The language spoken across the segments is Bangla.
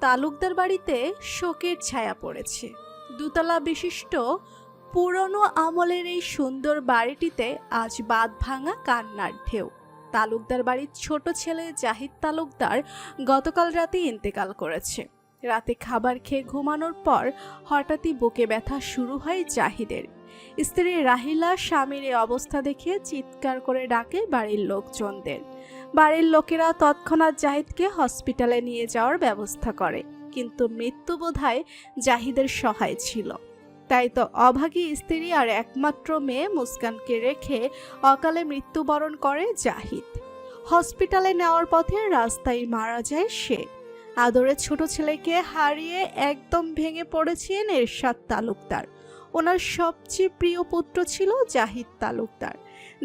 তালুকদার বাড়িতে শোকের ছায়া পড়েছে। দুতলা বিশিষ্ট পুরনো আমলের এই সুন্দর বাড়িটিতে আজ বাঁধ ভাঙা কান্নার ঢেউ। তালুকদার বাড়ির ছোট ছেলে জাহিদ তালুকদার গতকাল রাতে ইন্তেকাল করেছে। রাতে খাবার খেয়ে ঘুমানোর পর হঠাৎই বুকে ব্যথা শুরু হয় জাহিদের। স্ত্রী রাহিলা স্বামীর এই অবস্থা দেখে চিৎকার করে ডাকে বাড়ির লোকজনদের। বাড়ির লোকেরা তৎক্ষণাৎ জাহিদকে হসপিটালে নিয়ে যাওয়ার ব্যবস্থা করে, কিন্তু মৃত্যু বোধহয় জাহিদের সহায় ছিল। তাই তো অভাগী স্ত্রী আর একমাত্র মেয়ে মুস্কানকে রেখে অকালে মৃত্যুবরণ করে জাহিদ। হসপিটালে নেওয়ার পথে রাস্তায় মারা যায় সে। আদরের ছোট ছেলেকে হারিয়ে একদম ভেঙে পড়েছিলেন এরশাদ তালুকদার। ওনার সবচেয়ে প্রিয় পুত্র ছিল জাহিদ তালুকদার,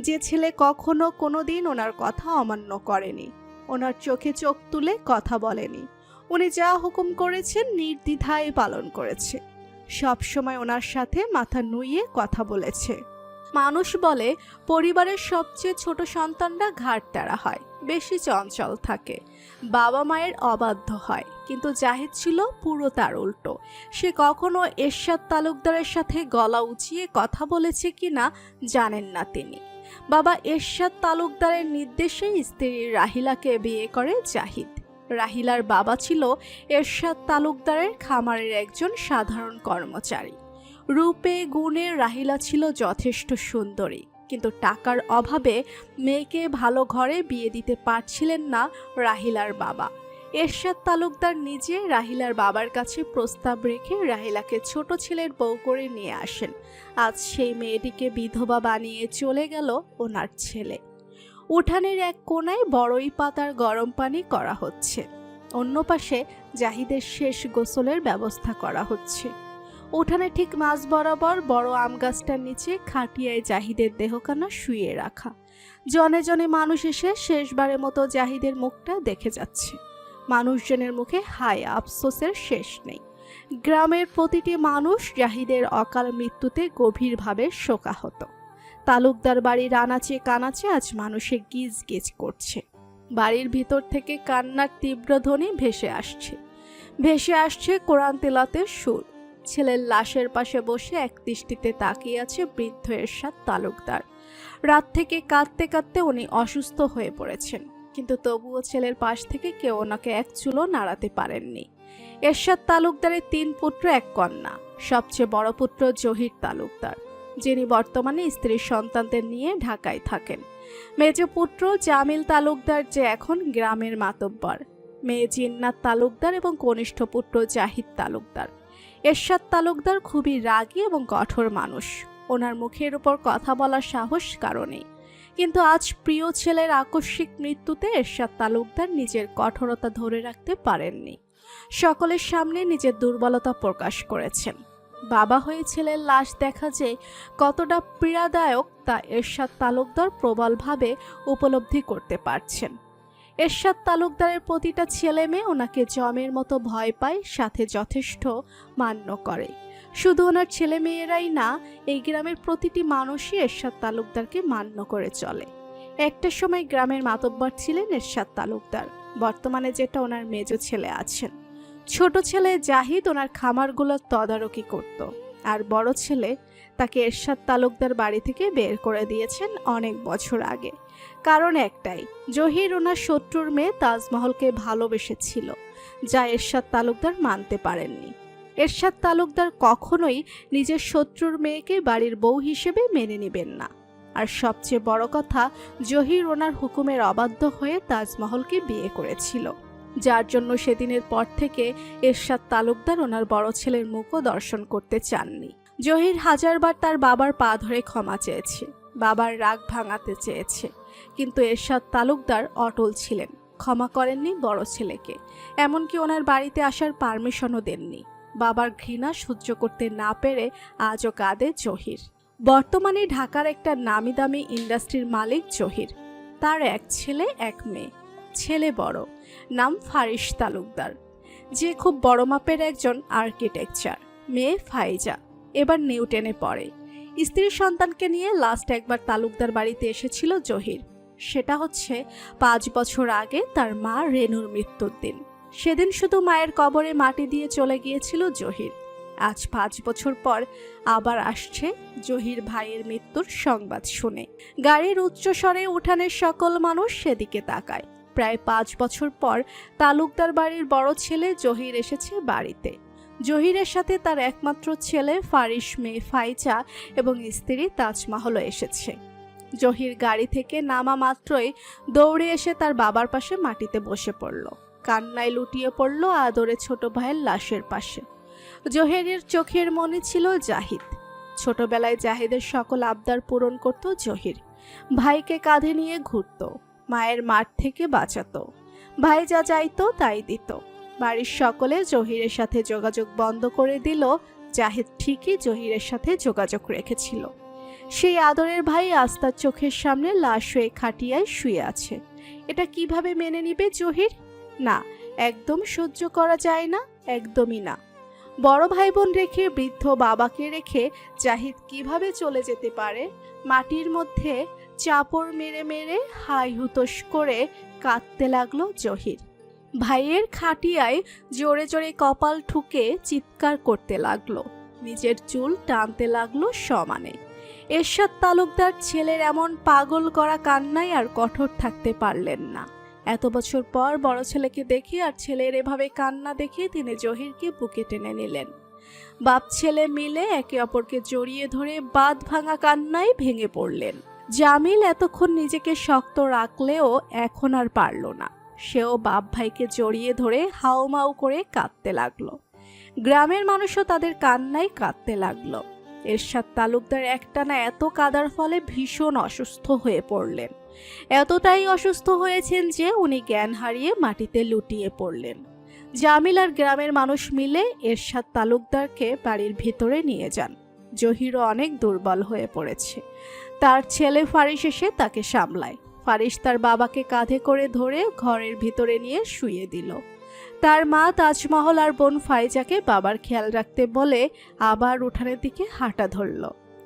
যে ছেলে কখনো কোনোদিন ওনার কথা অমান্য করেনি, ওনার চোখে চোখ তুলে কথা বলেনি। উনি যা হুকুম করেছেন নির্দ্বিধায় পালন করেছে, সব সময় ওনার সাথে মাথা নুইয়ে কথা বলেছে। মানুষ বলে পরিবারের সবচেয়ে ছোট সন্তানরা ঘাড় তেড়া হয়, বেশি চঞ্চল থাকে, বাবা মায়ের অবাধ্য হয়, কিন্তু জাহিদ ছিল পুরো তার উল্টো। সে কখনো এরশাদ তালুকদারের সাথে গলা উঁচিয়ে কথা বলেছে কিনা জানেন না তিনি। বাবা এরশাদ তালুকদারের নির্দেশে স্ত্রী রাহিলাকে বিয়ে করে জাহিদ। রাহিলার বাবা ছিল এরশাদ তালুকদারের খামারের একজন সাধারণ কর্মচারী। রূপে গুণে রাহিলা ছিল যথেষ্ট সুন্দরী, কিন্তু টাকার অভাবে মেয়েকে ভালো ঘরে বিয়ে দিতে পারছিলেন না রাহিলার বাবা। এরশাদ তালুকদার নিজে রাহিলার বাবার কাছে প্রস্তাব রেখে রাহিলাকে ছোট ছেলের বউ করে নিয়ে আসেন। আজ সেই মেয়েটিকে বিধবা বানিয়ে চলে গেল ওনার ছেলে। উঠানের এক কোণায় বড়ই পাতার গরম পানি করা হচ্ছে, অন্য পাশে জাহিদের শেষ গোসলের ব্যবস্থা করা হচ্ছে। উঠানে ঠিক মাঝ বরাবর বড় আম গাছটার নিচে খাটিয়ায় জাহিদের দেহখানা শুয়ে রাখা। জনে জনে মানুষ এসে শেষবারের মতো জাহিদের মুখটা দেখে যাচ্ছে। মানুষজনের মুখে হায় আফসোসের শেষ নেই। গ্রামের প্রতিটি মানুষ জাহিদের অকাল মৃত্যুতে গভীরভাবে শোকাহত। তালুকদার বাড়ির আনাচে কানাচে আজ মানুষে গিজ গিজ করছে। বাড়ির ভিতর থেকে কান্নার তীব্র ধ্বনি ভেসে আসছে কোরআন তেলাওয়াতের সুর। ছেলের লাশের পাশে বসে এক দৃষ্টিতে তাকিয়ে আছে বৃদ্ধ এরশাদ তালুকদার। রাত থেকে কাঁদতে কাঁদতে উনি অসুস্থ হয়ে পড়েছেন, কিন্তু তবুও ছেলের পাশ থেকে কেউ ওনাকে এক চুলো নাড়াতে পারেননি। এরশাদ তালুকদারের 3 পুত্র 1 কন্যা। সবচেয়ে বড় পুত্র জহির তালুকদার, যিনি বর্তমানে স্ত্রীর সন্তানদের নিয়ে ঢাকায় থাকেন। মেজ পুত্র জামিল তালুকদার, যে এখন গ্রামের মাতব্বর। মেয়ে জিন্নাত তালুকদার এবং কনিষ্ঠ পুত্র জাহিদ তালুকদার। এরশাদ তালুকদার খুবই রাগী এবং কঠোর মানুষ। ওনার মুখের উপর কথা বলার সাহস কারণেই, কিন্তু আজ প্রিয় ছেলের আকস্মিক মৃত্যুতে এরশাদ তালুকদার নিজের কঠোরতা ধরে রাখতে পারেননি। সকলের সামনে নিজের দুর্বলতা প্রকাশ করেছেন। বাবা হয়ে ছেলের লাশ দেখা যে কতটা পীড়াদায়ক তা এরশাদ তালুকদার প্রবলভাবে উপলব্ধি করতে পারছেন। এরশাদ তালুকদারের প্রতিটা ছেলে মেয়ে ওনাকে জমের মতো ভয় পায়, সাথে যথেষ্ট মান্য করে। শুধু ওনার ছেলে মেয়েরাই না, এই গ্রামের প্রতিটি মানুষই এরশাদ তালুকদারকে মান্য করে চলে। একটা সময় গ্রামের মাতব্বর ছিলেন এরশাদ তালুকদার, বর্তমানে যেটা ওনার মেজ ছেলে আছেন। ছোট ছেলে জাহিদ ওনার খামারগুলোর তদারকি করত, আর বড় ছেলে তাকে এরশাদ তালুকদার বাড়ি থেকে বের করে দিয়েছেন অনেক বছর আগে। কারণ একটাই, জহির ওনার শত্রুর মেয়ে তাজমহলকে ভালোবেসেছিল, যা এরশাদ তালুকদার মানতে পারেননি। এরশাদ তালুকদার কখনোই নিজের শত্রুর মেয়েকে বাড়ির বউ হিসেবে মেনে নেবেন না। আর সবচেয়ে বড় কথা, জহির ওনার হুকুমের অবাধ্য হয়ে তাজমহলকে বিয়ে করেছিল, যার জন্য সেদিনের পর থেকে এরশাদ তালুকদার ওনার বড় ছেলের মুখও দর্শন করতে চাননি। জহির হাজারবার তার বাবার পা ধরে ক্ষমা চেয়েছে, বাবার রাগ ভাঙাতে চেয়েছে, কিন্তু এরশাদ তালুকদার অটল ছিলেন, ক্ষমা করেননি বড় ছেলেকে, এমনকি ওনার বাড়িতে আসার পারমিশনও দেননি। বাবার ঘৃণা সহ্য করতে না পেরে আজও কাঁদে জহির। বর্তমানে ঢাকার একটা নামি দামি ইন্ডাস্ট্রির মালিক জহির। তার 1 ছেলে 1 মেয়ে। ছেলে বড়, নাম ফারিস তালুকদার, যে খুব বড় মাপের একজন আর্কিটেকচার। মেয়ে ফাইজা এবার নিউটেনে পড়ে। স্ত্রী সন্তানকে নিয়ে লাস্ট একবার তালুকদার বাড়িতে এসেছিল জহির। সেটা হচ্ছে 5 বছর আগে তার মা রেনুর মৃত্যুর দিন। সেদিন শুধু মায়ের কবরে মাটি দিয়ে চলে গিয়েছিল জহির। আজ 5 বছর পর আবার আসছে জহির ভাইয়ের মৃত্যুর সংবাদ শুনে। গাড়ির উচ্চস্বরে উঠানের সকল মানুষ সেদিকে তাকায়। প্রায় 5 বছর পর তালুকদার বাড়ির বড় ছেলে জহির এসেছে বাড়িতে। জহিরের সাথে তার একমাত্র ছেলে ফারিস, মেয়ে ফাইজা এবং স্ত্রী তাজমহলও এসেছে। জহির গাড়ি থেকে নামা মাত্রই দৌড়ে এসে তার বাবার পাশে মাটিতে বসে পড়ল। কান্নায় লুটিয়ে পড়ল আদরে ছোট ভাইয়ের লাশের পাশে। জহিরের চোখের মনে ছিল জাহিদ। ছোটবেলায় জাহিদের সকল আবদার পূরণ করত জহির। ভাইকে কাঁধে নিয়ে ঘুরত, মায়ের মাঠ থেকে বাঁচাতো, ভাই যা চাইতো তাই দিত। বাড়ির সকলে জহিরের সাথে যোগাযোগ বন্ধ করে দিল, জাহিদ ঠিকই জহিরের সাথে যোগাযোগ রেখেছিল। সেই আদরের ভাই আজ তার চোখের সামনে লাশ হয়ে খাটিয়ায় শুয়ে আছে। এটা কিভাবে মেনে নিবে জহির? না, একদম সহ্য করা যায় না, একদমই না। বড় ভাই বোন রেখে, বৃদ্ধ বাবাকে রেখে জাহিদ কিভাবে চলে যেতে পারে? মাটির মধ্যে চাপড় মেরে মেরে হাই হুতোষ করে কাঁদতে লাগলো জহির। ভাইয়ের খাটিয়ায় জোরে জোরে কপাল ঠুকে চিৎকার করতে লাগলো, নিজের চুল টানতে লাগলো সমানে। এরশাদ তালুকদার ছেলের এমন পাগল করা কান্নায় আর কঠোর থাকতে পারলেন না। এত বছর পর বড় ছেলেকে দেখে আর ছেলের এভাবে কান্না দেখে তিনি জহিরকে বুকে টেনে নিলেন। বাপ ছেলে মিলে একে অপরকে জড়িয়ে ধরে বাঁধ ভাঙা কান্নায় ভেঙে পড়লেন। জামিল এতক্ষণ নিজেকে শক্ত রাখলেও এখন আর পারল না। সেও বাপ ভাইকে জড়িয়ে ধরে হাউমাউ করে কাঁদতে লাগলো। গ্রামের মানুষও তাদের কান্নায় কাঁদতে লাগলো। এরশাদ তালুকদার একটানা এত কাদার ফলে ভীষণ অসুস্থ হয়ে পড়লেন। এতটাই অসুস্থ হয়েছেন যে উনি জ্ঞান হারিয়ে মাটিতে লুটিয়ে পড়লেন। জামিল আর গ্রামের মানুষ মিলে এরশাদ তালুকদারকে বাড়ির ভিতরে নিয়ে যান। জহিরও অনেক দুর্বল হয়ে পড়েছে। তার ছেলে ফারিস এসে তাকে সামলায়। ফারিস তার বাবাকে কাঁধে করে ধরে ঘরের ভিতরে নিয়ে শুইয়ে দিল। তার মা তাজমহল আর বোন ফাইজাকে বাবার খেয়াল রাখতে বলে আবার উঠানের দিকে হাঁটা ধরল।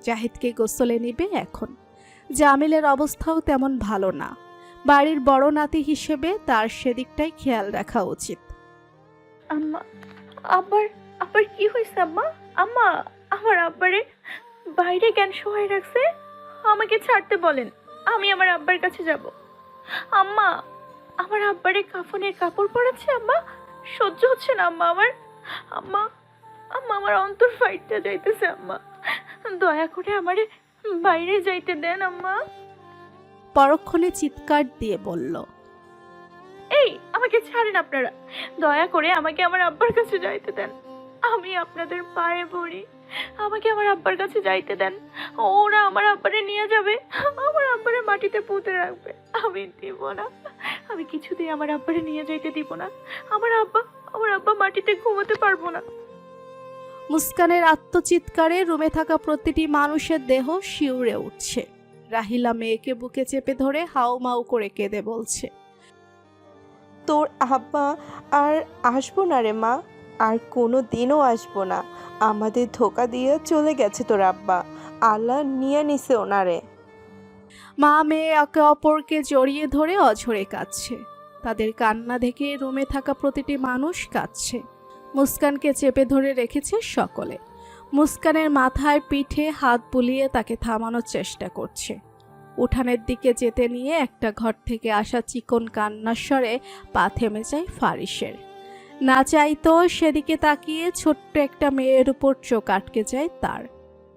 জাহিদকে গোসলে নিবে এখন। জামিলের অবস্থাও তেমন ভালো না। বাড়ির বড় নাতি হিসেবে তার সেদিকটাই খেয়াল রাখা উচিত। আম্মা, আবার আবার কি হয়েছে আম্মা? আম্মা, আমার আব্বারে বাইরে কেন শোয়াই রাখছে? আমাকে ছাড়তে বলেন, আমি আমার আব্বার কাছে যাব। আম্মা, আমার আব্বারে কাফনের কাপড় পরাচ্ছে আম্মা, সহ্য হচ্ছে না আম্মা আমার। আম্মা, আম্মা আমার অন্তর ফাইটটা যাইতেছে আম্মা, দয়া করে আমারে বাইরে যাইতে দেন আম্মা। পরক্ষণে চিৎকার দিয়ে বলল, এই আমাকে ছাড়েন আপনারা, দয়া করে আমাকে আমার আব্বার কাছে যাইতে দেন, আমি আপনাদের পায়ে পড়ি, আমাকে আমার আব্বার কাছে যাইতে দেন। ওরা আমার আব্বারে নিয়ে যাবে, আমার আব্বারে মাটিতে পুঁতে রাখবে, আমি দিব না, আমি কিছুতেই আমার আব্বারে নিয়ে যাইতে দিব না। আমার আব্বা মাটিতে ঘুমোতে পারবো না। মুস্কানের আত্মচিৎকারে রুমে থাকা প্রতিটি মানুষের দেহ শিউরে উঠছে। রাহিলা মেয়েকে বুকে চেপে ধরে হাউমাউ করে কেঁদে বলছে, তোর আব্বা আর আসবো না রে মা, আর কোনো দিনও আসবো না। আমাদের ধোকা দিয়ে চলে গেছে তোর আব্বা, আল্লাহ নিয়ে নিছে ওনারে। মা মেয়ে একে অপরকে জড়িয়ে ধরে অঝরে কাঁদছে। তাদের কান্না দেখে রুমে থাকা প্রতিটি মানুষ কাঁদছে। মুস্কানকে চেপে ধরে রেখেছে সকলে। মুস্কানের মাথায় পিঠে হাত বুলিয়ে তাকে থামানোর চেষ্টা করছে। উঠানের দিকে যেতে নিয়ে একটা ঘর থেকে আসা চিকন কান্নার স্বরে পা থেমে যায় ফারিসের। না চাইতো সেদিকে তাকিয়ে ছোট্ট একটা মেয়ের উপর চোখ আটকে যায় তার।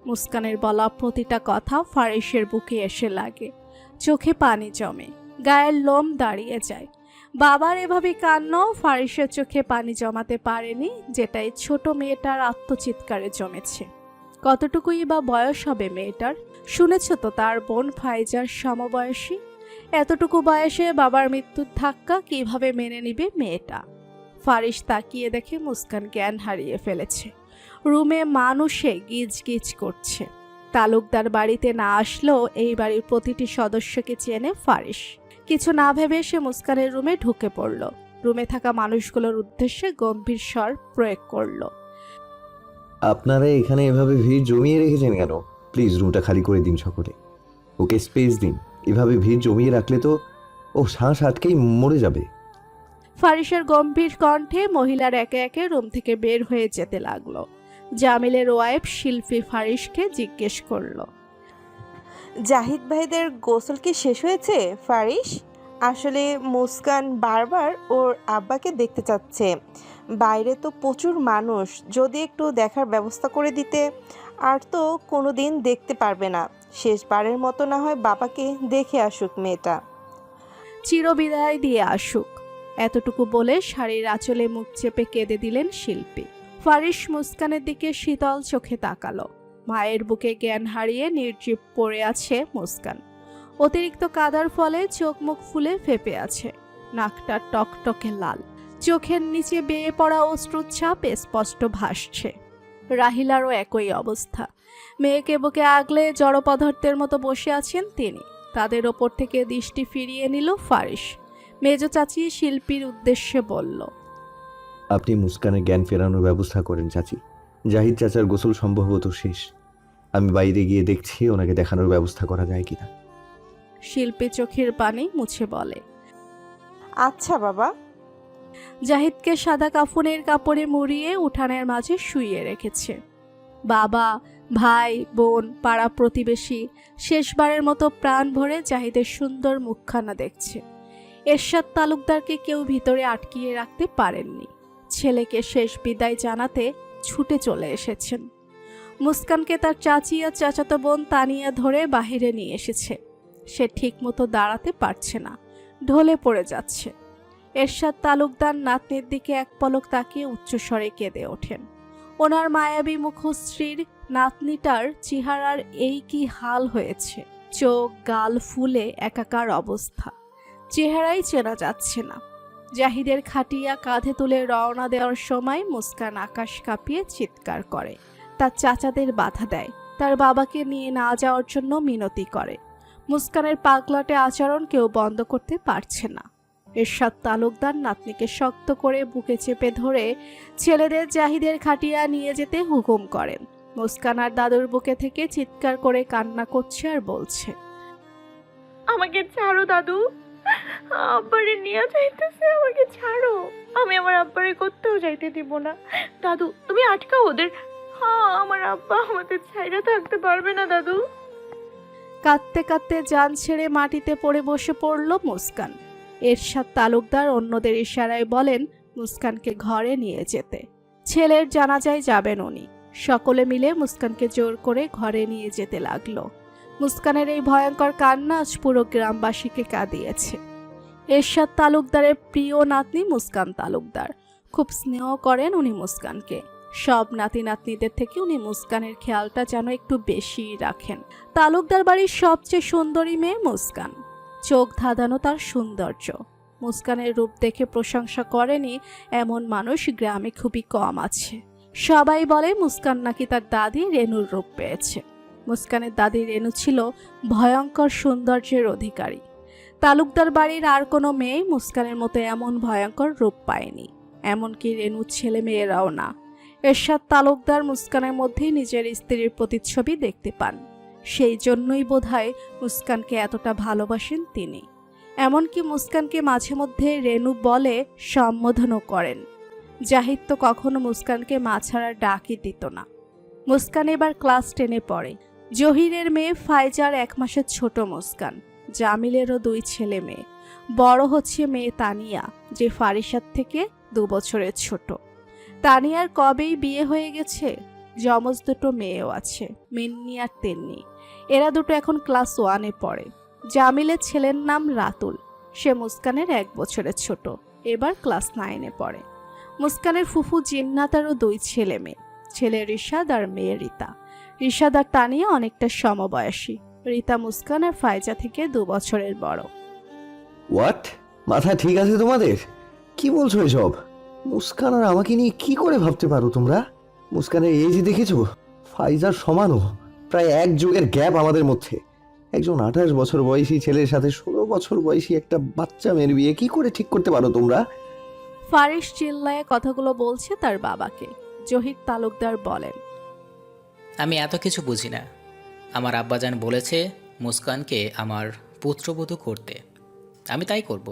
মুস্কানের বলা প্রতিটা কথা ফারিসের বুকে এসে লাগে। চোখে পানি জমে, গায়ের লোম দাঁড়িয়ে যায়। বাবার এভাবে কান্নাও ফারিসের চোখে পানি জমাতে পারেনি, যেটাই ছোট মেয়েটার আত্মচিৎকারে জমেছে। কতটুকুই বা বয়স হবে মেয়েটার? শুনেছ তো তার বোন ফাইজার সমবয়সী। এতটুকু বয়সে বাবার মৃত্যুর ধাক্কা কিভাবে মেনে নিবে মেয়েটা? ফারিস তাকিয়ে দেখে মুস্কান জ্ঞান হারিয়ে ফেলেছে। রুমে মানুষে গিজ গিজ করছে। তালুকদার বাড়িতে না আসলেও এই বাড়ির প্রতিটি সদস্যকে চেনে ফারিস। কিছু না ভেবে সে মুস্কানের রুমে ঢুকে পড়ল। রুমে থাকা মানুষগুলোর উদ্দেশ্যে গম্ভীর স্বর প্রয়োগ করল, আপনারা এখানে এভাবে ভিড় জমিয়ে রেখেছেন কেন? প্লিজ রুমটা খালি করে দিন সকলে, ওকে স্পেস দিন। এভাবে ভিড় জমিয়ে রাখলে তো ও শ্বাস আটকেই মরে যাবে। ফারিসের গম্ভীর কণ্ঠে মহিলার একে একে রুম থেকে বের হয়ে যেতে লাগলো। জামিলের ওয়াইফ শিল্পী ফারিসকে জিজ্ঞেস করলো, জাহিদ ভাইদের গোসল কি শেষ হয়েছে ফারিস? আসলে মুস্কান বারবার ওর আব্বাকে দেখতে চাচ্ছে। বাইরে তো প্রচুর মানুষ, যদি একটু দেখার ব্যবস্থা করে দিতে। আর তো কোনো দিন দেখতে পারবে না, শেষবারের মতো না হয় বাবাকে দেখে আসুক মেয়েটা। চিরবিদায় দিয়ে আসুক। এতটুকু বলে শাড়ির আঁচলে মুখ চেপে কেঁদে দিলেন শিল্পী। ফারিস মুস্কানের দিকে শীতল চোখে তাকালো। মায়ের বুকে জ্ঞান হারিয়ে নির্জীব পড়ে আছে মুস্কান। অতিরিক্ত কাদার ফলে চোখ মুখ ফুলে ফেপে আছে, নাকটা টকটকে লাল, চোখের নিচে বেয়ে পড়া অশ্রুর ছাপ স্পষ্ট ভাসছে। রাহিলারও একই অবস্থা। মেয়েকে বুকে আগলে জড় পদার্থের মতো বসে আছেন তিনি। তাদের ওপর থেকে দৃষ্টি ফিরিয়ে নিল ফারিস। মেজ চাচি শিল্পীর উদ্দেশ্যে বলল, আপনি মুস্কানের জ্ঞান ফেরানোর ব্যবস্থা করেন চাচি। জাহিদ চাচার গোসল সম্ভবত শেষ। আমি বাইরে গিয়ে দেখছি ওনাকে দেখানোর ব্যবস্থা করা যায় কিনা। শিল্পী চোখের পানি মুছে বলে। আচ্ছা বাবা। জাহিদকে সাদা কাফনের কাপড়ে মুড়িয়ে উঠানের মাঝে শুইয়ে রেখেছে। বাবা, ভাই, বোন, পাড়া প্রতিবেশী শেষবারের মতো প্রাণ ভরে জাহিদের সুন্দর মুখখানা দেখছে। এরশাদ তালুকদারকে কেউ ভিতরে আটকিয়ে রাখতে পারেননি। ছেলেকে শেষ বিদায় জানাতে ছুটে চলে এসেছেন। মুস্কানকে তার চাচি আর চাচাতো বোন তানিয়া ধরে বাহিরে নিয়ে এসেছে। সে ঠিকমতো দাঁড়াতে পারছে না, ঢলে পড়ে যাচ্ছে। এরশাদ তালুকদার নাতনির দিকে এক পলক তাকিয়ে উচ্চস্বরে কেঁদে ওঠেন। ওনার মায়াবী মুখশ্রীর নাতনিটার চেহারার এই কি হাল হয়েছে! চোখ গাল ফুলে একাকার অবস্থা, চেহারাই চেনা যাচ্ছে না। জাহিদের খাটিয়া কাঁধে তুলে রওনা দেওয়ার সময় মুস্কান আকাশ কাঁপিয়ে চিৎকার করে। তার চাচাদের বাধা দেয়, তার বাবাকে নিয়ে না যাওয়ার জন্য মিনতি করে। মুস্কানের পাগলাটে আচরণ কেউ বন্ধ করতে পারছে না। এরশাদ তালুকদার নাতনিকে শক্ত করে বুকে চেপে ধরে ছেলেদের জাহিদের খাটিয়া নিয়ে যেতে হুকুম করেন। মুস্কান আর দাদুর বুকে থেকে চিৎকার করে কান্না করছে আর বলছে, আমাকে ছাড়ো দাদু, আব্বারে নিয়ে যাইতেছে, আমাকে ছাড়ো। আমি আমার আব্বারে কোথাও যাইতে দিব না। দাদু তুমি আটকাও ওদের। হ্যাঁ, আমার আব্বা আমাদের ছাইরা থাকতে পারবে না দাদু। কাঁদতে কাঁদতে জান ছেড়ে মাটিতে পড়ে বসে পড়ল মুস্কান। এরশাদ তালুকদার অন্যদের ইশারায় বলেন মুস্কানকে ঘরে নিয়ে যেতে। ছেলের জানাজায় যাবেন উনি। সকলে মিলে মুস্কানকে জোর করে ঘরে নিয়ে যেতে লাগলো। মুস্কানের এই ভয়ঙ্কর কান্না আজ পুরো গ্রামবাসীকে কাঁদিয়েছে। এরশাদ তালুকদারের প্রিয় নাতনি মুস্কান তালুকদার। খুব স্নেহ করেন উনি মুস্কানকে। সব নাতি নাতনিদের থেকে উনি মুস্কানের খেয়ালটা যেন একটু বেশিই রাখেন। তালুকদার বাড়ির সবচেয়ে সুন্দরী মেয়ে মুস্কান। চোখ ধাঁধানো তার সৌন্দর্য। মুস্কানের রূপ দেখে প্রশংসা করেনি এমন মানুষ গ্রামে খুবই কম আছে। সবাই বলে মুস্কান নাকি তার দাদি রেনুর রূপ পেয়েছে। মুস্কানের দাদি রেনু ছিল ভয়ঙ্কর সৌন্দর্যের অধিকারী। তালুকদার বাড়ির আর কোনো মেয়ে মুস্কানের মতো এমন ভয়ঙ্কর রূপ পায়নি, এমনকি রেনুর ছেলে মেয়েরাও না। এরশাদ তালুকদার মুস্কানের মধ্যেই নিজের স্ত্রীর প্রতিচ্ছবি দেখতে পান। সেই জন্যই বোধহয় মুস্কানকে এতটা ভালোবাসেন তিনি। এমনকি মুস্কানকে মাঝে মধ্যে রেনু বলে সম্বোধনও করেন। জাহিদ তো কখনো মুস্কানকে মা ছাড়া ডাকই দিত না। মুস্কান এবার ক্লাস 10-এ পড়ে। জহিরের মেয়ে ফাইজার 1 মাসের ছোট মুস্কান। জামিলেরও 2 ছেলে মেয়ে। বড় হচ্ছে মেয়ে তানিয়া, যে ফারিসার থেকে 2 বছরের ছোট। তানিয়ার কবেই বিয়ে হয়ে গেছে। যমজ 2 মেয়েও আছে, মিন্নি আর তেন্নি। এরা দুটো এখন ক্লাস 1-এ পড়ে। জামিলের ছেলের নাম রাতুল, সে মুস্কানের 1 বছরের ছোট, এবার ক্লাস 9-এ পড়ে। মুস্কানের ফুফু জিন্নাতারও 2 ছেলে মেয়ে, ছেলে রিশাদ আর মেয়ে রিতা। রিশাদ আর তানিয়া অনেকটা সমবয়সী। রিতা মুস্কান আর ফাইজা থেকে 2 বছরের বড়। হোয়াট? মাথা ঠিক আছে তোমাদের? কি বলছো এসব? মুস্কান আর আমাকে নিয়ে কি করে ভাবতে পারো তোমরা? মুস্কানের এজ দেখেছো? ফাইজার সমানও। প্রায় 1 যুগের গ্যাপ আমাদের মধ্যে। একজন 28 বছর বয়সী ছেলের সাথে 16 বছর বয়সী একটা বাচ্চা মেয়ের বিয়ে কি করে ঠিক করতে পারো তোমরা? ফারিস চিল্লায় কথাগুলো বলছে তার বাবাকে। জহির তালুকদার বলেন, আমি এত কিছু বুঝি না। আমার আব্বাজান বলেছে মুস্কানকে আমার পুত্রবধূ করতে, আমি তাই করব।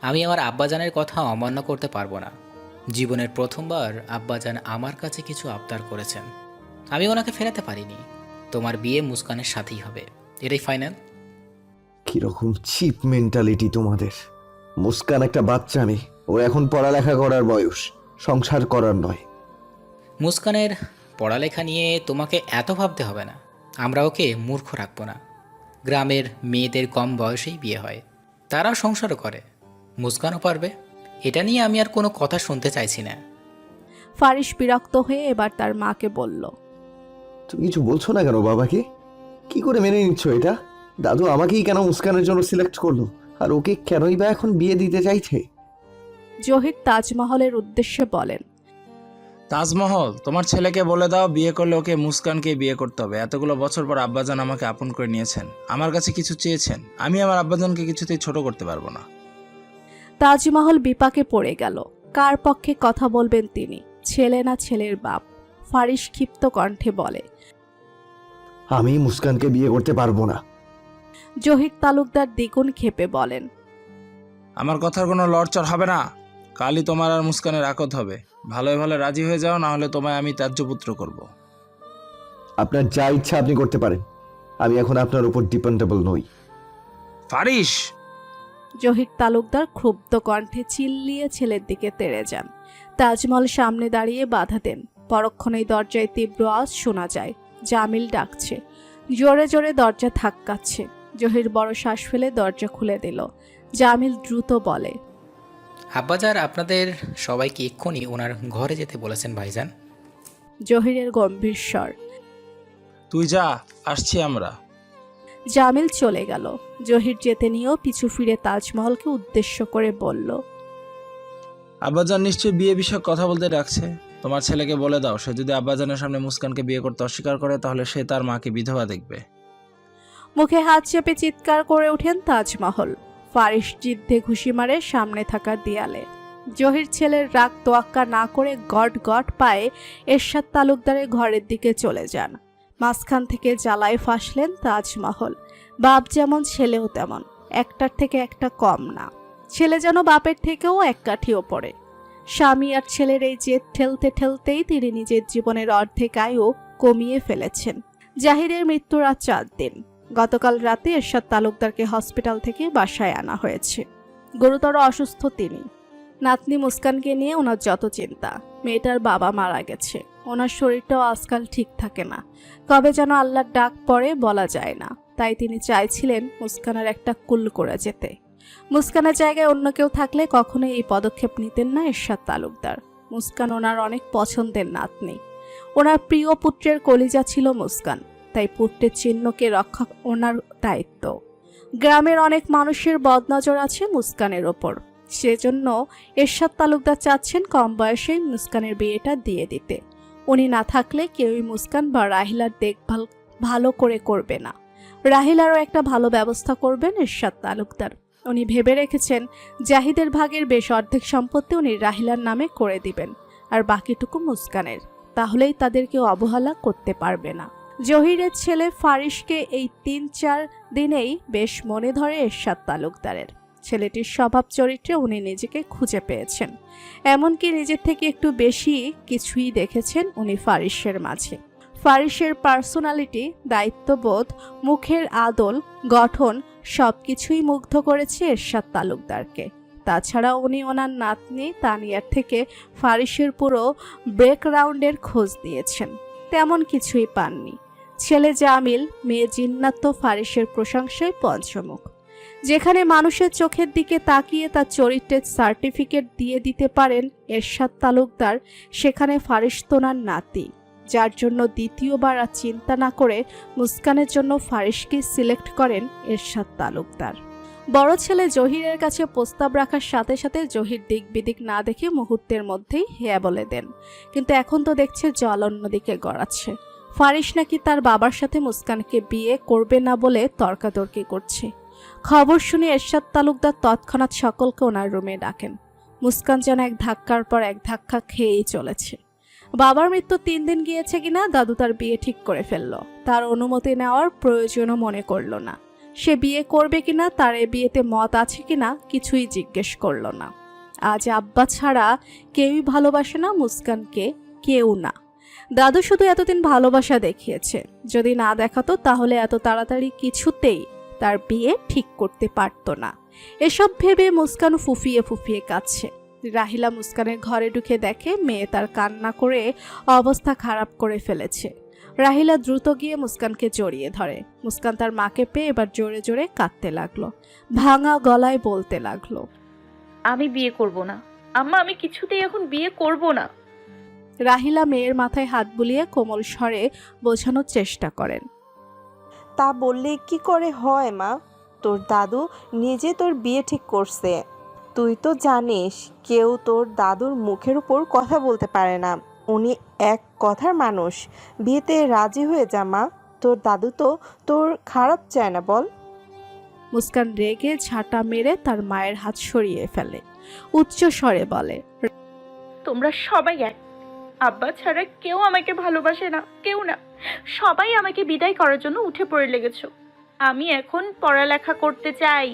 আমি আমার আব্বাজানের কথা অমান্য করতে পারবো না। জীবনের প্রথমবার আব্বাজান আমার কাছে কিছু আবদার করেছেন, আমি ওনাকে ফেরাতে পারিনি। তোমার বিয়ে মুস্কানের সাথেই হবে, এটাই ফাইনাল। কিরকম চিপ মেন্টালিটি তোমাদের। মুস্কান একটা বাচ্চা মেয়ে, ওর এখন পড়ালেখা করার বয়স, সংসার করার নয়। মুস্কানের পড়ালেখা নিয়ে তোমাকে এত ভাবতে হবে না। আমরা ওকে মূর্খ রাখবো না। গ্রামের মেয়েদের কম বয়সেই বিয়ে হয়, তারাও সংসারও করে, মুস্কানও পারবে। এটা নিয়ে আমি আর কোনো কথা শুনতে চাইছি না। ফারিস বিরক্ত হয়ে এবার তার মাকে বলল, তুমি কিছু বলছো না কেন বাবাকে? কি করে মেনে নিচ্ছ এটা? দাদু আমাকেই কেন মুস্কানের জন্য সিলেক্ট করলো, আর ওকে কেনই বা এখন বিয়ে দিতে চাইছে? জহির তাজমহলের উদ্দেশ্যে বলেন, তাজমহল, তোমার ছেলেকে বলে দাও বিয়ে করলে ওকে মুস্কানকে বিয়ে করতে হবে। এতগুলো বছর পর আব্বাজান আমাকে আপন করে নিয়েছেন, আমার কাছে কিছু চেয়েছেন, আমি আমার আব্বাজানকে কিছুতেই ছোট করতে পারবো না। তাজমহল বিপাকে পড়ে গেল। কার পক্ষে কথা বলবেন তিনি? ছেলে না ছেলের বাপ? ফারিস ক্ষিপ্ত কণ্ঠে বলে, আমি মুস্কানকে বিয়ে করতে পারবো না। জহির তালুকদার দ্বিগুণ ক্ষেপে বলেন, আমার কথার কোনো লড়চড় হবে না। কালই তোমার আর মুস্কানের আকদ হবে। ভালোই ভালো রাজি হয়ে যাও, না হলে তোমায় আমি ত্যায্যপুত্র করব। আপনার যা ইচ্ছা আপনি করতে পারেন, আমি এখন আপনার উপর ডিপেন্ডেবল নই। ফারিস! জহির তালুকদার ক্ষুব্ধ কণ্ঠে চিল্লিয়ে ছেলের দিকে তেড়ে যান। তাজমহল সামনে দাঁড়িয়ে বাধা দেন। পরক্ষণেই দরজায় তীব্র আওয়াজ শোনা যায়। জামিল ডাকছে, জোরে জোরে দরজা ধাক্কাচ্ছে। জহির বড় শ্বাস ফেলে দরজা খুলে দিল। জামিল দ্রুত বলে, আব্বাজান আপনাদের সবাইকে এক্ষুনি ওনার ঘরে যেতে বলেছেন ভাইজান। জহিরের গম্ভীর স্বর। তুই যা, আসছি আমরা। জামিল চলে গেল। জহির যেতে নিয়েও পিছু ফিরে তাজমহলকে উদ্দেশ্য করে বলল, আব্বাজান নিশ্চয়ই বিয়ে বিষয়ক কথা বলতে ডাকছে। তোমার ছেলেকে বলে দাও, সে যদি আব্বাজানের সামনে মুস্কানকে বিয়ে করতে অস্বীকার করে তাহলে সে তার মাকে বিধবা দেখবে। মুখে হাত চেপে চিৎকার করে ওঠেন তাজমহল। ফারিস জিদ্দে ঘুষি মারে সামনে থাকা দেয়ালে। জহির ছেলের রাগ তোয়াক্কা না করে গট গট পায়ে এরশাদ তালুকদারের ঘরের দিকে চলে যান। মাঝখান থেকে জ্বালায় ফাঁসলেন তাজমহল। বাপ যেমন ছেলেও তেমন, একটার থেকে একটা কম না। ছেলে যেন বাপের থেকেও এক কাঠি ওপরে। স্বামী আর ছেলের এই জেদ ঠেলতে ঠেলতেই তিনি নিজের জীবনের অর্ধেক আয়ু কমিয়ে ফেলেছেন। জাহিরের মৃত্যুর আজ 4 দিন। গতকাল রাতে এরশাদ তালুকদারকে হসপিটাল থেকে বাসায় আনা হয়েছে। গুরুতর অসুস্থ তিনি। নাতনি মুস্কানকে নিয়ে ওনার যত চিন্তা। মেয়েটার বাবা মারা গেছে, ওনার শরীরটাও আজকাল ঠিক থাকে না। কবে যেন আল্লাহর ডাক পড়ে বলা যায় না। তাই তিনি চাইছিলেন মুস্কানের একটা কুল করে যেতে। মুস্কানের জায়গায় অন্য কেউ থাকলে কখনোই এই পদক্ষেপ নিতেন না এরশাদ তালুকদার। মুস্কান ওনার অনেক পছন্দের নাতনি। ওনার প্রিয় পুত্রের কলিজা ছিল মুস্কান, তাই পুত্রের চিহ্নকে রক্ষা ওনার দায়িত্ব। গ্রামের অনেক মানুষের বদনজর আছে মুস্কানের ওপর। সেজন্য এরশাদ তালুকদার চাচ্ছেন কম বয়সেই মুস্কানের বিয়েটা দিয়ে দিতে। উনি না থাকলে কেউই মুস্কান বা রাহিলার দেখভাল ভালো করে করবে না। রাহিলারও একটা ভালো ব্যবস্থা করবেন এরশাদ তালুকদার। উনি ভেবে রেখেছেন জাহিদের ভাগের বেশ অর্ধেক সম্পত্তি উনি রাহিলার নামে করে দিবেন, আর বাকিটুকু মুস্কানের। তাহলেই তাদের কেউ অবহেলা করতে পারবে না। জহিরের ছেলে ফারিসকে এই 3-4 দিনেই বেশ মনে ধরে এরশাদ তালুকদারের। ছেলেটির স্বভাব চরিত্রে উনি নিজেকে খুঁজে পেয়েছেন। এমনকি নিজের থেকে একটু বেশি কিছুই দেখেছেন উনি ফারিসের মাঝে। ফারিসের পার্সোনালিটি, দায়িত্ববোধ, মুখের আদল, গঠন সবকিছুই মুগ্ধ করেছে এরশাদ তালুকদারকে। তাছাড়া উনি ওনার নাতনি তানিয়ার থেকে ফারিসের পুরো ব্যাকগ্রাউন্ডের খোঁজ দিয়েছেন, তেমন কিছুই পাননি। ছেলে জামিল, মেয়ে জিন্নাত তো ফারিসের প্রশংসায় পঞ্চমুখ। যেখানে মানুষের চোখের দিকে তাকিয়ে তার চরিত্রের সার্টিফিকেট দিয়ে দিতে পারেন এরশাদ তালুকদার, সেখানে ফারিস তোনার নাতি, যার জন্য দ্বিতীয়বার আর চিন্তা না করে মুস্কানের জন্য ফারিসকে সিলেক্ট করেন এরশাদ তালুকদার। বড় ছেলে জহিরের কাছে প্রস্তাব রাখার সাথে সাথে জহির দিক বিদিক না দেখে মুহূর্তের মধ্যেই হ্যাঁ বলে দেন। কিন্তু এখন তো দেখছে জল অন্যদিকে গড়াচ্ছে। ফারিস নাকি তার বাবার সাথে মুস্কানকে বিয়ে করবে না বলে তর্কাতর্কি করছে। খবর শুনে এরশাদ তালুকদার তৎক্ষণাৎ সকলকে ওনার রুমে ডাকেন। মুস্কান যেন এক ধাক্কার পর এক ধাক্কা খেয়েই চলেছে। বাবার মৃত্যু 3 দিন গিয়েছে কিনা দাদু তার বিয়ে ঠিক করে ফেলল। তার অনুমতি নেওয়ার প্রয়োজনও মনে করল না। সে বিয়ে করবে কিনা, তার এ বিয়েতে মত আছে কিনা কিছুই জিজ্ঞেস করলো না। আজ আব্বা ছাড়া কেউই ভালোবাসে না মুস্কানকে, কেউ না। দাদু শুধু এতদিন ভালোবাসা দেখিয়েছে, যদি না দেখাতো তাহলে এত তাড়াতাড়ি কিছুতেই তার বিয়ে ঠিক করতে পারতো না। এসব ভেবে মুস্কান ফুফিয়ে ফুফিয়ে কাঁদছে। রাহিলা মুস্কানের ঘরে ঢুকে দেখে মেয়ে তার কান্না করে অবস্থা খারাপ করে ফেলেছে। রাহিলা দ্রুত গিয়ে মুস্কানকে জড়িয়ে ধরে। মুস্কান তার মাকে পেয়ে এবার জোরে জোরে কাঁদতে লাগলো, ভাঙা গলায় বলতে লাগলো, আমি বিয়ে করব না আম্মা, আমি কিছুতেই এখন বিয়ে করব না। রাহিলা মেয়ের মাথায় হাত বুলিয়ে কোমল স্বরে বোঝানোর চেষ্টা করেন। তা বললে কি করে হয় মা? তোর দাদু নিজে তোর বিয়ে ঠিক করছে। তুই তো জানিস কেউ তোর দাদুর মুখের উপর কথা বলতে পারে না। উনি এক কথার মানুষ। বিয়েতে রাজি হয়ে যা মা। তোর দাদু তো তোর খারাপ চায় না বল। মুস্কান রেগে ঝাঁটা মেরে তার মায়ের হাত সরিয়ে ফেলে, উচ্চ স্বরে বলে, তোমরা সবাই এক। আব্বা ছাড়া কেউ আমাকে ভালোবাসে না, কেউ না। সবাই আমাকে বিদায় করার জন্য উঠে পড়ে লেগেছো। আমি এখন পড়ালেখা করতে চাই,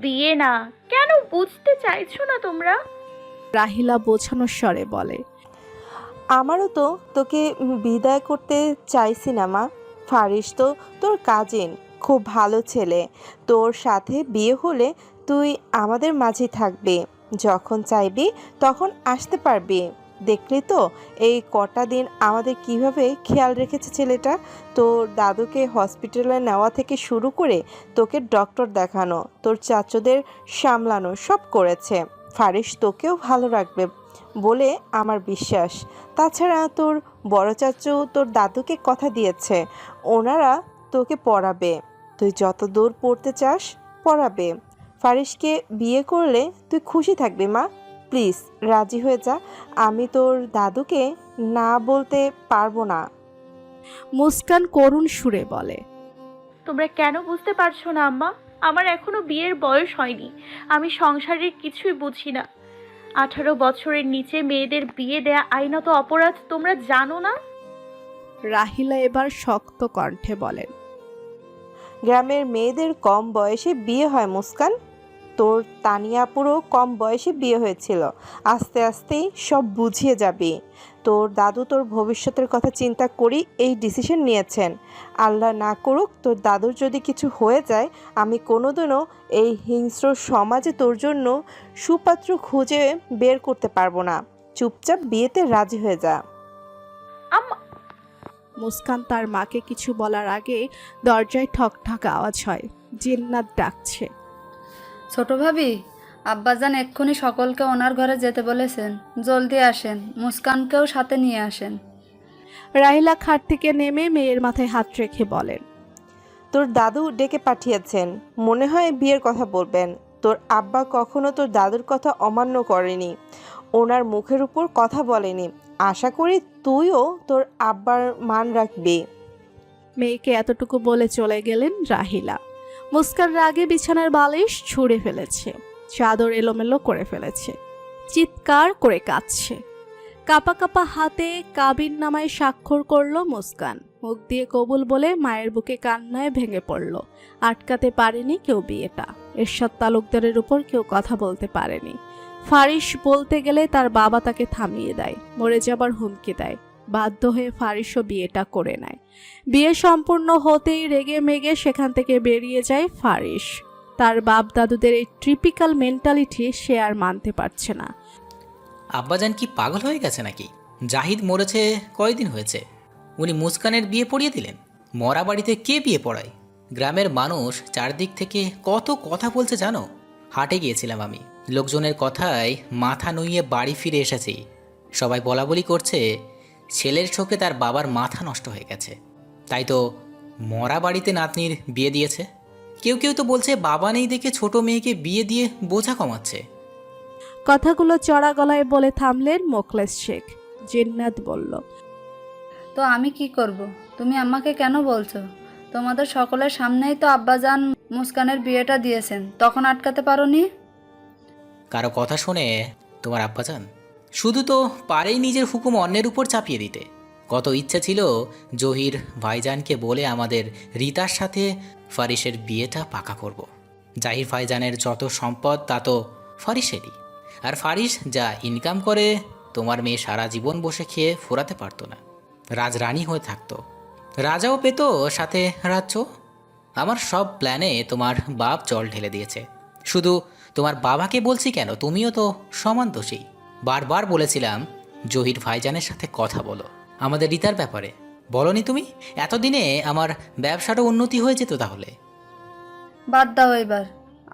বিয়ে না। কেন বুঝতে চাইছো না তোমরা? রাহিলা বোঝানোর স্বরে বলে, আমারও তো তোকে বিদায় করতে চাইছি না মা। ফারিস তো তোর কাজিন, খুব ভালো ছেলে। তোর সাথে বিয়ে হলে তুই আমাদের মাঝে থাকবি। যখন চাইবি তখন আসতে পারবি। দেখলি তো এই কটা দিন আমাদের কিভাবে খেয়াল রেখেছে ছেলেটা। তোর দাদুকে হসপিটালে নেওয়া থেকে শুরু করে তোকে ডক্টর দেখানো, তোর চাচুদের সামলানো সব করেছে। ফারিস তোকেও ভালো রাখবে বলে আমার বিশ্বাস। তাছাড়া তোর বড় চাচু তোর দাদুকে কথা দিয়েছে, ওনারা তোকে পড়াবে। তুই যত দূর পড়তে চাস পড়াবে। ফারিসকে বিয়ে করলে তুই খুশি থাকবি মা। প্লিজ রাজি হয়ে যা। আমি তোর দাদুকে না বলতে পারবো না। মুস্কান করুণ সুরে বলে, তোমরা কেন বুঝতে পারছো না আম্মা? আমার এখনো বিয়ের বয়স হয়নি। আমি সংসারের কিছুই বুঝি না। 18 বছরের নিচে মেয়েদের বিয়ে দেয়া আইনত অপরাধ, তোমরা জানো না? রাহিলা এবার শক্ত কণ্ঠে বলেন, গ্রামের মেয়েদের কম বয়সে বিয়ে হয় মুস্কান। তোর তানিয়াপুরও কম বয়সে বিয়ে হয়েছিল। আস্তে আস্তেই সব বুঝিয়ে যাবি। তোর দাদু তোর ভবিষ্যতের কথা চিন্তা করি এই ডিসিশন নিয়েছেন। আল্লাহ না করুক তোর দাদুর যদি কিছু হয়ে যায়, আমি কোনোদিনও এই হিংস্র সমাজে তোর জন্য সুপাত্র খুঁজে বের করতে পারবো না। চুপচাপ বিয়েতে রাজি হয়ে যা। আম্মা, মুস্কান তার মাকে কিছু বলার আগে দরজায় ঠক ঠক আওয়াজ হয়। জিন্নাত ডাকছে, ছোট ভাবি, আব্বাজান এক্ষুনি সকলকে ওনার ঘরে যেতে বলেছেন, জলদি আসেন, মুস্কানকেও সাথে নিয়ে আসেন। রাহিলা খাট থেকে নেমে মেয়ের মাথায় হাত রেখে বলেন, তোর দাদু ডেকে পাঠিয়েছেন, মনে হয় বিয়ের কথা বলবেন। তোর আব্বা কখনো তোর দাদুর কথা অমান্য করেনি, ওনার মুখের উপর কথা বলেনি। আশা করি তুইও তোর আব্বার মান রাখবি। মেয়েকে এতটুকু বলে চলে গেলেন রাহিলা। মুস্কান রাগে বিছানার বালিশ ছুঁড়ে ফেলেছে, চাদর এলোমেলো করে ফেলেছে, চিৎকার করে কাঁদছে। কাপা কাপা হাতে কাবিন নামায় স্বাক্ষর করলো মুস্কান। মুখ দিয়ে কবুল বলে মায়ের বুকে কান্নায় ভেঙে পড়ল। আটকাতে পারেনি কেউ বিয়েটা। এরশাদ তালুকদারের উপর কেউ কথা বলতে পারেনি। ফারিস বলতে গেলে তার বাবা তাকে থামিয়ে দেয়, মরে যাবার হুমকি দেয়। বাধ্য হয়ে ফারিসও বিয়েটা করে নেয়। বিয়ে সম্পূর্ণ হতেই রেগে মেগে সেখান থেকে বেরিয়ে যায় ফারিস। তার বাপ দাদুদের এই ট্রিপিক্যাল মেন্টালিটি সে আর মানতে পারছে না। আব্বাজান কি পাগল হয়ে গেছে নাকি? জাহিদ মরেছে কয়দিন হয়েছে, উনি মুস্কানের বিয়ে পড়িয়ে দিলেন? মরা বাড়িতে কে বিয়ে পড়ায়? গ্রামের মানুষ চারদিক থেকে কত কথা বলছে জানো? হাটে গিয়েছিলাম আমি, লোকজনের কথায় মাথা নুইয়ে বাড়ি ফিরে এসেছি। সবাই বলাবলি করছে ছেলের চোখে তার বাবার মাথা নষ্ট হয়ে গেছে, তাই তো মরা বাড়িতে নাতনির বিয়ে দিয়েছে। কেউ কেউ তো বলছে বাবা নেই দেখে ছোট মেয়েকে বিয়ে দিয়ে বোঝা কমাচ্ছে। কথাগুলো চড়া গলায় বলে থামলেন মোখলেস শেখ। জিন্নাত বলল, তো আমি কি করব? তুমি আম্মাকে কেন বলছো? তোমাদের সকলের সামনেই তো আব্বাজান মুস্কানের বিয়েটা দিয়েছেন, তখন আটকাতে পারোনি? কারো কথা শুনে তোমার আব্বাজান শুধু তো পারেই নিজের হুকুম অন্যের উপর চাপিয়ে দিতে। কত ইচ্ছে ছিল জহির ভাইজানকে বলে আমাদের রিতার সাথে ফারিসের বিয়েটা পাকা করব। জাহির ভাইজানের যত সম্পদ তা তো ফারিসেরই। আর ফারিস যা ইনকাম করে তোমার মেয়ে সারা জীবন বসে খেয়ে ফুরাতে পারতো না, রাজরানী হয়ে থাকতো, রাজাও পেত সাথে রাজ্য। আমার সব প্ল্যানে তোমার বাপ জল ঢেলে দিয়েছে। শুধু তোমার বাবাকে বলছি কেন, তুমিও তো সমান দোষী। বারবার বলেছিলাম জহির ভাইজানের সাথে কথা বলো আমাদের রিতার ব্যাপারে, বলনি তুমি? এতদিনে আমার ব্যবসারও উন্নতি হয়ে যেত তাহলে। বাদ দাও এবার,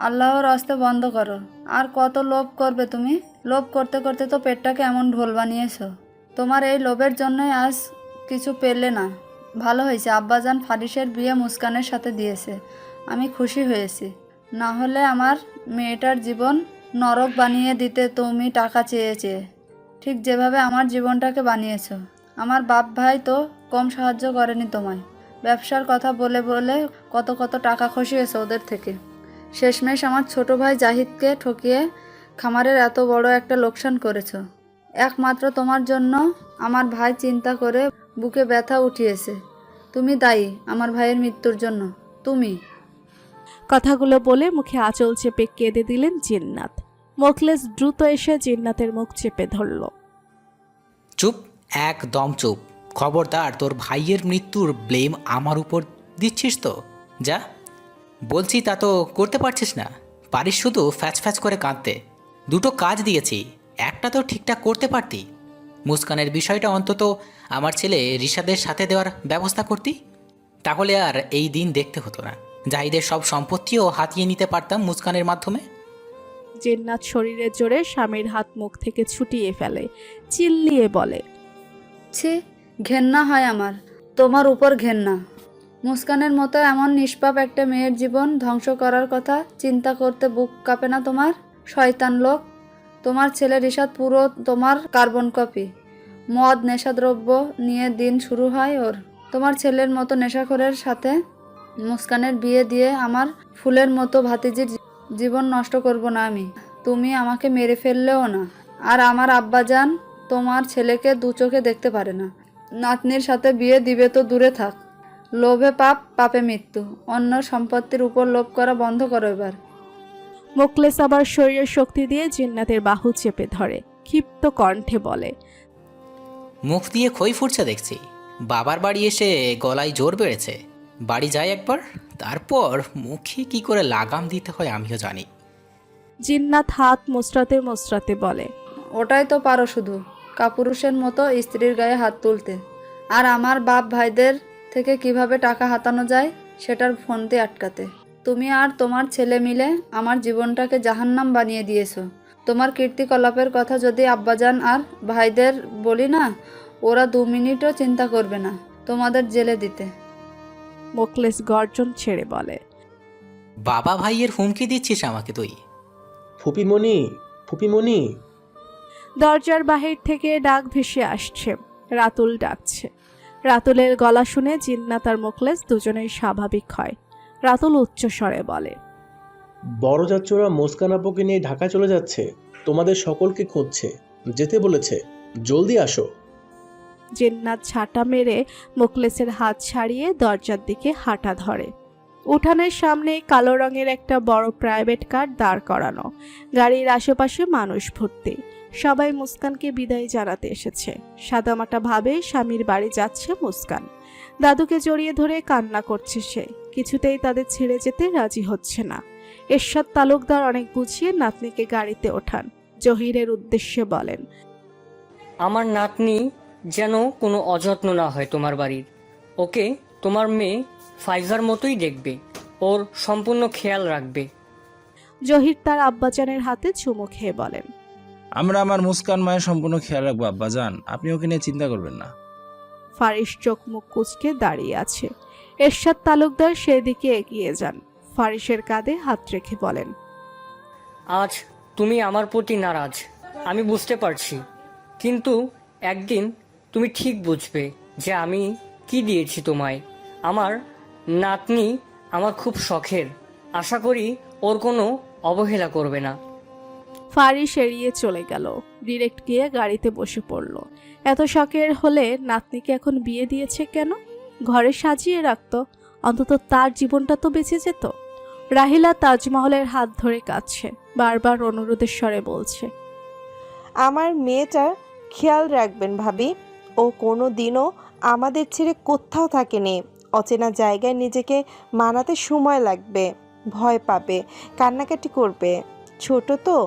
আল্লাহর রাস্তা বন্ধ করো। আর কত লোভ করবে তুমি? লোভ করতে করতে তো পেটটাকে এমন ঢোল বানিয়েছো। তোমার এই লোভের জন্যই আজ কিছু পেলে না। ভালো হয়েছে আব্বাজান ফারিসের বিয়ে মুস্কানের সাথে দিয়েছে, আমি খুশি হয়েছি। না হলে আমার মেয়েটার জীবন নরক বানিয়ে দিতে তুমি টাকা চেয়ে চেয়ে, ঠিক যেভাবে আমার জীবনটাকে বানিয়েছো। আমার বাপ ভাই তো কম সাহায্য করেনি তোমায়, ব্যবসার কথা বলে বলে কত কত টাকা খসিয়েছে ওদের থেকে। শেষমেশ আমার ছোট ভাই জাহিদকে ঠকিয়ে খামারের এত বড় একটা লোকসান করেছো। একমাত্র তোমার জন্য আমার ভাই চিন্তা করে বুকে ব্যথা উঠিয়েছে। তুমি দায়ী আমার ভাইয়ের মৃত্যুর জন্য, তুমি। কথাগুলো বলে মুখে আঁচল চেপে কেঁদে দিলেন জিন্নাত। মোখলেস দ্রুত এসে জিন্নাতের মুখ চেপে ধরল। চুপ, একদম চুপ। খবরদার, তোর ভাইয়ের মৃত্যুর ব্লেম আমার উপর দিচ্ছিস তো? যা বলছি তা তো করতে পারছিস না, পারিস শুধু ফ্যাচ ফ্যাচ করে কাঁদতে। দুটো কাজ দিয়েছি, একটা তো ঠিকঠাক করতে পারতি। মুস্কানের বিষয়টা অন্তত আমার ছেলে রিশাদের সাথে দেওয়ার ব্যবস্থা করতি, তাহলে আর এই দিন দেখতে হতো না। জাহিদের সব সম্পত্তিও হাতিয়ে নিতে পারতাম মুস্কানের মাধ্যমে। জিন্নাত শরীরের জোরে স্বামীর হাত মুখ থেকে ছুটিয়ে ফেলে, চিল্লিয়ে বলে, ছি, ঘেন্না হয় আমার তোমার উপর, ঘেন্না। মুস্কানের মতো এমন নিষ্পাপ একটা মেয়ের জীবন ধ্বংস করার কথা চিন্তা করতে বুক কাঁপে না তোমার? শয়তান লোক, তোমার ছেলে রিশাদ পুরো তোমার কার্বন কপি। মদ নেশাদ্রব্য নিয়ে দিন শুরু হয় ওর। তোমার ছেলের মতো নেশাখোরের সাথে মুস্কানের বিয়ে দিয়ে আমার ফুলের মতো ভাতিজির জীবন নষ্ট করব না আমি। তুমি আমাকে মেরে ফেললেও না। আর আমার আব্বাজান তোমার ছেলেকে দু চোখে দেখতে পারে না। নাতনির সাথে বিয়ে দিবে তো দূরে থাক। লোভে পাপ, পাপে মৃত্যু। অন্য সম্পত্তির উপর লোভ করা বন্ধ করো এবার। মোখলেস আবার শরীরের শক্তি দিয়ে জিন্নাতের বাহু চেপে ধরে, ক্ষিপ্ত কণ্ঠে বলে, মুখ দিয়ে খই ফুটছে দেখছি। বাবার বাড়ি এসে গলায় জোর বেড়েছে। বাড়ি যাই একবার, তারপর মুখে কি করে লাগাম দিতে হয় আমিও জানি। জিন্নাত হাত মোচড়াতে মোচড়াতে বলে, ওটাই তো পারো শুধু, কাপুরুষের মতো স্ত্রীর গায়ে হাত তুলতে। আর আমার বাপ ভাইদের থেকে কিভাবে টাকা হাতানো যায় সেটার ফোনতে আটকাতে। তুমি আর তোমার ছেলে মিলে আমার জীবনটাকে জাহান্নাম বানিয়ে দিয়েছো। তোমার কীর্তিকলাপের কথা যদি আব্বাজান আর ভাইদের বলি না, ওরা 2 মিনিটও চিন্তা করবে না তোমাদের জেলে দিতে। মোখলেস গর্জন ছেড়ে বলে, বাবা ভাইয়ের হুমকি দিচ্ছিস আমাকে তুই? ফুপিমণি, ফুপিমণি। দরজার বাহির থেকে ডাক ভেসে আসছে, রাতুল ডাকছে। রাতুলের গলা শুনে জিন্নাত আর মোখলেস দুজনেই স্বাভাবিক হয়। রাতুল উচ্চ স্বরে বলে, বড় চাচুরা মুস্কান আপুকে নিয়ে ঢাকা চলে যাচ্ছে, তোমাদের সকলকে খুঁজছে, যেতে বলেছে, জলদি আসো। জিন্নাত ঝাঁটা মেরে মোখলেসের হাত ছাড়িয়ে দরজার দিকে হাঁটা ধরে। উঠানের সামনে কালো রঙের একটা বড় প্রাইভেট কার দাঁড় করানো, গাড়ির আশেপাশে মানুষ ভর্তি। সবাই মুস্কানকে বিদায় জানাতে এসেছে। সাদামাটা ভাবে স্বামীর বাড়ি যাচ্ছে মুস্কান। দাদুকে জড়িয়ে ধরে কান্না করছে সে, কিছুতেই তাদের ছেড়ে যেতে রাজি হচ্ছে না। এরশাদ তালুকদার অনেক বুঝিয়ে নাতনিকে গাড়িতে ওঠান, জহিরের উদ্দেশ্যে বলেন, আমার নাতনি যেন কোনো অযত্ন না হয় তোমার বাড়ির। ওকে তোমার মেয়ে ফাইজার মতোই দেখবে, ওর সম্পূর্ণ খেয়াল রাখবে। জহির তার আব্বাজানের হাতে চুমু খেয়ে বলেন, আমরা আমার মুস্কান মায়ের সম্পূর্ণ খেয়াল রাখবো আব্বাজান, আপনি ওকে নিয়ে চিন্তা করবেন না। ফারিস চোখ মুখ কুঁচকে দাঁড়িয়ে আছে। এরশাদ তালুকদার সেদিকে এগিয়ে যান, ফারিসের কাঁধে হাত রেখে বলেন, আজ তুমি আমার প্রতি নারাজ, আমি বুঝতে পারছি, কিন্তু একদিন তুমি ঠিক বুঝবে যে আমি কি দিয়েছি তোমায়। আমার নাতনি আমার খুব শখের, আশা করি ওর কোনো অবহেলা করবে না। ফারিস এড়িয়ে চলে গেল। ডিরেক্ট গিয়ে গাড়িতে বসে পড়ল। এত শখের হলে নাতনিকে এখন বিয়ে দিয়েছে কেন? ঘরে সাজিয়ে রাখতো, অন্তত তার জীবনটা তো বেঁচে যেত। রাহিলা তাজমহলের হাত ধরে কাঁদছে, বারবার অনুরোধের স্বরে বলছে, আমার মেয়েটার খেয়াল রাখবেন ভাবি। ও কোনো দিনও আমাদের ছেড়ে কোথাও থাকেনি। অচেনা জায়গায় নিজেকে মানাতে সময় লাগবে, ভয় পাবে, কান্নাকাটি করবে। ছোট তো,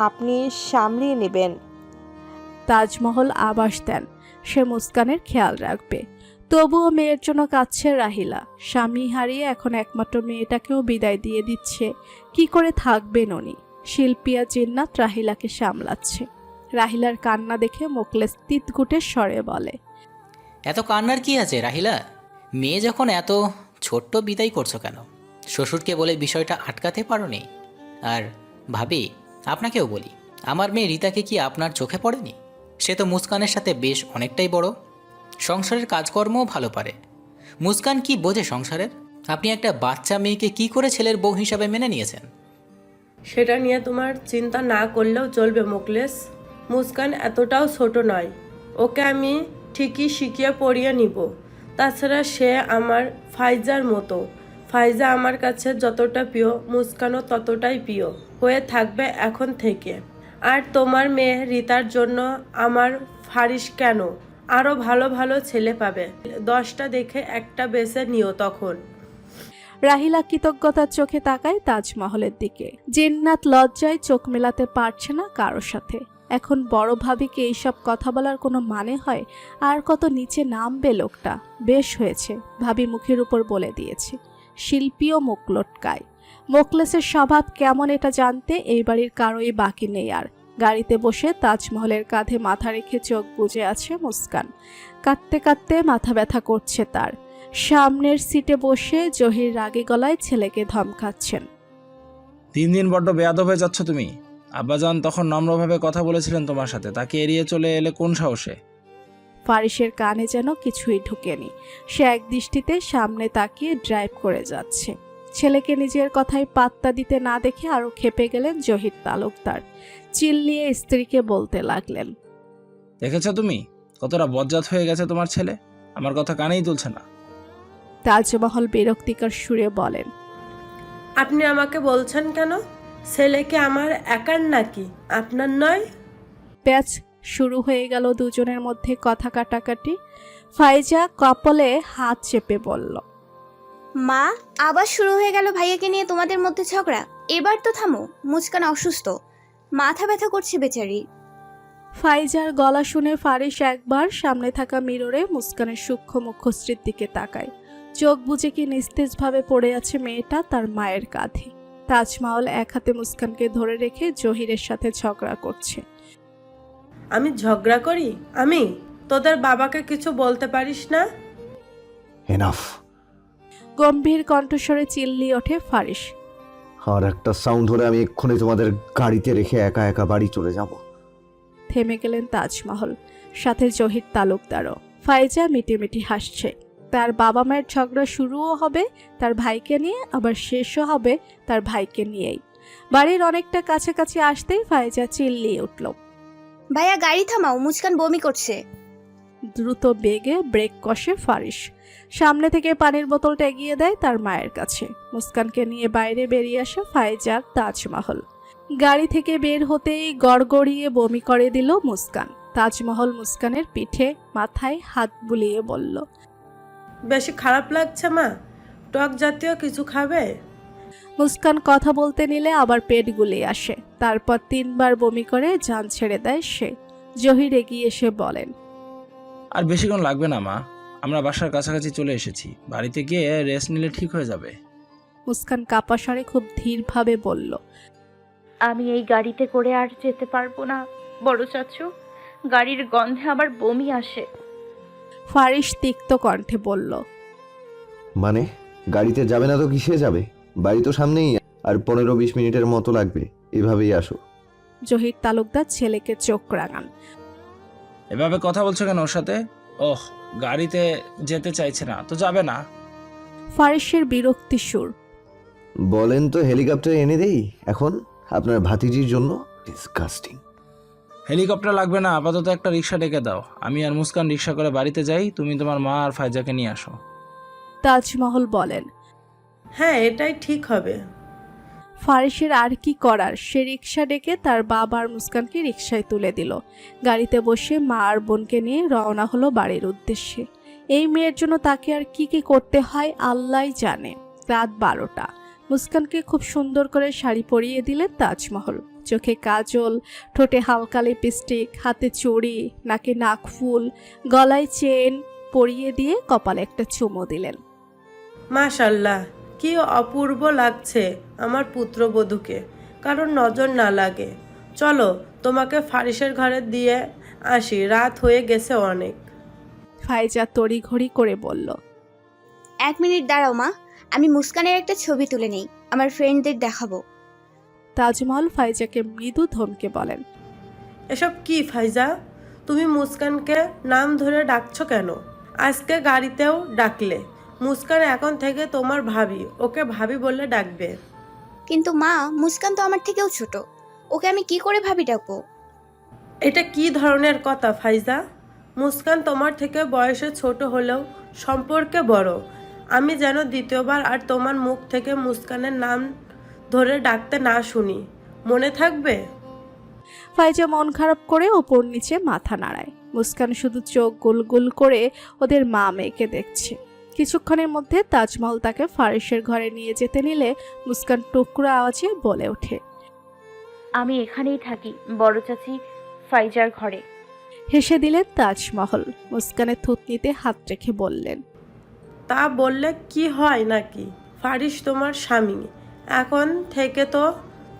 আপনি সামলিয়ে নেবেন। তাজমহল আবাস দেন সে মুস্কানের খেয়াল রাখবে। তবুও মেয়ের জন্য কাঁদছে রাহিলা। স্বামী হারিয়ে এখন একমাত্র মেয়েটাকেও বিদায় দিয়ে দিচ্ছে। কি করে থাকবেন উনি? শিল্পিয়া জিন্নাত রাহিলাকে সামলাচ্ছে। রাহিলার কান্না দেখে মোকলেস তিতগুটের স্বরে বলে, এত কান্নার কি আছে রাহিলা? মেয়ে যখন এত ছোট্ট বিদায় করছো কেন? শ্বশুরকে বলে বিষয়টা আটকাতে পারোনি? আর ভাবি, আপনাকেও বলি, আমার মেয়ে রীতাকে কি আপনার চোখে পড়েনি? সে তো মুস্কানের সাথে বেশ অনেকটাই বড়, সংসারের কাজকর্মও ভালো পারে। মুস্কান কি বোঝে সংসারের? আপনি একটা বাচ্চা মেয়েকে কি করে ছেলের বউ হিসাবে মেনে নিয়েছেন? সেটা নিয়ে তোমার চিন্তা না করলেও চলবে মোকলেস। মুস্কান এতটাও ছোট নয়, ওকে আমি ঠিকই শিখিয়ে পড়িয়ে নিব। তাছাড়া সে আমার ফাইজার মতো। ফাইজা আমার কাছে যতটা প্রিয়, মুস্কানও ততটাই প্রিয় হয়ে থাকবে এখন থেকে। আর তোমার মেয়ে রীতার জন্য আমার ফারিস কেন, আরও ভালো ভালো ছেলে পাবে। 10টা দেখে একটা বেছে নিও তখন। রাহিলা কৃতজ্ঞতার চোখে তাকায় তাজমহলের দিকে। জিন্নাত লজ্জায় চোখ মেলাতে পারছে না কারোর সাথে। এখন বড় ভাবিকে এইসব কথা বলার কোনো মানে হয়? আর কত নিচে নামবে লোকটা। বেশ হয়েছে, ভাবি মুখের উপর বলে দিয়েছে। শিল্পীও মুখ লটকায়। মোকলেসের স্বভাব কেমন এটা জানতে এই বাড়ির কারোই বাকি নেই আর। গাড়িতে বসে তাজমহলের কাঁধে মাথা রেখে চোখ বুজে আছে মুস্কান। কাঁদতে কাঁদতে মাথা ব্যথা করছে তার। সামনের সিটে বসে জহির রাগী গলায় ছেলেকে ধমকাচ্ছেন, দিন দিন বড্ড বেয়াদব হয়ে যাচ্ছ তুমি। আব্বাজান তখন নম্রভাবে কথা বলেছিলেন তোমার সাথে, তাকে এড়িয়ে চলে এলে কোন সাহসে? ফারিসের কানে যেন কিছুই ঢুকেনি। সে এক দৃষ্টিতে সামনে তাকিয়ে ড্রাইভ করে যাচ্ছে। ছেলেকে নিজের কথায় পাত্তা দিতে না দেখে আরো ক্ষেপে গেলেন জহির তালুকদার। চিল্লিয়ে স্ত্রীকে বলতে লাগলেন, দেখেছো তুমি কতটা বজ্জাত হয়ে গেছে তোমার ছেলে? আমার কথা কানেই তুলছে না। তাজমহল বিরক্তিকর সুরে বলেন, আপনি আমাকে বলছেন কেন? ছেলেকে আমার একার নাকি, আপনার নয়? প্যাচ শুরু হয়ে গেল দুজনের মধ্যে কথা কাটাকাটি। ফাইজা কপালে হাত চেপে বলল, মা, আবার শুরু হয়ে গেল ভাইয়াকে নিয়ে তোমাদের মধ্যে ঝগড়া। এবার তো থামো, মুস্কান অসুস্থ, মাথা ব্যথা করছে বেচারি। ফাইজার গলা শুনে ফারিস একবার সামনে থাকা মিররে মুস্কানের সূক্ষ্ম মুখশ্রীর দিকে তাকায়। চোখ বুজে কি নিস্তেজভাবে পড়ে আছে মেয়েটা তার মায়ের কাঁধে। তাজমহল এক হাতে মুস্কানকে ধরে রেখে জহিরের সাথে ঝগড়া করছে। আমি ঝগড়া করি? আমি তোদের বাবাকে কিছু বলতে পারিস না? এনাফ। গম্ভীর কণ্ঠস্বরে চিল্লিয়ে ওঠে ফারিস। আর একটা সাউন্ড হলে আমি এক্ষুনি তোমাদের গাড়িতে রেখে একা একা বাড়ি চলে যাব। থেমে গেলেন তাজমহল, সাথে জহির তালুকদারও। ফাইজা মিটিমিটি হাসছে। তার বাবা মায়ের ঝগড়া শুরুও হবে তার ভাইকে নিয়ে, আবার শেষও হবে তার ভাইকে নিয়েই। বাড়ির অনেকটা কাছাকাছি আসতেই ফাইজা চিল্লিয়ে উঠল, ভাইয়া গাড়ি থামাও, মুস্কান বমি করছে। দ্রুত বেগে ব্রেক কষে ফারিস। সামনে থেকে পানির বোতলটা এগিয়ে দেয় তার মায়ের কাছে। মুস্কানকে নিয়ে বাইরে বেরিয়ে আসে ফাইজার তাজমহল। গাড়ি থেকে বের হতেই গড়গড়িয়ে বমি করে দিল মুস্কান। তাজমহল মুস্কানের পিঠে মাথায় হাত বুলিয়ে বলল, বেশি খারাপ লাগছে মা? টক জাতীয় কিছু খাবে? মুস্কান কথা বলতে নিলে আবার পেট গুলিয়ে আসে। তারপর 3 বার বমি করে জান ছেড়ে দেয় সে। জহির এগিয়ে এসে বলেন, আর বেশিক্ষণ লাগবে না মা, আমরা বাসার কাছাকাছি চলে এসেছি। বাড়িতে গিয়ে রেস্ট নিলে ঠিক হয়ে যাবে। মুস্কান কাপা স্বরে খুব ধীরভাবে বলল, আমি এই গাড়িতে করে আর যেতে পারবো না বড় চাচু, গাড়ির গন্ধে আমার বমি আসে। ফারিস তিক্ত কণ্ঠে বলল, মানে গাড়িতে যাবে না তো কিসে যাবে? বাড়ি তো সামনেই, আর 15-20 মিনিটের মতো লাগবে। এভাবেই আসো। জহির তালুকদার ছেলেকে চোখ রাঙান। এভাবে কথা বলছো কেন ওর সাথে? ওহ, গাড়িতে যেতে চাইছে না তো যাবে না। ফারিসের বিরক্তি সুর। বলেন তো হেলিকপ্টার এনে দেই এখন আপনার ভাতিজির জন্য? ডিসগাস্টিং। হেলিকপ্টার লাগবে না, আপাতত একটা রিক্সা ডেকে দাও। আমি আর মুস্কান রিক্সা করে বাড়িতে যাই, তুমি তোমার মা আর ফাইজাকে নিয়ে আসো। তাজমহল বলেন। হ্যাঁ, এটাই ঠিক হবে। ফারিসের আর কি করার, সে রিক্সা ডেকে তার বাবা আর মুস্কানকে রিক্সায় তুলে দিল। গাড়িতে বসে মা আর বোনকে নিয়ে রওনা হলো বাড়ির উদ্দেশ্যে। এই মেয়ের জন্য তাকে আর কি কি করতে হয় আল্লাহই জানে। রাত 12টা। মুস্কানকে খুব সুন্দর করে শাড়ি পরিয়ে দিলেন তাজমহল। চোখে কাজল, ঠোঁটে হালকা লিপস্টিক, হাতে চুড়ি, নাকে নাকফুল, গলায় চেন পরিয়ে দিয়ে কপালে একটা চুমো দিলেন। মাশাল্লাহ, কি অপূর্ব লাগছে আমার পুত্রবধূকে, কারণ নজর না লাগে। চলো তোমাকে ফারিসের ঘরে দিয়ে আসি, রাত হয়ে গেছে অনেক। ফাইজা তড়িঘড়ি করে বলল। 1 মিনিট দাঁড়াও মা, আমি মুস্কানের একটা ছবি তুলে নেই, আমার ফ্রেন্ডদের দেখাবো। তাজমহল ফাইজাকে মৃদু ধমকে বলেন। এসব কি ফাইজা, তুমি মুস্কানকে নাম ধরে ডাকছো কেন? আজকে গাড়িতেও ডাকলে। মুস্কান এখন থেকে তোমার ভাবি, ওকে ভাবি বললে ডাকবে। কিন্তু মা, মুস্কান তো আমার থেকেও ছোট, ওকে আমি কি করে ভাবি ডাকবো? এটা কি ধরনের কথা ফাইজা? মুস্কান তোমার থেকে বয়সে ছোট হলেও সম্পর্কে বড়। আমি যেন দ্বিতীয়বার আর তোমার মুখ থেকে মুস্কানের নাম ধরে ডাকতে না শুনি, মনে থাকবে? ফাইজা মন খারাপ করে ওপর নিচে মাথা নাড়ায়। মুস্কান শুধু চোখ গোল গোল করে ওদের মা মেয়েকে দেখছে। কিছুক্ষণের মধ্যে তাজমহল তাকে ফারিসের ঘরে নিয়ে যেতে নিলে মুস্কান টুকরো আওয়াজে বলে ওঠে। আমি এখানেই থাকি, বড় চাচি ফাইজার ঘরে। হেসে দিলেন তাজমহল। মুস্কানের থুতনিতে হাত রেখে বললেন। তা বললে কি হয় নাকি? ফারিস তোমার স্বামী, এখন থেকে তো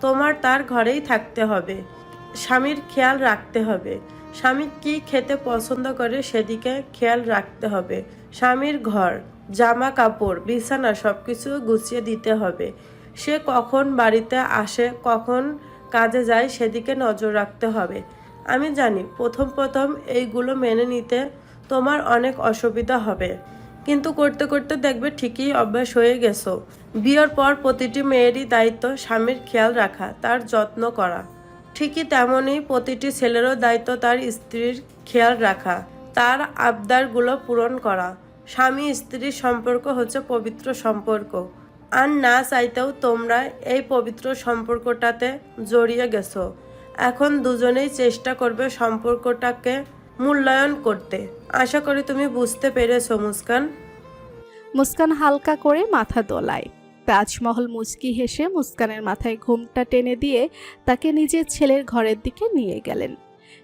তোমার তার ঘরেই থাকতে হবে। স্বামীর খেয়াল রাখতে হবে। স্বামী কি খেতে পছন্দ করে সেদিকে খেয়াল রাখতে হবে। স্বামীর ঘর, জামা কাপড়, বিছানা সবকিছু গুছিয়ে দিতে হবে। সে কখন বাড়িতে আসে, কখন কাজে যায় সেদিকে নজর রাখতে হবে। আমি জানি প্রথম প্রথম এইগুলো মেনে নিতে তোমার অনেক অসুবিধা হবে, কিন্তু করতে করতে দেখবে ঠিকই অভ্যাস হয়ে গেছো। বিয়ের পর প্রতিটি মেয়েরই দায়িত্ব স্বামীর খেয়াল রাখা, তার যত্ন করা। ঠিকই তেমনই প্রতিটি ছেলেরও দায়িত্ব তার স্ত্রীর খেয়াল রাখা, তার আবদারগুলো পূরণ করা। স্বামী স্ত্রীর সম্পর্ক হচ্ছে পবিত্র সম্পর্ক, আর না চাইতেও তোমরা এই পবিত্র সম্পর্কটাতে জড়িয়ে গেছো। এখন দুজনেই চেষ্টা করবে সম্পর্কটাকে মূল্যায়ন করতে। আশা করি তুমি বুঝতে পেরেছো মুস্কান। মুস্কান হালকা করে মাথা দোলায়। তাজমহল মুচকি হেসে মুস্কানের মাথায় ঘুমটা টেনে দিয়ে তাকে নিজের ছেলের ঘরের দিকে নিয়ে গেলেন।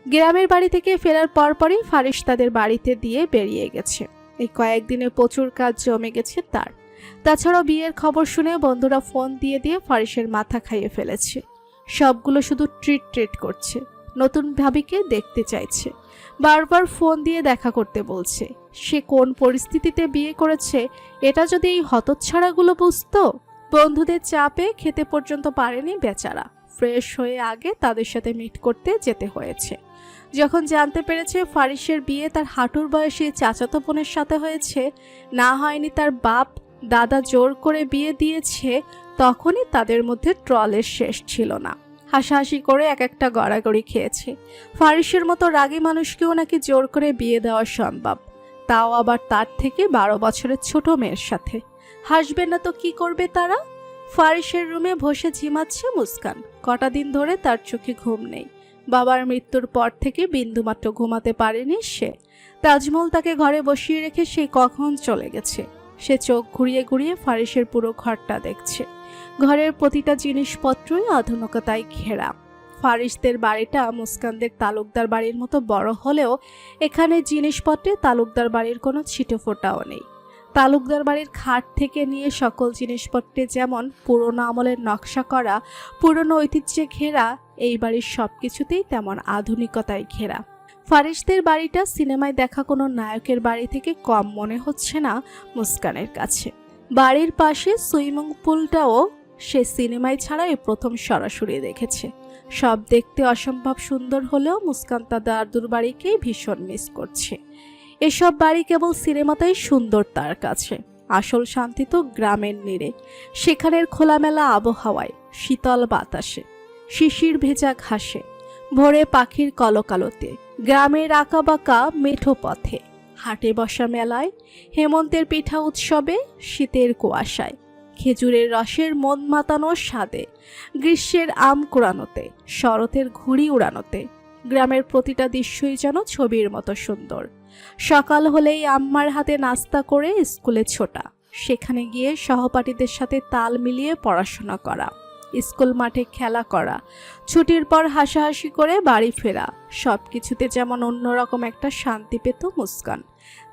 গ্রামের বাড়ি থেকে ফেরার পরপরই ফারিস তাদের বাড়িতে দিয়ে বেরিয়ে গেছে। এই কয়েকদিনে প্রচুর কাজ জমে গেছে তার। তাছাড়াও বিয়ের খবর শুনে বন্ধুরা ফোন দিয়ে দিয়ে ফারিসের মাথা খাইয়ে ফেলেছে। সবগুলো শুধু ট্রিট করছে। নতুন ভাবিকে দেখতে চাইছে, বারবার ফোন দিয়ে দেখা করতে বলছে। সে কোন পরিস্থিতিতে বিয়ে করেছে এটা যদি এই হতচ্ছাড়াগুলো বুঝতো। বন্ধুদের চাপে খেতে পর্যন্ত পারেনি বেচারা। ফ্রেশ হয়ে আগে তাদের সাথে মিট করতে যেতে হয়েছে। যখন জানতে পেরেছে ফারিসের বিয়ে তার হাঁটুর বয়সী চাচাতো বোনের সাথে হয়েছে, না হয়নি তার বাপ দাদা জোর করে বিয়ে দিয়েছে, তখনই তাদের মধ্যে ট্রলের শেষ ছিল না। হাসাহাসি করে এক একটা গড়াগড়ি খেয়েছে। ফারিসের মতো রাগী মানুষকেও নাকি জোর করে বিয়ে দেওয়া সম্ভব, তাও আবার তার থেকে 12 বছরের ছোট মেয়ের সাথে। হাসবে না তো কি করবে তারা? ফারিসের রুমে বসে ঝিমাচ্ছে মুস্কান। কটা দিন ধরে তার চোখে ঘুম নেই। বাবার মৃত্যুর পর থেকে বিন্দুমাত্র ঘুমাতে পারেনি সে। তাজমহল তাকে ঘরে বসিয়ে রেখে সে কখন চলে গেছে। সে চোখ ঘুরিয়ে ঘুরিয়ে ফারিসের পুরো ঘরটা দেখছে। ঘরের প্রতিটা জিনিসপত্রই আধুনিকতায় ঘেরা। ফারিসদের বাড়িটা মুস্কানদের তালুকদার বাড়ির মতো বড় হলেও এখানে জিনিসপত্রে তালুকদার বাড়ির কোনো ছিটেফোঁটাও নেই। তালুকদার বাড়ির খাট থেকে নিয়ে সকল জিনিসপত্রে যেমন পুরনো আমলের নকশা করা, পুরনো ঐতিহ্যে ঘেরা, এই বাড়ির সবকিছুতেই তেমন আধুনিকতায় ঘেরা। ফারিসদের বাড়িটা সিনেমায় দেখা কোনো নায়কের বাড়ি থেকে কম মনে হচ্ছে না মুস্কানের কাছে। বাড়ির পাশে সুইমিং পুলটাও সে সিনেমায় ছাড়া এই প্রথম সরাসরি দেখেছে। সব দেখতে অসম্ভব সুন্দর হলেও মুস্কান তার দাদুর বাড়িকেই ভীষণ মিস করছে। এসব বাড়ি কেবল সিনেমাতেই সুন্দর তার কাছে। আসল শান্তি তো গ্রামের নীড়ে, সেখানের খোলামেলা আবহাওয়ায়, শীতল বাতাসে, শিশির ভেজা ঘাসে। ভোরে পাখির কলকালতে, গ্রামের আঁকাবাঁকা মেঠো পথে, হাটে বসা মেলায়, হেমন্তের পিঠা উৎসবে, শীতের কুয়াশায়, খেজুরের রসের মন মাতানো স্বাদে, গ্রীষ্মের আম কুড়ানোতে, শরতের ঘুড়ি উড়ানোতে, গ্রামের প্রতিটা দৃশ্যই যেন ছবির মতো সুন্দর। সকাল হলেই আম্মার হাতে নাস্তা করে স্কুলে ছোটা, সেখানে গিয়ে সহপাঠীদের সাথে তাল মিলিয়ে পড়াশোনা করা, স্কুল মাঠে খেলা করা, ছুটির পর হাসাহাসি করে বাড়ি ফেরা, সব কিছুতে যেমন অন্যরকম একটা শান্তি পেত মুস্কান,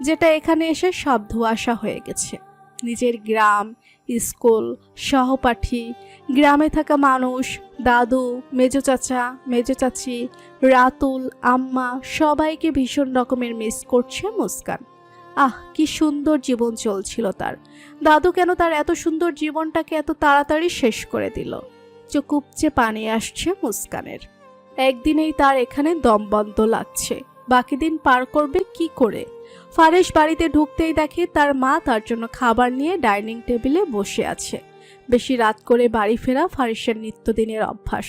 যেটা এখানে এসে সব ধোঁয়াশা হয়ে গেছে। নিজের গ্রাম, স্কুল, সহপাঠী, গ্রামে থাকা মানুষ, দাদু, মেজো চাচা, মেজো চাচি, রাতুল, আম্মা, সবাইকে ভীষণ রকমের মিস করছে মুস্কান। কি সুন্দর জীবন চলছিল তার। দাদু কেন তার এত সুন্দর জীবনটাকে এত তাড়াতাড়ি শেষ করে দিল? চোখ উপচে পানি আসছে মুস্কানের। একদিনেই তার এখানে দম বন্ধ লাগছে, বাকি দিন পার করবে কি করে? ফারেশ বাড়িতে ঢুকতেই দেখে তার মা তার জন্য খাবার নিয়ে ডাইনিং টেবিলে বসে আছে। বেশি রাত করে বাড়ি ফেরা ফারেশের নিত্যদিনের অভ্যাস।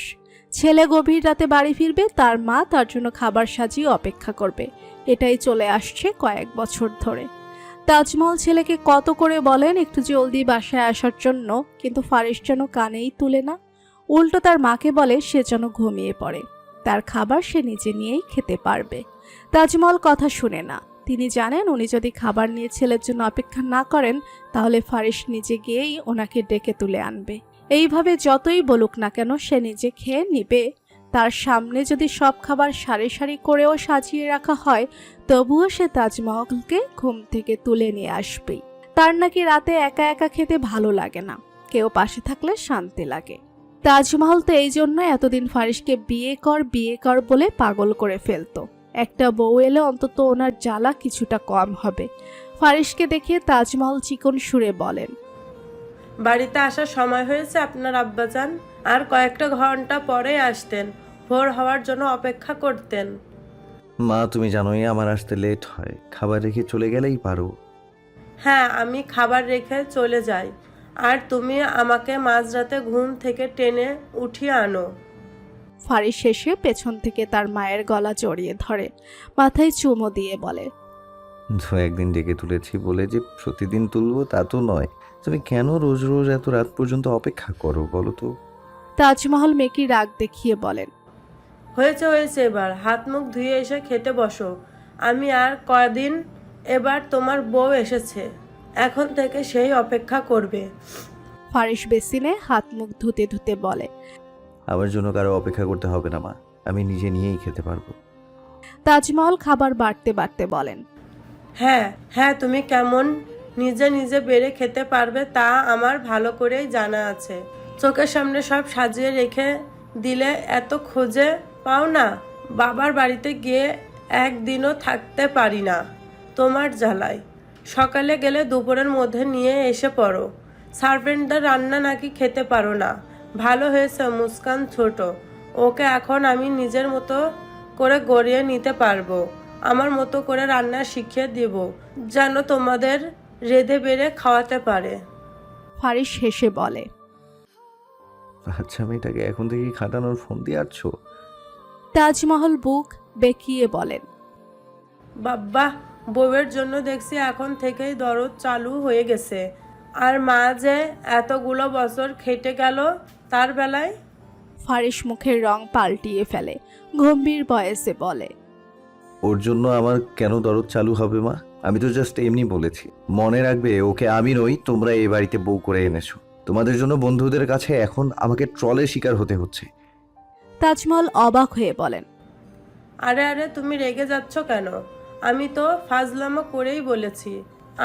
ছেলে গভীর রাতে বাড়ি ফিরবে, তার মা তার জন্য খাবার সাজিয়ে অপেক্ষা করবে। এটাই চলে আসছে কয়েক বছর ধরে। তাজমহল ছেলেকে কত করে বলেন একটু জলদি বাসায় আসার জন্য, কিন্তু ফারেশ যেন কানেই তুলে না। উল্টো তার মাকে বলে সে যেন ঘুমিয়ে পড়ে, তার খাবার সে নিজে নিয়েই খেতে পারবে। তাজমহল কথা শুনে না। তিনি জানেন উনি যদি খাবার নিয়ে ছেলের জন্য অপেক্ষা না করেন তাহলে ফারেশ নিজে গিয়েই ওনাকে ডেকে তুলে আনবে। এইভাবে যতই বলুক না কেন সে নিজে খেয়ে নিবে। তার সামনে যদি সব খাবার সারি সারি করেও সাজিয়ে রাখা হয় তবুও সে তাজমহলকে ঘুম থেকে তুলে নিয়ে আসবেই। তার নাকি রাতে একা একা খেতে ভালো লাগে না, কেউ পাশে থাকলে শান্তি লাগে। তাজমহল তো এই জন্য এতদিন ফারেশকে বিয়ে কর বলে পাগল করে ফেলতো। একটা বউ এলে অন্তত ওনার জ্বালা কিছুটা কম হবে। ফারেশকে দেখে তাজমহল চিকন সুরে বলেন, বাড়িতে আসার সময় হয়েছে আপনার আব্বাজান। আর কয়েকটা ঘন্টা পরে আসতেন, ভোর হওয়ার জন্য অপেক্ষা করতেন। মা তুমি জানোই আমার আসতে লেট হয়, খাবার রেখে চলে গেলেই পারো। হ্যাঁ, আমি খাবার রেখে চলে যাই, আর তুমি আমাকে মাঝরাতে ঘুম থেকে টেনে উঠিয়ে আনো। ফারেশ শেষে পেছন থেকে তার মায়ের গলা জড়িয়ে ধরে, মাথায় চুমো দিয়ে বলে, একদিন ডেকে তুলেছি বলে যে প্রতিদিন তুলবো তা তো নয়। তুমি কেন রোজ রোজ এত রাত পর্যন্ত অপেক্ষা করো বলো তো? তাজমহল মেকি রাগ দেখিয়ে বলেন, হয়েছে হয়েছে, এবার হাত মুখ ধুয়ে এসে খেতে বসো। আমি আর কয়দিন, এবার তোমার বউ এসেছে, এখন থেকে সেই অপেক্ষা করবে। ফারেশ বেসিনে হাত মুখ ধুতে ধুতে বলে, আমার জন্য কারো অপেক্ষা করতে হবে না মা, আমি নিজে নিয়েই খেতে পারবো। তাজমহল খাবার বাড়তে বাড়তে বলেন, হ্যাঁ হ্যাঁ, তুমি কেমন নিজে নিজে বেড়ে খেতে পারবে তা আমার ভালো করেই জানা আছে। চোখের সামনে সব সাজিয়ে রেখে দিলে এত খোঁজে পাও না। বাবার বাড়িতে গিয়ে একদিনও থাকতে পারি না তোমার জ্বালায়। সকালে গেলে দুপুরের মধ্যে নিয়ে এসে পড়ো। সার্ভেন্টদের রান্না নাকি খেতে পারো না। ভালো হয়েছে মুস্কান ছোট, ওকে এখন আমি নিজের মতো করে গড়িয়ে নিতে পারবো। আমার মতো করে রান্না শিখিয়ে দেব, যেন তোমাদের রেঁধে বেড়ে খাওয়াতে পারে। ফারেশ হেসে বলে, আচ্ছা মেয়েটাকে এখন থেকেই খাটানোর ফোন দিয়ে আসছো? তাজমহল বুক বেঁকিয়ে বলেন, বাবা, বউয়ের জন্য দেখছি এখন থেকেই দরদ চালু হয়ে গেছে। আর মা যে এতগুলো বছর খেটে গেল তার বেলায়। ফারেশ মুখের রং পাল্টিয়ে ফেলে, গম্ভীর বয়সে বলে, ওর জন্য আমার কেন দরদ চালু হবে মা? আমি তো জাস্ট এমনি বলেছি। মনে রাখবে ওকে আমি নই, তোমরা এই বাড়িতে বউ করে এনেছো। তোমাদের জন্য বন্ধুদের কাছে এখন আমাকে ট্রলের শিকার হতে হচ্ছে। তাজমহল অবাক হয়ে বলেন, আরে আরে, তুমি রেগে যাচ্ছ কেন? আমি তো ফাজলামো করেই বলেছি।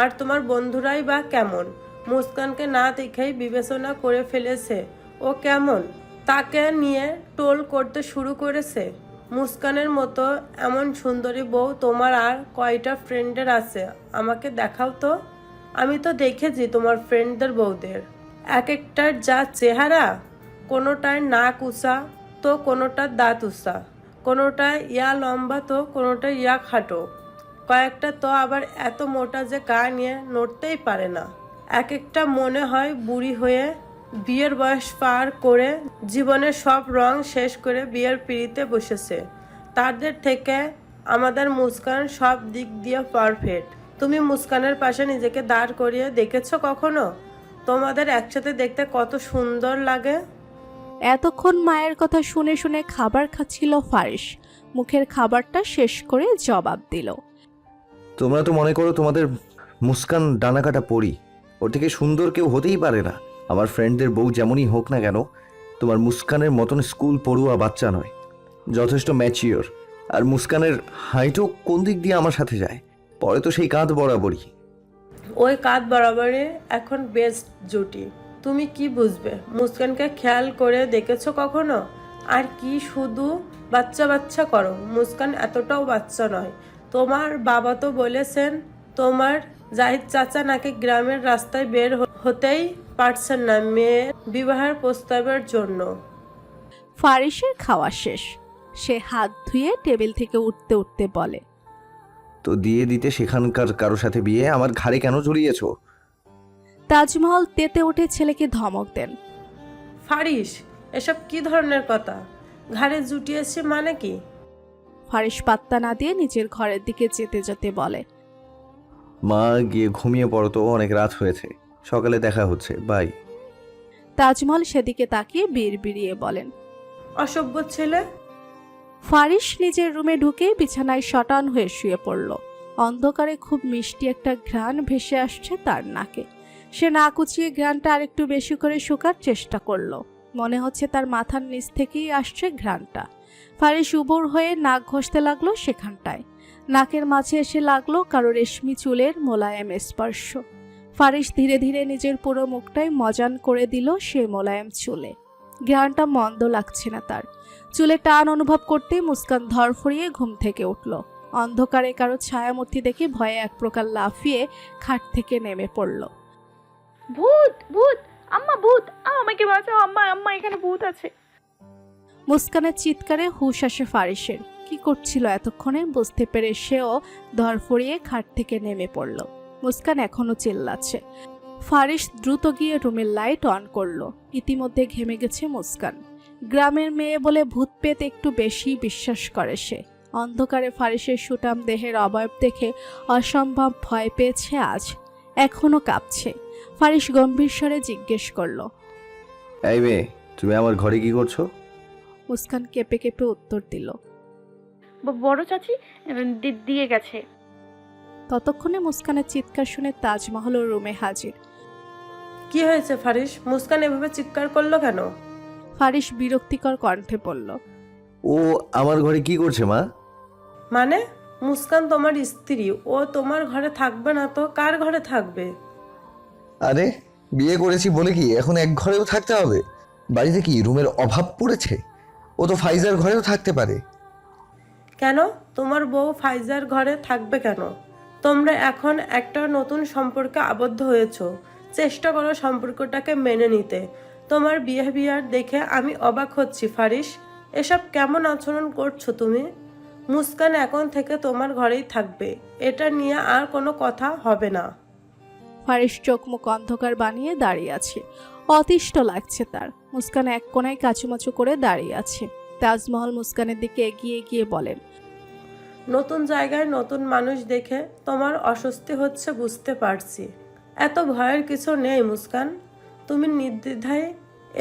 আর তোমার বন্ধুরাই বা কেমন? মুস্কানকে না দেখেই বিবেচনা করে ফেলেছে ও কেমন, তাকে নিয়ে টোল করতে শুরু করেছে। মুস্কানের মতো এমন সুন্দরী বউ তোমার আর কয়টা ফ্রেন্ডের আছে আমাকে দেখাও তো। আমি তো দেখেছি তোমার ফ্রেন্ডদের বউদের, এক একটার যা চেহারা, কোনোটায় নাক উঁচা তো কোনোটার দাঁত উঁচা, কোনোটা ইয়া লম্বা তো কোনোটা ইয়া খাটো, কয়েকটা তো আবার এত মোটা যে গা নিয়ে নড়তেই পারে না। এক একটা মনে হয় বুড়ি হয়ে বিয়ের বয়স পার করে জীবনের সব রং শেষ করে বিয়ের পিঁড়িতে বসেছে। তাদের থেকে আমাদের মুস্কান সব দিক দিয়ে পারফেক্ট। তুমি মুস্কানের পাশে নিজেকে দাঁড় করিয়ে দেখেছো কখনো? তোমাদের একসাথে দেখতে কত সুন্দর লাগে। এতক্ষণ মায়ের কথা শুনে শুনে খাবার খাচ্ছিল ফারিস। মুখের খাবারটা শেষ করে জবাব দিল। তোমরা তো মনে করো তোমাদের মুস্কান ডানাকাটা পরি, ওর থেকে সুন্দর কেউ হতেই পারে না। আমার ফ্রেন্ডদের বউ যেমনই হোক না কেন, তোমার মুস্কানের মতন স্কুল পড়ুয়া বাচ্চা নয়, যথেষ্ট ম্যাচিওর। আর মুস্কানের হাইটও কোন দিক দিয়ে আমার সাথে যায়, পরে তো সেই কাঁধ বরাবরই। ওই কাঁধ বরাবরে এখন বেস্ট জুটি। তুমি কি বুঝবে? মুস্কানকে খেয়াল করে দেখেছো কখনো? আর কি শুধু বাচ্চা বাচ্চা করো? মুস্কান এতটাও বাচ্চা নয়। তোমার বাবা তো বলেছেন তোমার জাহিদ চাচা নাকি গ্রামের রাস্তায় বের হতেই পারছেন না মেয়ের বিবাহের প্রস্তাবের জন্য। ফারিসের খাওয়া শেষ। সে হাত ধুয়ে টেবিল থেকে উঠতে উঠতে বলে, তো দিয়ে দিতে সেখানকার কারো সাথে বিয়ে আমার ঘাড়ে কেন জড়িয়েছো? তাজমহল তেতে উঠে ছেলেকে ধমক দেন। ফারিস, এসব কি ধরনের কথা? ঘাড়ে জুটিয়েছে মানে কি? ফারিস পাত্তা না দিয়ে নিজের ঘরের দিকে যেতে যেতে বলে, মা গিয়ে ঘুমিয়ে পড়ো তো, অনেক রাত হয়েছে, সকালে দেখা হচ্ছে, বাই। তাজমহল সেদিকে তাকিয়ে বিড়বিড়িয়ে বলেন। অসভ্য ছেলে। ফারিস নিজের রুমে ঢুকে বিছানায় শটান হয়ে শুয়ে পড়ল। অন্ধকারে খুব মিষ্টি একটা ঘ্রাণ ভেসে আসছে তার নাকে। সে না কুচিয়ে ঘ্রাণটা আরেকটু বেশি করে শুকার চেষ্টা করলো। মনে হচ্ছে তার মাথার নিচ থেকেই আসছে ঘ্রাণটা। ফারিস উবুর হয়ে নাক ঘষতে লাগলো সেখানটায়। নাকের মাঝে এসে লাগলো কারো রেশমি চুলের মোলায়েম স্পর্শ। ফারিস ধীরে ধীরে নিজের পুরো মুখটাই মজান করে দিল সে মোলায়েম চুলে। ঘ্রাণটা মন্দ লাগছে না তার। চুলে টান অনুভব করতেই মুস্কান ধরফড়িয়ে ঘুম থেকে উঠল। অন্ধকারে কারো ছায়ামূর্তি দেখে ভয়ে এক প্রকার লাফিয়ে খাট থেকে নেমে পড়ল। ভূত ভূত আম্মা, ভূত! আমাকে বাঁচাও আম্মা, আম্মা এখানে ভূত আছে। মুস্কানের চিৎকারে হুঁশ আসে ফারিসের। কি করছিল এতক্ষণে বুঝতে পেরে সেও ধরফড়িয়ে খাট থেকে নেমে পড়ল। মুস্কান এখনো চিল্লাচ্ছে। ফারিস দ্রুত গিয়ে রুমের লাইট অন করলো। ইতিমধ্যে ঘেমে গেছে মুস্কান। গ্রামের মেয়ে বলে ভূত পেত একটু বেশি বিশ্বাস করে সে। অন্ধকারে ফারিসের সুটাম দেহের অবয়ব দেখে অসম্ভব ভয় পেয়েছে আজ। এখনো কাঁপছে। ফারিস গম্ভীর স্বরে জিজ্ঞেস করলো, এই মেয়ে, তুমি আমার ঘরে কি করছো? মুস্কান কেঁপে কেঁপে উত্তর দিল, বড় চাচি দিয়ে গেছে। ততক্ষণে মুস্কানের চিৎকার শুনে তাজমহল রুমে হাজির। কি হয়েছে ফারিস? মুস্কান এভাবে চিৎকার করলো কেন? ফারিস বিরক্তিকর কণ্ঠে বলল, ও আমার ঘরে কি করছে মা? মানে? মুস্কান তোমার স্ত্রী, ও তোমার ঘরে থাকবে না তো কার ঘরে থাকবে? আরে বিয়ে করেছি বলে কি এখন এক ঘরেও থাকতে হবে? বাড়িতে কি রুমের অভাব পড়েছে? ও তো ফাইজার ঘরেও থাকতে পারে। কেন তোমার বউ ফাইজার ঘরে থাকবে কেন? তোমরা এখন একটা নতুন সম্পর্কে আবদ্ধ হয়েছো। চেষ্টা করো সম্পর্কটাকে মেনে নিতে। তোমার বিহেভিয়ার দেখে আমি অবাক হচ্ছি ফারিস। এসব কেমন আচরণ করছো তুমি? মুস্কান এখন থেকে তোমার ঘরেই থাকবে, এটা নিয়ে আর কোনো কথা হবে না। ফারিস চোখ মুখ অন্ধকার বানিয়ে দাঁড়িয়ে আছে। অতিষ্ঠ লাগছে তার। মুস্কান এক কোণায় কাচুমাচু করে দাঁড়িয়ে আছে। তাজমহল মুস্কানের দিকে এগিয়ে গিয়ে বলেন, নতুন জায়গায় নতুন মানুষ দেখে তোমার অস্বস্তি হচ্ছে বুঝতে পারছি। এত ভয়ের কিছু নেই মুস্কান, তুমি নির্দ্বিধায়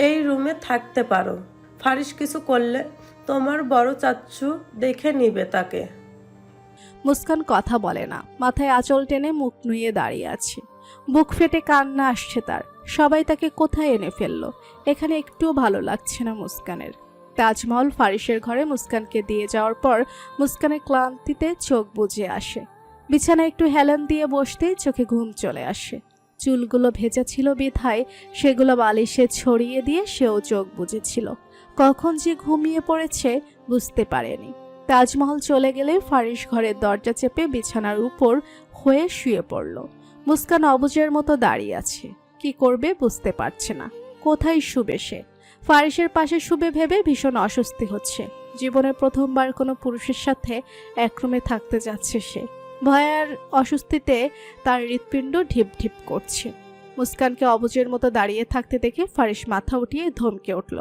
এই রুমে থাকতে পারো। ফারিস কিছু করলে তোমার বড় চাচ্চু দেখে নিবে তাকে। মুস্কান কথা বলে না, মাথায় আঁচল টেনে মুখ নুয়ে দাঁড়িয়ে আছে। বুক ফেটে কান্না আসছে তার। সবাই তাকে কোথায় এনে ফেললো। এখানে একটুও ভালো লাগছে না মুস্কানের। তাজমহল ফারিসের ঘরে মুস্কানকে দিয়ে যাওয়ার পর মুস্কানের ক্লান্তিতে চোখ বুজে আসে। বিছানায় একটু হেলান দিয়ে বসতেই চোখে ঘুম চলে আসে। চুলগুলো ভেজা ছিল বিধায় সেগুলো বালিশে ছড়িয়ে দিয়ে সেও চোখ বুজেছিল। কখন যে ঘুমিয়ে পড়েছে বুঝতে পারেনি। তাজমহল চলে গেলে ফারিস ঘরের দরজা চেপে বিছানার উপর হয়ে শুয়ে পড়ল। মুস্কান অবুঝের মতো দাঁড়িয়ে আছে। কি করবে বুঝতে পারছে না। কোথায় শুবে সে? ফারিসের পাশে শুবে ভেবে ভীষণ অস্বস্তি হচ্ছে। জীবনের প্রথমবার কোনো পুরুষের সাথে এক রুমে থাকতে যাচ্ছে সে। ভয় আর অস্বস্তিতে তার হৃৎপিণ্ড ঢিপ ঢিপ করছে। মুস্কানকে অবুঝের মতো দাঁড়িয়ে থাকতে দেখে ফারিস মাথা উঠিয়ে ধমকে উঠল।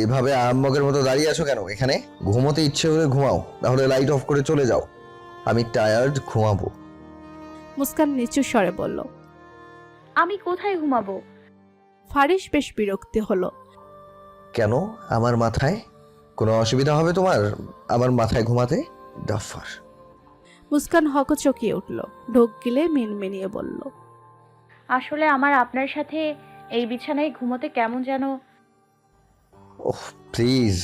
এভাবে আহাম্মকের মতো দাঁড়িয়ে আছো কেন এখানে? ঘুমোতে ইচ্ছে হলে ঘুমাও, তাহলে লাইট অফ করে চলে যাও। আমি টায়ার্ড, ঘুমাবো। মুস্কান নিচু স্বরে বলল। আমি কোথায় ঘুমাবো? ফারিস বেশ বিরক্তি হলো। কেন? আমার মাথায় কোনো অসুবিধা হবে তোমার আমার মাথায় ঘুমাতে? ডাফার। মুস্কান হকচকিয়ে উঠল, ঢোক গিলে মিনমিনিয়ে বলল। আসলে আমার আপনার সাথে এই বিছানায় ঘুমোতে কেমন যেন। ওহ প্লিজ,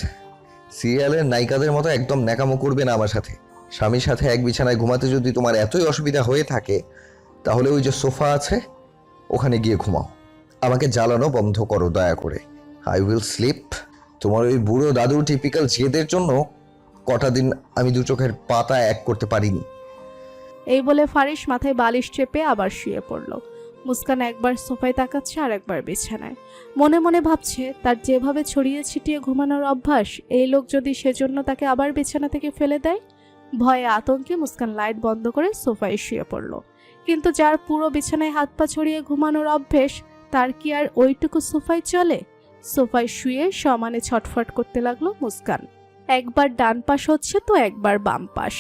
সিরিয়ালের নায়িকাদের মতো একদম ন্যাকামো করবে না আমার সাথে। স্বামীর সাথে এক বিছানায় ঘুমাতে যদি তোমার এতই অসুবিধা হয়ে থাকে, তাহলে ওই যে সোফা আছে ওখানে গিয়ে ঘুমাও। আমাকে জ্বালানো বন্ধ করো দয়া করে। I will slip. তোমার ওই বুড়ো দাদুর টিপিক্যাল জেদের জন্য কটা দিন আমি দু চোখের পাতা এক করতে পারিনি। এই বলে ফারিস মাথায় বালিশ চেপে আবার শুয়ে পড়ল। মুস্কান একবার সোফায় তাকাচ্ছে আর একবার বিছানায়। মনে মনে ভাবছে, তার যেভাবে ছড়িয়ে ছিটিয়ে ঘুমানোর অভ্যাস, এই লোক যদি সেজন্য তাকে আবার বিছানা থেকে ফেলে দেয়। ভয়ে আতঙ্কে মুস্কান লাইট বন্ধ করে সোফায় শুয়ে পড়ল। কিন্তু যার পুরো বিছানায় হাত পা ছড়িয়ে ঘুমানোর অভ্যেস, তার কি আর ওইটুকু সোফায় চলে? সোফায় শুয়ে সমানে ছটফট করতে লাগলো মুস্কান। একবার ডান পাশ হচ্ছে তো একবার বাম পাশ,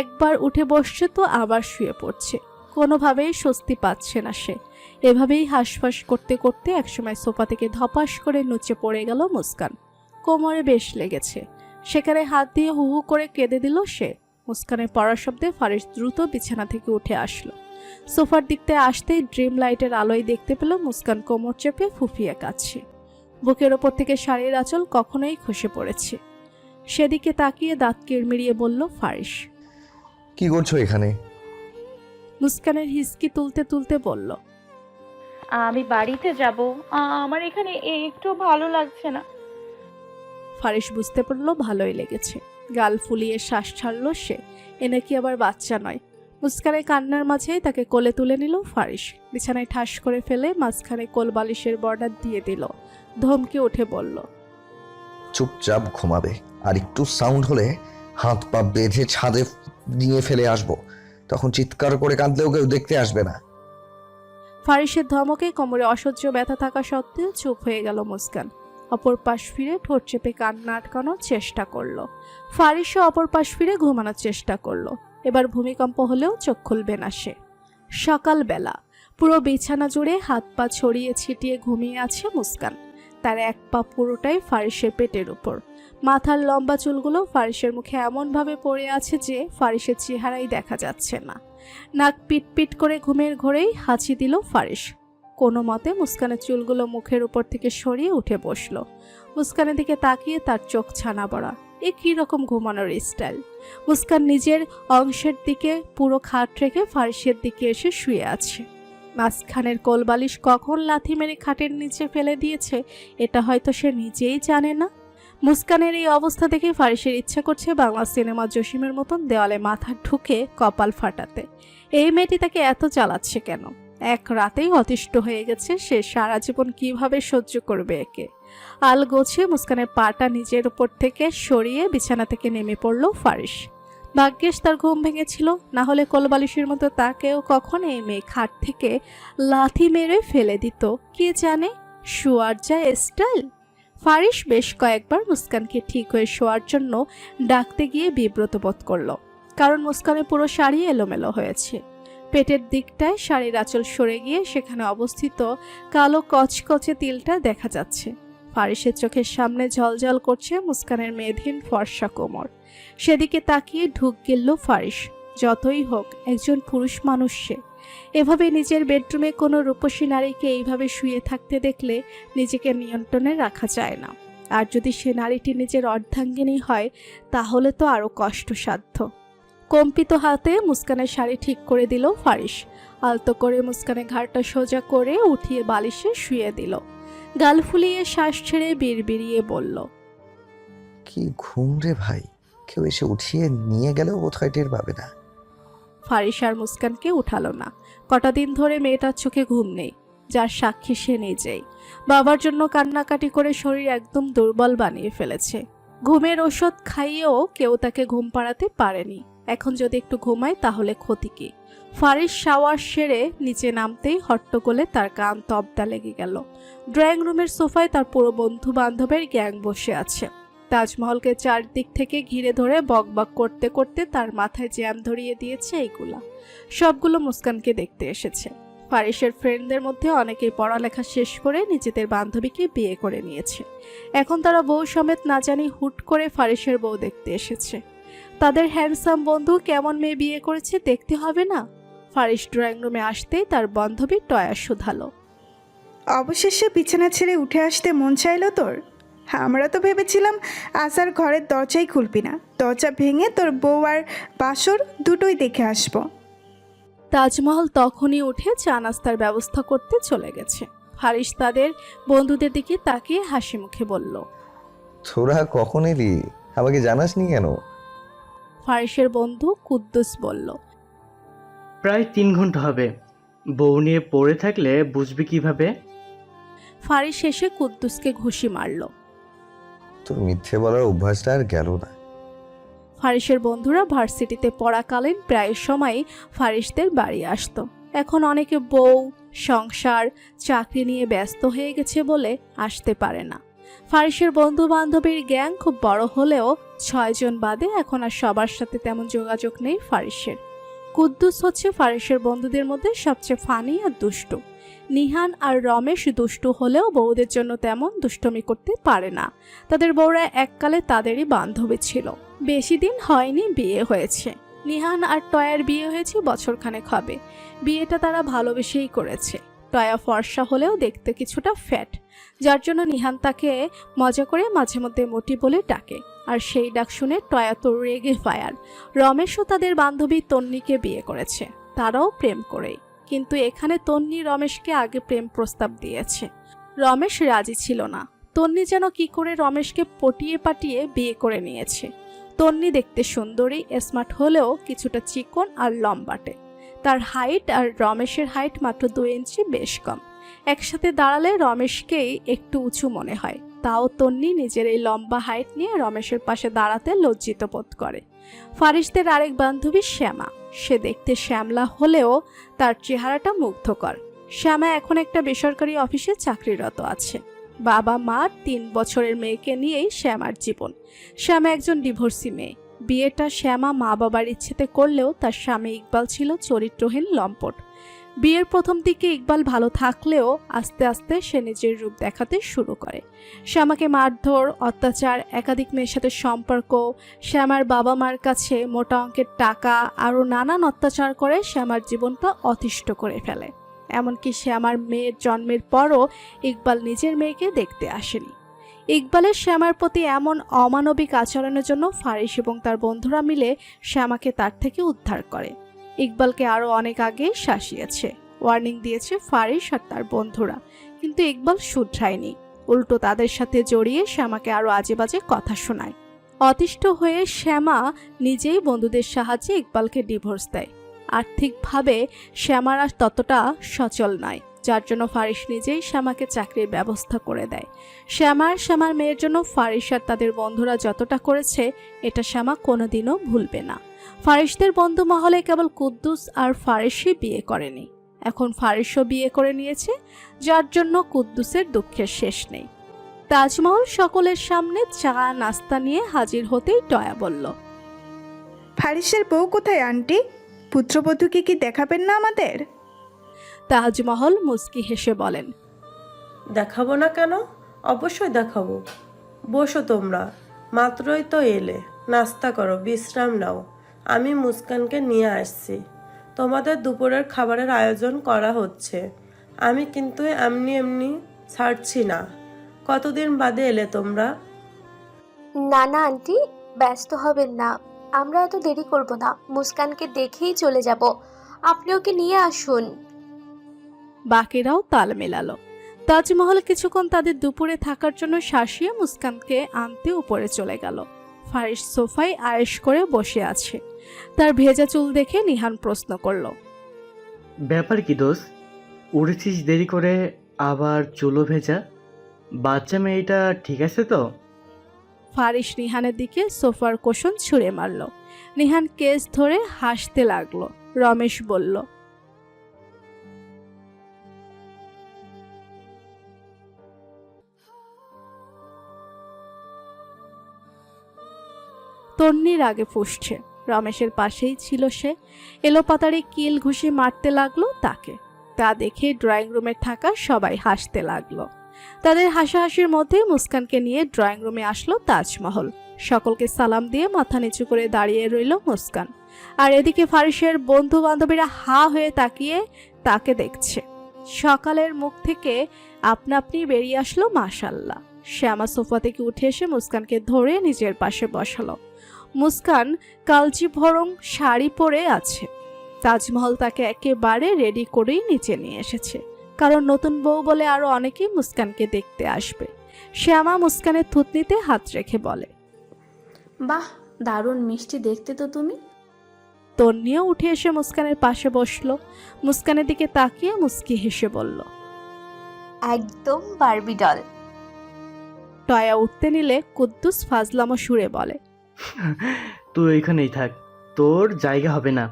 একবার উঠে বসছে তো আবার শুয়ে পড়ছে। কোনোভাবেই স্বস্তি পাচ্ছে না সে। এভাবেই হাঁসফাঁস করতে করতে একসময় সোফা থেকে ধপাস করে নুচে পড়ে গেল মুস্কান। কোমরে বেশ লেগেছে, সেখানে হাত দিয়ে হু হু করে কেঁদে দিল সে। মুস্কানের পড়া শব্দে ফারিস দ্রুত বিছানা থেকে উঠে আসলো। সোফার দিকতে আসতেই ড্রিম লাইটের আলোয় দেখতে পেল মুস্কান কোমর চেপে ফুফিয়ে কাঁদছে। বুকের ওপর থেকে শাড়ির আঁচল কখনোই খসে পড়েছে। সেদিকে তাকিয়ে দাঁত কিড়মিড়িয়ে বলল ফারিস। কি করছো এখানে? মুস্কানের হিসকি তুলতে তুলতে বলল। আমি বাড়িতে যাব, আমার এখানে একটু ভালো লাগছে না। ফারিস বুঝতে পারলো ভালোই লেগেছে। গাল ফুলিয়ে শ্বাস ছাড়ল সে। এ নাকি আবার বাচ্চা নয়। মুস্কানের কান্নার মাঝে তাকে কোলে তুলে নিল ফারিস। বিছানায় ঠাস করে ফেলে মাঝখানে কোল বালিশের বর্ডার দিয়ে দিল। ধমকে উঠে বলল। চুপচাপ ঘুমাবে, আর একটু সাউন্ড হলে হাত পা বেঁধে ছাদে নিয়ে ফেলে আসবো। তখন চিৎকার করে কাঁদলেও কেউ দেখতে আসবে না। ফারিসের ধমকে কোমরে অসহ্য ব্যথা থাকা সত্ত্বেও চুপ হয়ে গেল মুস্কান। অপর পাশ ফিরে ঠোঁট চেপে কান্না আটকানোর চেষ্টা করলো। ফারিসও অপর পাশ ফিরে ঘুমানোর চেষ্টা করলো। এবার ভূমিকম্প হলেও চোখ খুলবে না সে। সকালবেলা পুরো বিছানা জুড়ে হাত পা ছড়িয়ে ছিটিয়ে ঘুমিয়ে আছে মুস্কান। তার এক পা পুরোটাই ফারিসের পেটের উপর। মাথার লম্বা চুলগুলো ফারিসের মুখে এমনভাবে পড়ে আছে যে ফারিসের চেহারাই দেখা যাচ্ছে না। নাক পিট পিট করে ঘুমের ঘোরেই হাঁচি দিল ফারিস। কোনো মতে মুস্কানের চুলগুলো মুখের উপর থেকে সরিয়ে উঠে বসলো। মুস্কানের দিকে তাকিয়ে তার চোখ ছানা বড়া। এ কী রকম ঘুমানোর স্টাইল! মুস্কান নিজের অংশের দিকে পুরো খাট রেখে ফারিসের দিকে এসে শুয়ে আছে। মাঝখানের কোলবালিশ কখন লাথি মেরে খাটের নিচে ফেলে দিয়েছে এটা হয়তো সে নিজেই জানে না। মুস্কানের এই অবস্থা দেখে ফারিসের ইচ্ছা করছে বাংলা সিনেমা জসিমের মতন দেওয়ালে মাথা ঢুকে কপাল ফাটাতে। এই মেয়েটি তাকে এত জ্বালাচ্ছে কেন? এক রাতেই অতিষ্ঠ হয়ে গেছে সে। সারা জীবন কিভাবে সহ্য করবে একে? আল গোছে মুস্কানের পাটা নিজের উপর থেকে সরিয়ে বিছানা থেকে নেমে পড়ল ফারিস। ভাগ্যেশ তার ঘুম ভেঙেছিল, না হলে কোলবালিশের মতো তাকেও কখন এই মেয়ে খাট থেকে লাথি মেরে ফেলে দিত কে জানে। শোয়ার যা স্টাইল! ফারিস বেশ কয়েকবার মুস্কানকে ঠিক হয়ে শোয়ার জন্য ডাকতে গিয়ে বিব্রত বোধ করল, কারণ মুস্কানের পুরো শাড়ি এলোমেলো হয়েছে। পেটের দিকটায় শাড়ির আঁচল সরে গিয়ে সেখানে অবস্থিত কালো কচকচে তিলটা দেখা যাচ্ছে। ফারিসের চোখের সামনে ঝলঝল করছে মুস্কানের মেধহীন ফর্সা কোমর। সেদিকে তাকিয়ে ঢুক গেল ফারিস। যতই হোক একজন পুরুষ মানুষ সে। এভাবে নিজের বেডরুমে কোনো রূপসী নারীকে এইভাবে শুয়ে থাকতে দেখলে নিজেকে নিয়ন্ত্রণে রাখা যায় না। আর যদি সে নারীটি নিজের অর্ধাঙ্গিনী হয় তাহলে তো আরও কষ্টসাধ্য। কম্পিত হাতে মুস্কানের শাড়ি ঠিক করে দিল ফারিস। আলতো করে মুস্কানের ঘাড়টা সোজা করে উঠিয়ে বালিশে শুয়ে দিল। গাল ফুলিয়ে শ্বাস ছেড়ে বিড়বিড়িয়ে বলল। কি ঘুম রে ভাই, কেউ এসে উঠিয়ে নিয়ে গেলেও বোধহয় টের পাবে না। ফারিস আর মুস্কানকে উঠালো না। কটা দিন ধরে মেয়েটার চোখে ঘুম নেই, যার সাক্ষী সে নিজেই। বাবার জন্য কান্নাকাটি করে শরীর একদম দুর্বল বানিয়ে ফেলেছে। ঘুমের ওষুধ খাইয়েও কেউ তাকে ঘুম পাড়াতে পারেনি। এখন যদি একটু ঘুমায় তাহলে ক্ষতি কি। ফারিস শাওয়ার সেরে নিচে নামতেই হট্টগোলে তার কান তবদা লেগে গেল। ড্রয়িং রুমের সোফায় তার পুরো বন্ধু বান্ধবের গ্যাং বসে আছে। তাজমহলকে চারদিক থেকে ঘিরে ধরে বকবক করতে করতে তার মাথায় জ্যাম ধরিয়ে দিয়েছে এইগুলা। সবগুলো মুস্কানকে দেখতে এসেছে। ফারিসের ফ্রেন্ডদের মধ্যে অনেকেই পড়ালেখা শেষ করে নিজেদের বান্ধবীকে বিয়ে করে নিয়েছে। এখন তারা বউ সমেত না জানি হুট করে ফারিসের বউ দেখতে এসেছে। তাদের হ্যান্ডসাম বন্ধু কেমন মেয়ে বিয়ে করেছে দেখতে হবে না? ফারিস ড্রয়িং রুমে আসতেই তার বান্ধবী টয়া শুধালো, অবশেষে বিছানা ছেড়ে উঠে আসতে মন চাইলো তোর? আমরা তো ভেবেছিলাম আজ আর ঘরের দরজাই খুলবি না, দরজা ভেঙে তোর বউ আর বাসর দুটোই দেখে আসবো। তাজমহল তখনই উঠে চা নাস্তার ব্যবস্থা করতে চলে গেছে। ফারিস তাদের বন্ধুদের দিকে তাকিয়ে হাসি মুখে বলল, তোরা কখন এলি? আমাকে জানাসনি কেন? ফারিসের বন্ধু কুদ্দুস বলল, প্রায় 3 ঘন্টা হবে। বউ নিয়ে পড়ে থাকলে বুঝবি কিভাবে? ফারিস এসে কুদ্দুসকে ঘুষি মারল। তোর মিথ্যে বলার অভ্যাসটা আর গেল না। ফারিসের বন্ধুরা ভার্সিটিতে পড়াকালীন প্রায় সময়ই ফারিসদের বাড়ি আসতো। এখন অনেকে বউ, সংসার, চাকরি নিয়ে ব্যস্ত হয়ে গেছে বলে আসতে পারে না। ফারিসের বন্ধু বান্ধবীর গ্যাং খুব বড় হলেও 6 জন বাদে এখন আর সবার সাথে তেমন যোগাযোগ নেই ফারিসের। কুদ্দুস হচ্ছে ফারিসের বন্ধুদের মধ্যে সবচেয়ে ফানি আর দুষ্টু। নিহান আর রমেশ দুষ্টু হলেও বউদের জন্য তেমন দুষ্টমি করতে পারে না। তাদের বউরা এককালে তাদেরই বান্ধবী ছিল। বেশি দিন হয়নি বিয়ে হয়েছে। নিহান আর টয়ার বিয়ে হয়েছে বছরখানেক হবে। বিয়েটা তারা ভালোবেসেই করেছে। টয়া ফর্সা হলেও দেখতে কিছুটা ফ্যাট, যার জন্য নিহান তাকে মজা করে মাঝে মধ্যে মোটি বলে ডাকে। আর সেই ডাক শুনে টয়া তো রেগে ফায়ার। রমেশও তাদের বান্ধবী তন্নিকে বিয়ে করেছে, তারাও প্রেম করেই। কিন্তু এখানে তন্নি রমেশকে আগে প্রেম প্রস্তাব দিয়েছে। রমেশ রাজি ছিল না। তন্নি যেন কি করে রমেশকে পটিয়ে পাটিয়ে বিয়ে করে নিয়েছে। তন্নি দেখতে সুন্দরী, স্মার্ট হলেও কিছুটা চিকন আর লম্বাটে। তার হাইট আর রমেশের হাইট মাত্র 2 ইঞ্চি বেশ কম। একসাথে দাঁড়ালে রমেশকেই একটু উঁচু মনে হয়। তাও তন্নি নিজের এই লম্বা হাইট নিয়ে রমেশের পাশে দাঁড়াতে লজ্জিত বোধ করে। ফারিসদের আরেক বান্ধবী শ্যামা। সে দেখতে শ্যামলা হলেও তার চেহারাটা মুগ্ধকর। শ্যামা এখন একটা বেসরকারি অফিসে চাকরিরত আছে। বাবা মা 3 বছরের মেয়েকে নিয়েই শ্যামার জীবন। শ্যামা একজন ডিভোর্সি মেয়ে। বিয়েটা শ্যামা মা বাবার ইচ্ছেতে করলেও তার স্বামী ইকবাল ছিল চরিত্রহীন লম্পট। বিয়ের প্রথম দিকে ইকবাল ভালো থাকলেও আস্তে আস্তে সে নিজের রূপ দেখাতে শুরু করে। শ্যামাকে মারধর, অত্যাচার, একাধিক মেয়ের সাথে সম্পর্ক, শ্যামার বাবা মার কাছে মোটা অঙ্কের টাকা আরও নানান অত্যাচার করে শ্যামার জীবনটা অতিষ্ঠ করে ফেলে। এমনকি শ্যামার মেয়ের জন্মের পরও ইকবাল নিজের মেয়েকে দেখতে আসেনি। ইকবালের শ্যামার প্রতি এমন অমানবিক আচরণের জন্য ফারিস এবং তার বন্ধুরা মিলে শ্যামাকে তার থেকে উদ্ধার করে। ইকবালকে আরও অনেক আগে শাসিয়েছে, ওয়ার্নিং দিয়েছে ফারিস আর তার বন্ধুরা, কিন্তু ইকবাল শুধরায়নি। উল্টো তাদের সাথে জড়িয়ে শ্যামাকে আরও আজে বাজে কথা শোনায়। অতিষ্ঠ হয়ে শ্যামা নিজেই বন্ধুদের সাহায্যে ইকবালকে ডিভোর্স দেয়। আর্থিকভাবে শ্যামার আর ততটা সচল নয়, যার জন্য ফারিস নিজেই শ্যামাকে চাকরির ব্যবস্থা করে দেয়। শ্যামার মেয়ের জন্য ফারিস আর তাদের বন্ধুরা যতটা করেছে এটা শ্যামা কোনোদিনও ভুলবে না। ফারিসদের বন্ধু মহলে কেবল কুদ্দুস আর ফারিসই বিয়ে করেনি, এখন ফারিসও বিয়ে করে নিয়েছে, যার জন্য কুদ্দুসের দুঃখের শেষ নেই। তাজমহল সকলের সামনে চা নাস্তা নিয়ে হাজির হতেই টয়া বলল, ফারিসের বউ কোথায় আন্টি? পুত্রবধূকে কি দেখাবেন না আমাদের? তাজমহল মুস্কি হেসে বলেন, দেখাবো না কেন? অবশ্যই দেখাবো। বসো তোমরা, মাত্রই তো এলে, নাস্তা করো, বিশ্রাম নাও। আমি মুস্কানকে নিয়ে আসছি। তোমাদের দুপুরের খাবারের আয়োজন করা হচ্ছে। আমি কিন্তু এমনি এমনি ছাড়ছি না। কতদিন বাদে এলে তোমরা? না না আন্টি, ব্যস্ত হবেন না, আমরা এত দেরি করব না, মুস্কানকে দেখেই চলে যাব, আপনি ওকে নিয়ে আসুন। বাকিরাও তাল মেলালো। তাজমহল কিছুক্ষণ তাদের দুপুরে থাকার জন্য শাসিয়ে মুস্কানকে আনতে উপরে চলে গেল। ফারিস সোফায় আয়েশ করে বসে আছে। তার ভেজা চুল দেখে নিহান প্রশ্ন করল, ব্যাপার কি দোষ? উঠেছিস দেরি করে, আবার চুলো ভেজা? বাচ্চা মেয়েটা ঠিক আছে তো? ফারিস নিহানের দিকে সোফার কোষণ ছুঁড়ে মারল। নিহান কেস ধরে হাসতে লাগলো। রমেশ বলল, তন্নির আগে ফুসছে। রমেশের পাশেই ছিল সে। এলোপাতাড়ি কিল ঘুষি মারতে লাগলো তাকে। তা দেখে ড্রয়িং রুমে থাকা সবাই হাসতে লাগলো। তাদের হাসাহাসির মধ্যে মুস্কানকে নিয়ে ড্রয়িং রুমে আসলো তাজমহল। সকলকে সালাম দিয়ে মাথা নিচু করে দাঁড়িয়ে রইল মুস্কান। আর এদিকে ফারিসের বন্ধু বান্ধবীরা হা হয়ে তাকিয়ে তাকে দেখছে। সকালের মুখ থেকে আপনা আপনি বেরিয়ে আসলো মাশাল্লাহ। শ্যামা সোফা থেকে উঠে এসে মুস্কানকে ধরে নিজের পাশে বসালো। মুস্কান কালচি ভরং শাড়ি পরে আছে। তাজমহল তাকে একেবারে রেডি করেই নিচে নিয়ে এসেছে, কারণ নতুন বউ বলে আরো অনেকেই মুস্কানকে দেখতে আসবে। শ্যামা মুস্কানের থুতনিতে হাত রেখে বলে, বাহ, দারুণ মিষ্টি দেখতে তো তুমি। তন্নিও উঠে এসে মুস্কানের পাশে বসলো। মুস্কানের দিকে তাকিয়ে মুস্কি হেসে বলল, একদম বারবি ডল। টয়া উঠতে নিলে কুদ্দুস ফাজলামো সুরে বলে, তুই ওইখানেই থাক, তোর জায়গা হবে না।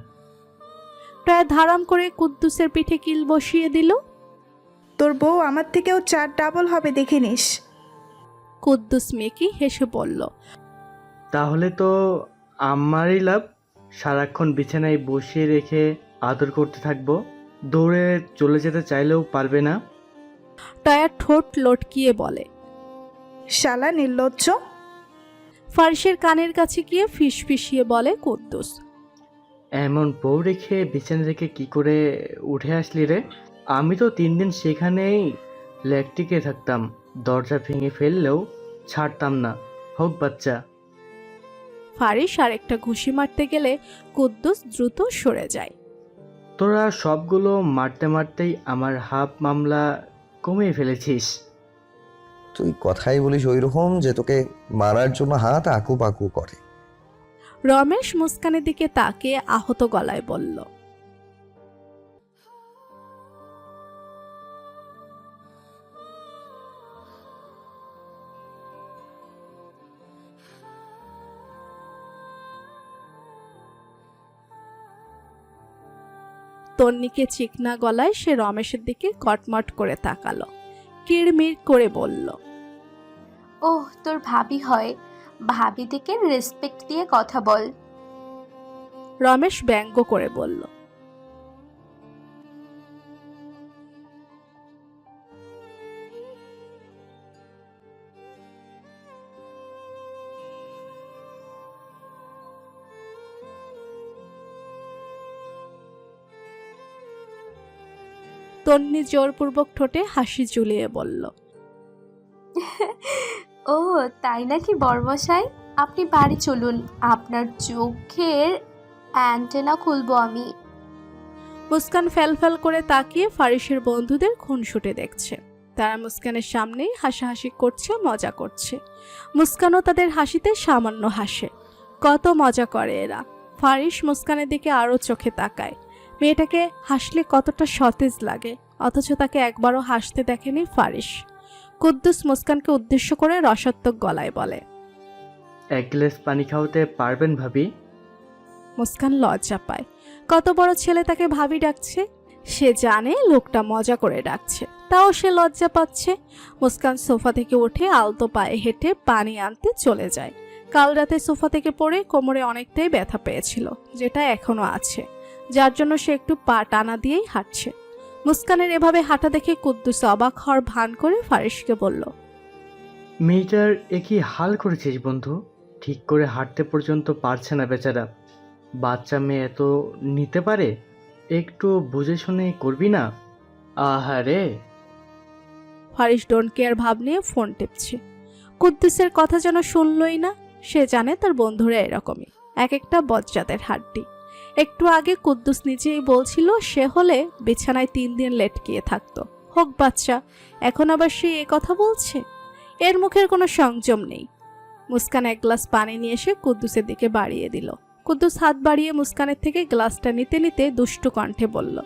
টয়া ধারাম করে কুদ্দুসের পিঠে কিল বসিয়ে দিল। তোর বউ আমার থেকেও 4 ডাবল হবে, দেখে নিস। কুদ্দুস মেকি হেসে বলল, তাহলে তো আমারই লাভ। সারাক্ষণ বিছানায় বসিয়ে রেখে আদর করতে থাকবো, দৌড়ে চলে যেতে চাইলেও পারবে না। টয়া ঠোঁট লটকিয়ে বলে, শালা নির্লজ্জ। ফারিসের কানের কাছে গিয়ে ফিসফিসিয়ে বলে কুদ্দুস, এমন বউ রেখে বিছানা থেকে কি করে উঠে আসলি রে? আমি তো 3 দিন সেখানেই লেকটিকে থাকতাম, দরজা ভেঙে ফেললেও ছাড়তাম না, হোক বাচ্চা। ফারিস আরেকটা ঘুষি মারতে গেলে কুদ্দুস দ্রুত সরে যায়। তোরা সবগুলো মারতে মারতেই আমার হাফ মামলা কমিয়ে ফেলেছিস। তুই কথাই বলিস ওই রকম যে তোকে মারার জন্য হাত আকু পাকু করে। রমেশ মুস্কানের দিকে তাকিয়ে আহত গলায় বলল, তন্নিকে চিকনা গলায় সে রমেশের দিকে কটমট করে তাকালো। কিড়মিড় করে বলল, ওহ, তোর ভাবি হয়, ভাবিদিকে রেসপেক্ট দিয়ে কথা বল। রমেশ ব্যঙ্গ করে বলল, তন্নি জোরপূর্বক ঠোঁটে হাসি ঝুলিয়ে বলল, ও তাই নাকি বর্মশাই, আপনি বাড়ি চলুন, আপনার চোখের অ্যান্টেনা খুলবো আমি। মুস্কান ফ্যাল করে তাকিয়ে ফারিসের বন্ধুদের খুনসুটে দেখছে। তারা মুস্কানের সামনেই হাসাহাসি করছে, মজা করছে। মুস্কানও তাদের হাসিতে সামান্য হাসে। কত মজা করে এরা। ফারিস মুস্কানের দিকে আরো চোখে তাকায়। মেয়েটাকে হাসলে কতটা সতেজ লাগে, অথচ তাকে একবারও হাসতে দেখেনি ফারিস। কুদ্দুস মুস্কানকে উদ্দেশ্য করে রসাত্মক গলায় বলে, 1 গ্লাস পানি খাওয়াতে পারবেন ভাবি? মুস্কান লজ্জা পায়। কত বড় ছেলে তাকে ভাবি ডাকছে। সে জানে লোকটা মজা করে ডাকছে, তাও সে লজ্জা পাচ্ছে। মুস্কান সোফা থেকে উঠে আলতো পায়ে হেঁটে পানি আনতে চলে যায়। কাল রাতে সোফা থেকে পড়ে কোমরে অনেকটাই ব্যথা পেয়েছিল, যেটা এখনো আছে, যার জন্য সে একটু পা টানা দিয়েই হাঁটছে। মুস্কানের এভাবে হাঁটা দেখে কুদ্দুস অবাক হওয়ার ভান করে ফারিসকে বলল, মেয়েটার একই হাল করেছিস বন্ধু, ঠিক করে হাঁটতে পর্যন্ত পারছে না বেচারা। বাচ্চা মেয়ে এত নিতে পারে? একটু বুঝে শুনে করবি না? আহারে। ফারিস ডোন্ট কেয়ার ভাব নিয়ে ফোন টিপছে। কুদ্দুসের কথা যেন শুনলই না। সে জানে তার বন্ধুরা এরকমই, এক একটা বজ্জাতের হাড্ডি। একটু আগে কুদ্দুস নিজেই বলছিল সে হলে বিছানায় 3 দিন লেটকিয়ে থাকতো, হোক বাচ্চা। এখন আবার সে এ কথা বলছে। এর মুখের কোনো সংযম নেই। মুস্কান 1 গ্লাস পানি নিয়ে এসে কুদ্দুসের দিকে বাড়িয়ে দিল। কুদ্দুস হাত বাড়িয়ে মুস্কানের থেকে গ্লাসটা নিতে নিতে দুষ্টু কণ্ঠে বলল,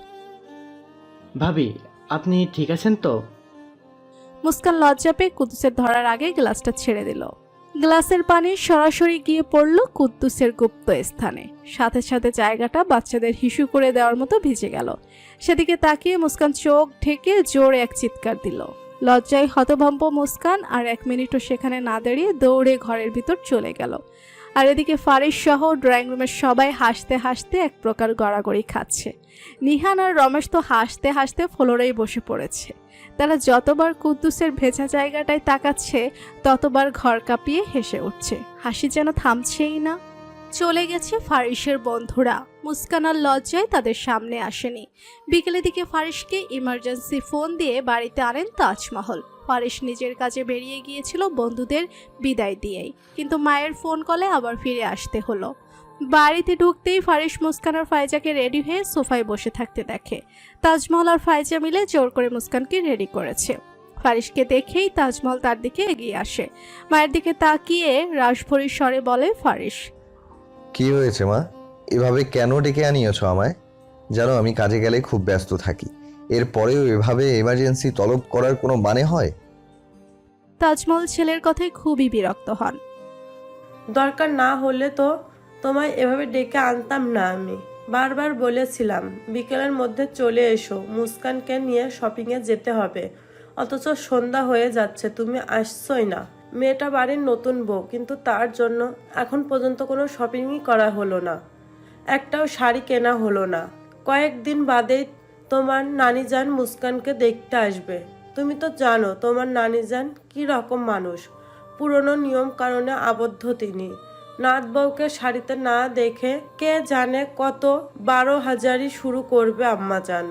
ভাবি আপনি ঠিক আছেন তো? মুস্কান লজ্জা পেয়ে কুদ্দুসের ধরার আগে গ্লাসটা ছেড়ে দিল। গ্লাসের পানি সরাসরি গিয়ে পড়ল কুদ্দুসের গুপ্ত স্থানে। সাথে সাথে জায়গাটা বাচ্চাদের হিসু করে দেওয়ার মতো ভিজে গেল। সেদিকে তাকিয়ে মুস্কান চোখ ঢেকে জোরে এক চিৎকার দিল। লজ্জায় হতভম্ব মুস্কান আর 1 মিনিটও সেখানে না দাঁড়িয়ে দৌড়ে ঘরের ভিতর চলে গেল। আর এদিকে ফারিস সহ ড্রয়িং রুমের সবাই হাসতে হাসতে এক প্রকার গড়াগড়ি খাচ্ছে। নিহান আর রমেশ তো হাসতে হাসতে ফ্লোরেই বসে পড়েছে। তারা যতবার কুদ্দুসের ভেজা জায়গাটায় তাকাচ্ছে ততবার ঘর কাঁপিয়ে হেসে উঠছে। হাসি যেন থামছেই না। চলে গেছে ফারিসের বন্ধুরা। মুস্কান আর লজ্জায় তাদের সামনে আসেনি। বিকেলের দিকে ফারিসকে ইমার্জেন্সি ফোন দিয়ে বাড়িতে আনেন তাজমহল। ফারিস নিজের কাজে বেরিয়ে গিয়েছিল বন্ধুদের বিদায় দিয়েই, কিন্তু মায়ের ফোন কলে আবার ফিরে আসতে হলো। বাড়িতে ঢুকতেই ফারিস মুস্কান আর ফাইজাকে রেডি হয়ে সোফায় বসে থাকতে দেখে। তাজমহল আর ফাইজা মিলে জোর করে মুস্কানকে রেডি করেছে। ফারিসকে দেখেই তাজমহল তার দিকে এগিয়ে আসে। মায়ের দিকে তাকিয়ে রাশভরির স্বরে বলে ফারিস, কি হয়েছে মা? এভাবে কেন ডেকে আনিয়েছো আমায়? জানো আমি কাজে গেলে খুব ব্যস্ত থাকি, এরপরেও এভাবে এমার্জেন্সি তলব করার কোনো মানে হয়? তাজমহল ছেলের কথায় খুবই বিরক্ত হন। দরকার না হলে তো তোমায় এভাবে ডেকে আনতাম না। আমি বারবার বলেছিলাম বিকেলের মধ্যে চলে এসো, মুস্কানকে নিয়ে শপিংয়ে যেতে হবে, অথচ সন্ধ্যা হয়ে যাচ্ছে, তুমি আসছোই না। মেয়েটা বাড়ির নতুন বউ, কিন্তু তার জন্য এখন পর্যন্ত কোনো শপিংই করা হলো না, একটাও শাড়ি কেনা হলো না। কয়েকদিন বাদেই তোমার নানিজান মুস্কানকে দেখতে আসবে। তুমি তো জানো তোমার নানিজান কি রকম মানুষ, পুরনো নিয়ম কারণে আবদ্ধ তিনি। নাত বউকে শাড়িতে না দেখে কে জানে কত 12,000ই শুরু করবে আম্মাজান।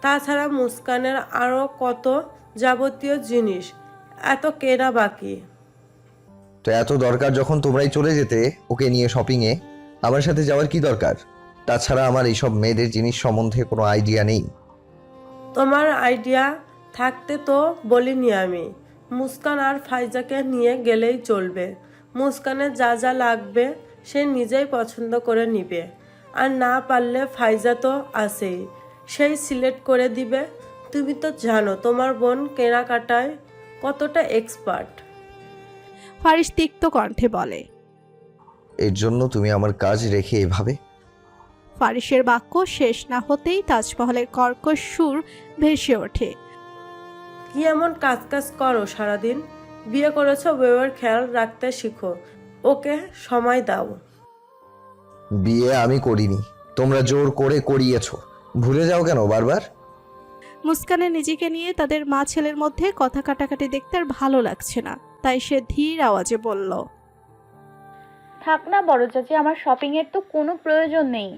তাছাড়া মুস্কানের আরও কত যাবতীয় জিনিস, এত কেনা বাকি। তো এত দরকার যখন তোমরাই চলে যেতে ওকে নিয়ে শপিংয়ে, আমার সাথে যাওয়ার কি দরকার? তাছাড়া আমার এইসব মেয়েদের জিনিস সম্বন্ধে কোনো আইডিয়া নেই। তোমার আইডিয়া থাকতে তো বলিনি আমি। মুস্কান আর ফাইজাকে নিয়ে গেলেই চলবে। মুস্কানের যা যা লাগবে সে নিজেই পছন্দ করে নিবে, আর না পারলে ফাইজা তো আছেই, সেই সিলেক্ট করে দিবে। তুমি তো জানো তোমার বোন কেনাকাটায় কতটা এক্সপার্ট। ফারিস তিক্ত কণ্ঠে বলে, এর জন্য তুমি আমার কাজ রেখে এভাবে? ফারিসের বাক্য শেষ না হতেই তাজমহলের কর্কশ সুর ভেসে ওঠে। কি এমন কাজ কাজ করো সারাদিন? বিয়ে করেছো, বউয়ের খেয়াল রাখতে শিখো, ওকে সময় দাও। বিয়ে আমি করিনি, তোমরা জোর করে করিয়েছো। ভুলে যাও কেন বারবার? মুস্কানের নিজেকে নিয়ে তাদের মা ছেলের মধ্যে কথা কাটাকাটি দেখতে আর ভালো লাগছে না, তাই সে ধীর আওয়াজে বলল, থাক না বড় চাচি, আমার শপিংয়ের তো কোনো প্রয়োজন নেই।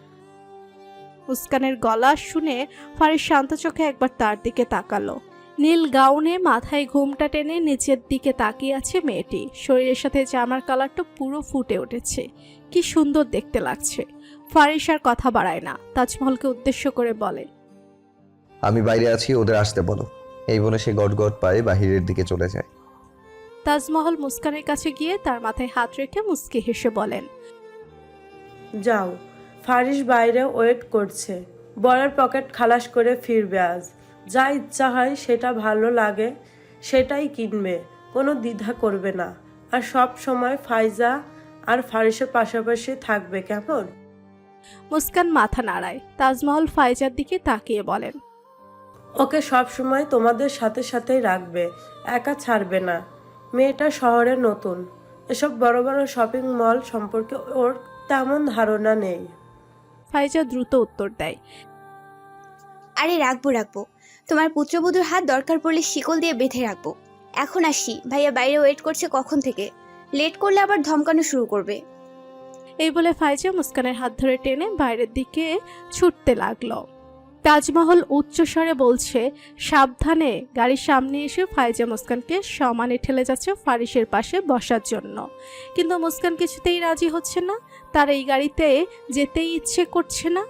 মুস্কানের গলা শুনে ফারিস শান্ত চোখে একবার তার দিকে তাকালো। নীল গাউনে মাথায় ঘুমটা টেনে নিচের দিকে তাকিয়ে আছে মেয়েটি। শরীরের সাথে জামার কালারটা পুরো ফুটে উঠেছে, কি সুন্দর দেখতে লাগছে। ফারিস আর কথা বাড়ায় না, তাজমহলকে উদ্দেশ্য করে বলে, আমি বাইরে আছি, ওদের আসতে বলো। এই বলে সে গটগট পায়ে বাহিরের দিকে চলে যায়। তাজমহল মুস্কানের কাছে গিয়ে তার মাথায় হাত রেখে মুস্কি হেসে বলেন, যাও, ফারিস বাইরে ওয়েট করছে, বরের পকেট খালাস করে ফিরবে আজ। যা ইচ্ছা হয় সেটা ভালো লাগে সেটাই কিনবে, কোনো দ্বিধা করবে না। আর সব সময় ফাইজা আর ফারিসের পাশাপাশি থাকবে, কেমন? মুস্কান মাথা নাড়ায়। তাজমহল ফাইজার দিকে তাকিয়ে বলেন, ওকে সব সময় তোমাদের সাথে সাথেই রাখবে, একা ছাড়বে না। মেয়েটা শহরে নতুন, এসব বড় বড় শপিং মল সম্পর্কে ওর তেমন ধারণা নেই। ফাইজা দ্রুত উত্তর দেয়, আরে রাখবো, তোমার পুত্রবধূর হাত দরকার পড়লে শিকল দিয়ে বেঁধে রাখবো। এখন আসি, ভাইয়া বাইরে ওয়েট করছে কখন থেকে, লেট করলে আবার ধমকানো শুরু করবে। এই বলে ফাইজা মুস্কানের হাত ধরে টেনে বাইরের দিকে ছুটতে লাগলো। তাজমহল উচ্চস্বরে বলছে, সাবধানে। গাড়ির সামনে এসে ফাইজা মুস্কানকে সমানে ঠেলে যাচ্ছে ফারিসের পাশে বসার জন্য, কিন্তু মুস্কান কিছুতেই রাজি হচ্ছে না। তার এই গাড়িতে যেতেই ইচ্ছে করছে না।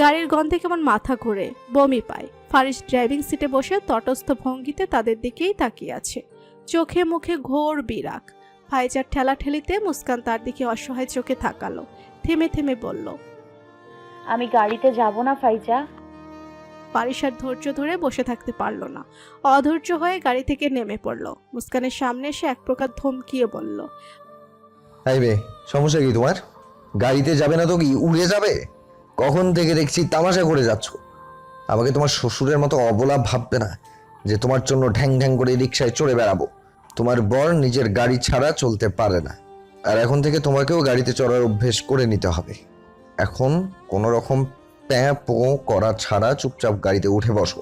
গাড়ির গন্ধে কেমন মাথা ঘুরে, বমি পায়। ফারিস ড্রাইভিং সিটে বসে তটস্থ ভঙ্গিতে তাদের দিকেই তাকিয়ে আছে, চোখে মুখে ঘোর বিরাগ। ফাইজার ঠেলাঠেলিতে মুস্কান তার দিকে অসহায় চোখে তাকালো, থেমে থেমে বলল, আমি গাড়িতে যাব না ফাইজা। ফারিস আর ধৈর্য ধরে বসে থাকতে পারল না, অধৈর্য হয়ে গাড়ি থেকে নেমে পড়ল। মুস্কানের সামনে এসে এক প্রকার ধমকিয়ে বলল, এই মেয়ে, সমস্যা কি তোমার? গাড়িতে যাবে না তো কি উড়ে যাবে? কখন থেকে দেখছি তামাশা করে যাচ্ছ। আমাকে তোমার শ্বশুরের মতো অবলা ভাববে না যে তোমার জন্য ঢ্যাং ঢ্যাং করে রিক্সায় চড়ে বেড়াবো। তোমার বর নিজের গাড়ি ছাড়া চলতে পারে না, আর এখন থেকে তোমাকেও গাড়িতে চড়ার অভ্যেস করে নিতে হবে। এখন কোনো রকম প্যাঁ পো করা ছাড়া চুপচাপ গাড়িতে উঠে বসো।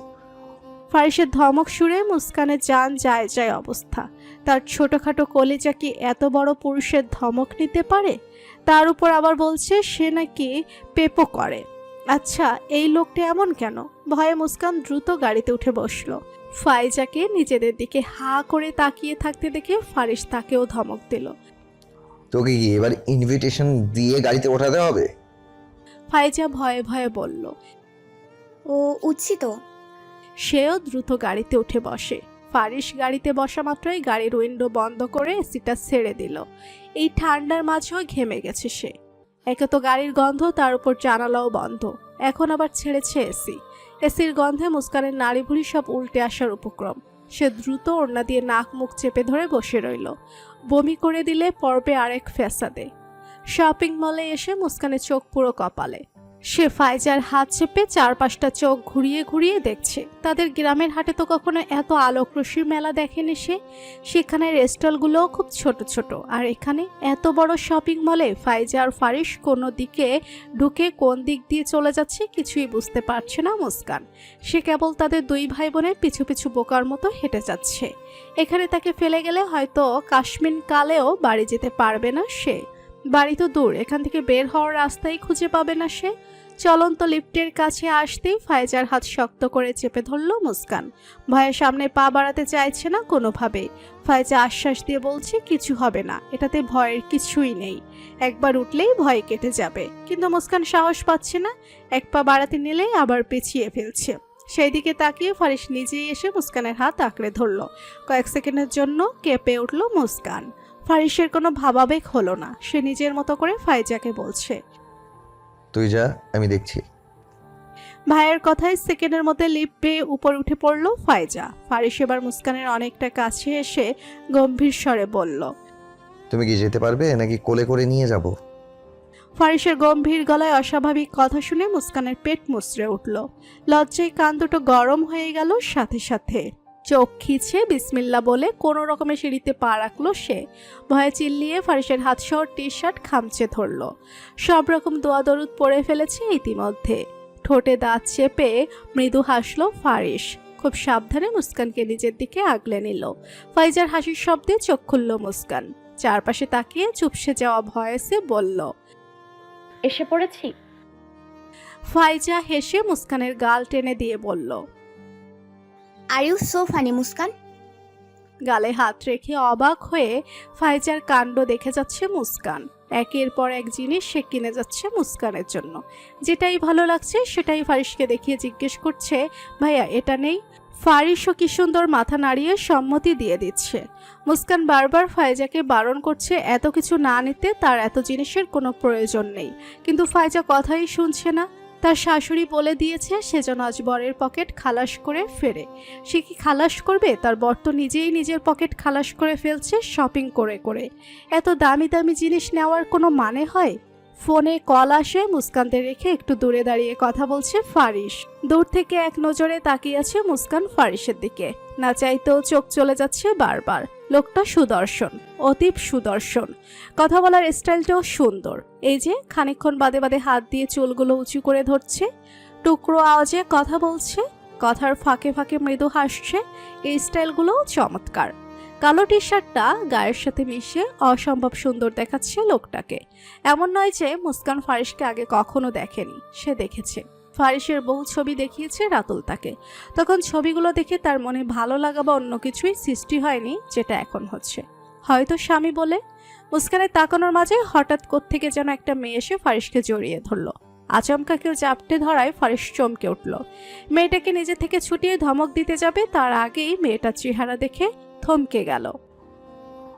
ফারিসের ধমক শুনে মুস্কানের জান যায় যায় অবস্থা। তার ছোটখাটো কলিজা কি এত বড় পুরুষের ধমক নিতে পারে? তার উপর আবার বলছে সে নাকি পেপো করে। আচ্ছা, এই লোকটা এমন কেন? ভয়ে মুস্কান দ্রুত গাড়িতে উঠে বসলো। ফাইজাকে নিজেদের দিকে হা করে তাকিয়ে থাকতে দেখে ফারিস তাকেও ধমক দিল। তোকে কি এবার ইনভিটেশন দিয়ে গাড়িতে ওঠাতে হবে? ফাইজা ভয়ে ভয়ে বলল। ও উঠছি তো। সেও দ্রুত গাড়িতে উঠে বসে। ফারিস গাড়িতে বসা মাত্রই গাড়ির উইন্ডো বন্ধ করে এসিটা ছেড়ে দিল। এই ঠান্ডার মাঝেও ঘেমে গেছে সে। একে তো গাড়ির গন্ধ, তার উপর জানালাও বন্ধ, এখন আবার ছেড়েছে এসি। এসির গন্ধে মুস্কানের নাড়ি ভুড়ি সব উল্টে আসার উপক্রম। সে দ্রুত ওড়না দিয়ে নাক মুখ চেপে ধরে বসে রইল। বমি করে দিলে পড়বে আরেক ফ্যাসাদে। শপিং মলে এসে মুস্কানের চোখ পুরো কপালে। সে ফাইজার হাত চেপে চারপাশটা চোখ ঘুরিয়ে ঘুরিয়ে দেখছে। তাদের গ্রামের হাটে তো কখনো এত আলোকরশ্মির মেলা দেখেনি সে। সেখানে রেস্টলগুলোও খুব ছোট ছোট, আর এখানে এত বড় শপিং মলে ফাইজা আর ফারিস কোনো দিকে ঢুকে কোন দিক দিয়ে চলে যাচ্ছে কিছুই বুঝতে পারছে না মুস্কান। সে কেবল তাদের দুই ভাই বোনের পিছু পিছু বোকার মতো হেঁটে যাচ্ছে। এখানে তাকে ফেলে গেলে হয়তো কাশ্মীর কালেও বাড়ি যেতে পারবে না সে। বাড়ি তো দূর, এখান থেকে বের হওয়ার রাস্তাই খুঁজে পাবে না সে। চলন্ত লিফটের কাছে আসতেই ফাইজার হাত শক্ত করে চেপে ধরল মুস্কান। ভয়ের সামনে পা বাড়াতে চাইছে না কোনোভাবে। ফাইজা আশ্বাস দিয়ে বলছে কিছু হবে না, এটাতে ভয়ের কিছুই নেই, একবার উঠলেই ভয় কেটে যাবে। কিন্তু মুস্কান সাহস পাচ্ছে না, এক পা বাড়াতে নিলেই আবার পেছিয়ে ফেলছে। সেই দিকে তাকিয়ে ফারিস নিজেই এসে মুস্কানের হাত আঁকড়ে ধরল। কয়েক সেকেন্ডের জন্য কেঁপে উঠল মুস্কান। ফারিসের কোনো ভাবাবেগ হলো না। সে নিজের মতো করে ফাইজাকে বলছে, তুই যা, আমি দেখছি। ভাইয়ের কথায় সেকেন্ডের মধ্যে লিফট পেয়ে উপর উঠে পড়ল ফাইজা। ফারিস এবার মুস্কানের অনেকটা কাছে এসে গম্ভীর স্বরে বলল, তুমি কি যেতে পারবে নাকি কোলে করে নিয়ে যাব? ফারিসের গম্ভীর গলায় অস্বাভাবিক কথা শুনে মুস্কানের পেট মুচড়ে উঠল। লজ্জায় কান দুটো গরম হয়ে গেল সাথে সাথে। চোখ খিচে বিসমিল্লা বলে কোনো রকমের সিঁড়িতে পা রাখলো সে। ভয়ে চিল্লিয়ে ফারিসের হাত সহ টি শার্ট খামচে ধরল। সব রকম দোয়া দরুদ পড়ে ফেলেছে ইতিমধ্যে। ঠোঁটে দাঁত চেপে মৃদু হাসলো ফারিস। খুব সাবধানে মুস্কানকে নিজের দিকে আগলে নিল। ফাইজার হাসির শব্দে চোখ খুলল মুস্কান। চারপাশে তাকিয়ে চুপসে যাওয়া ভয়েসে বলল, এসে পড়েছি। ফাইজা হেসে মুস্কানের গাল টেনে দিয়ে বলল, are you so funny Muskan. গালে হাত রেখে অবাক হয়ে ফাইজার কাণ্ড দেখে যাচ্ছে মুস্কান। একের পর এক জিনিস সে কিনে যাচ্ছে মুস্কানের জন্য। যেটাই ভালো লাগছে সেটাই ফারিসকে দেখিয়ে জিজ্ঞেস করছে, ভাইয়া এটা নেই? ফারিসও কি সুন্দর মাথা নাড়িয়ে সম্মতি দিয়ে দিচ্ছে। মুস্কান বারবার ফাইজাকে বারণ করছে এত কিছু না নিতে, তার এত জিনিসের কোনো প্রয়োজন নেই। কিন্তু ফাইজা কথাই শুনছে না। তার শাশুড়ি বলে দিয়েছে সে যেন আজ বরের পকেট খালাস করে ফেরে। সে কি খালাস করবে? তার বর তো নিজেই নিজের পকেট খালাস করে ফেলছে শপিং করে করে। এত দামি দামি জিনিস নেওয়ার কোনো মানে হয়? ফোনে কল আসে। মুস্কানকে রেখে একটু দূরে দাঁড়িয়ে কথা বলছে ফারিস। দূর থেকে এক নজরে তাকিয়ে আছে মুস্কান ফারিসের দিকে। না চাইতেও চোখ চলে যাচ্ছে বারবার। লোকটা সুদর্শন, অতীব সুদর্শন। কথা বলার স্টাইলটাও সুন্দর। এই যে খানিকক্ষণ বাদে বাদে হাত দিয়ে চুলগুলো উঁচু করে ধরছে, টুকরো আওয়াজে কথা বলছে, কথার ফাঁকে ফাঁকে মৃদু হাসছে। এই স্টাইলগুলোও চমৎকার। কালো টি শার্টটা গায়ের সাথে মিশে অসম্ভব সুন্দর দেখাচ্ছে লোকটাকে। এমন নয় যে মুস্কান ফারিসকে আগে কখনো দেখেনি, সে দেখেছে। ফারিসের বহু ছবি দেখিয়েছে রাতুল তাকে। তখন ছবিগুলো দেখে তার মনে ভালো লাগা বা অন্য কিছুই সৃষ্টি হয়নি যেটা এখন হচ্ছে, হয়তো স্বামী বলে। মুস্কানের তাকানোর মাঝে হঠাৎ কোত্থেকে যেন একটা মেয়ে এসে ফারিসকে জড়িয়ে ধরলো। আচমকা কেউ চাপটে ধরায় ফারিস চমকে উঠল। মেয়েটাকে নিজে থেকে ছুটিয়ে ধমক দিতে যাবে তার আগেই মেয়েটার চেহারা দেখে থমকে গেল।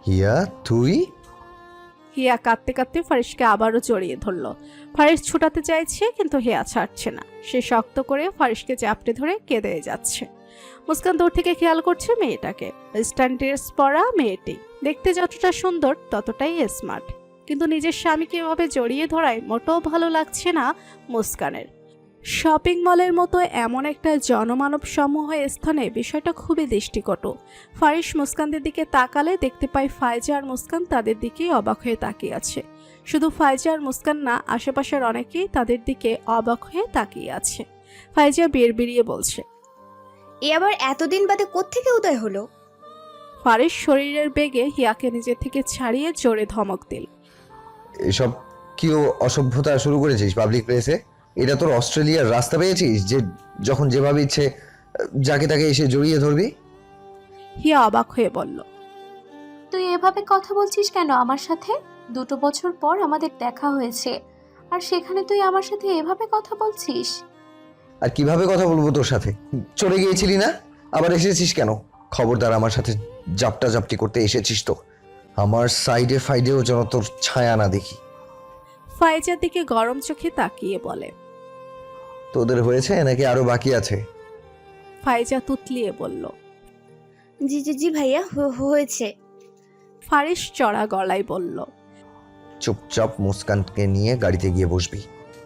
হিয়া, তুই? হিয়া কাঁদতে কাঁদতে ফারিসকে আবারও জড়িয়ে ধরল। ফারিস ছুটাতে চাইছে কিন্তু হিয়া ছাড়ছে না। সে শক্ত করে ফারিসকে চাপটে ধরে কেঁদে যাচ্ছে। মুস্কান দূর থেকে খেয়াল করছে মেয়েটাকে। ওয়েস্টার্ন ড্রেস পরা মেয়েটি দেখতে যতটা সুন্দর ততটাই স্মার্ট। কিন্তু নিজের স্বামীকে এভাবে জড়িয়ে ধরায় মোটেও ভালো লাগছে না মুস্কানের। শপিং মলের মতো এমন একটা জনমানব সমূহ স্থানে বিষয়টা খুবই দৃষ্টিকটু। ফারিস মুস্কানদের দিকে তাকালে দেখতে পায় ফাইজা আর মুস্কান তাদের দিকেই অবাক হয়ে তাকিয়ে আছে। শুধু ফাইজা আর মুস্কান না, আশেপাশের অনেকেই তাদের দিকে অবাক হয়ে তাকিয়ে আছে। ফাইজা বিড়বিড়িয়ে বলছে, এ আবার এতদিন বাদে কোত্থেকে উদয় হলো? ফারিস শরীরের বেগে হিয়াকে নিজের থেকে ছাড়িয়ে জোরে ধমক দিল। এসব কি অসভ্যতা শুরু করেছিস পাবলিক প্লেসে? এটা তোর অস্ট্রেলিয়ার রাস্তা পেয়েছিস যে যখন যেভাবে ইচ্ছে যাকে তাকে এসে জড়িয়ে ধরবি? হিয়া অবাক হয়ে বলল, তুই এভাবে কথা বলছিস কেন আমার সাথে? 2 বছর পর আমাদের দেখা হয়েছে, আর সেখানে তুই আমার সাথে এভাবে কথা বলছিস? আর কিভাবে কথা বলবো তোর সাথে? চলে গিয়েছিলি না, আবার এসেছিস কেন? খবরদার আমার সাথে জাপটা জাপটি করতে এসেছিস তো আমার সাইডে ফাইডেও যেন তোর ছায়া না দেখি। ফাইজার দিকে গরম চোখে তাকিয়ে বলে, তোদের হয়েছে নাকি আরো বাকি আছে? ফাইজা তুতলিয়ে বলল, জি জি জি ভাইয়া, হয়েছে। ফারিস চড়া গলায় বলল, চুপচাপ মুস্কানকে নিয়ে গাড়িতে গিয়ে বসবি,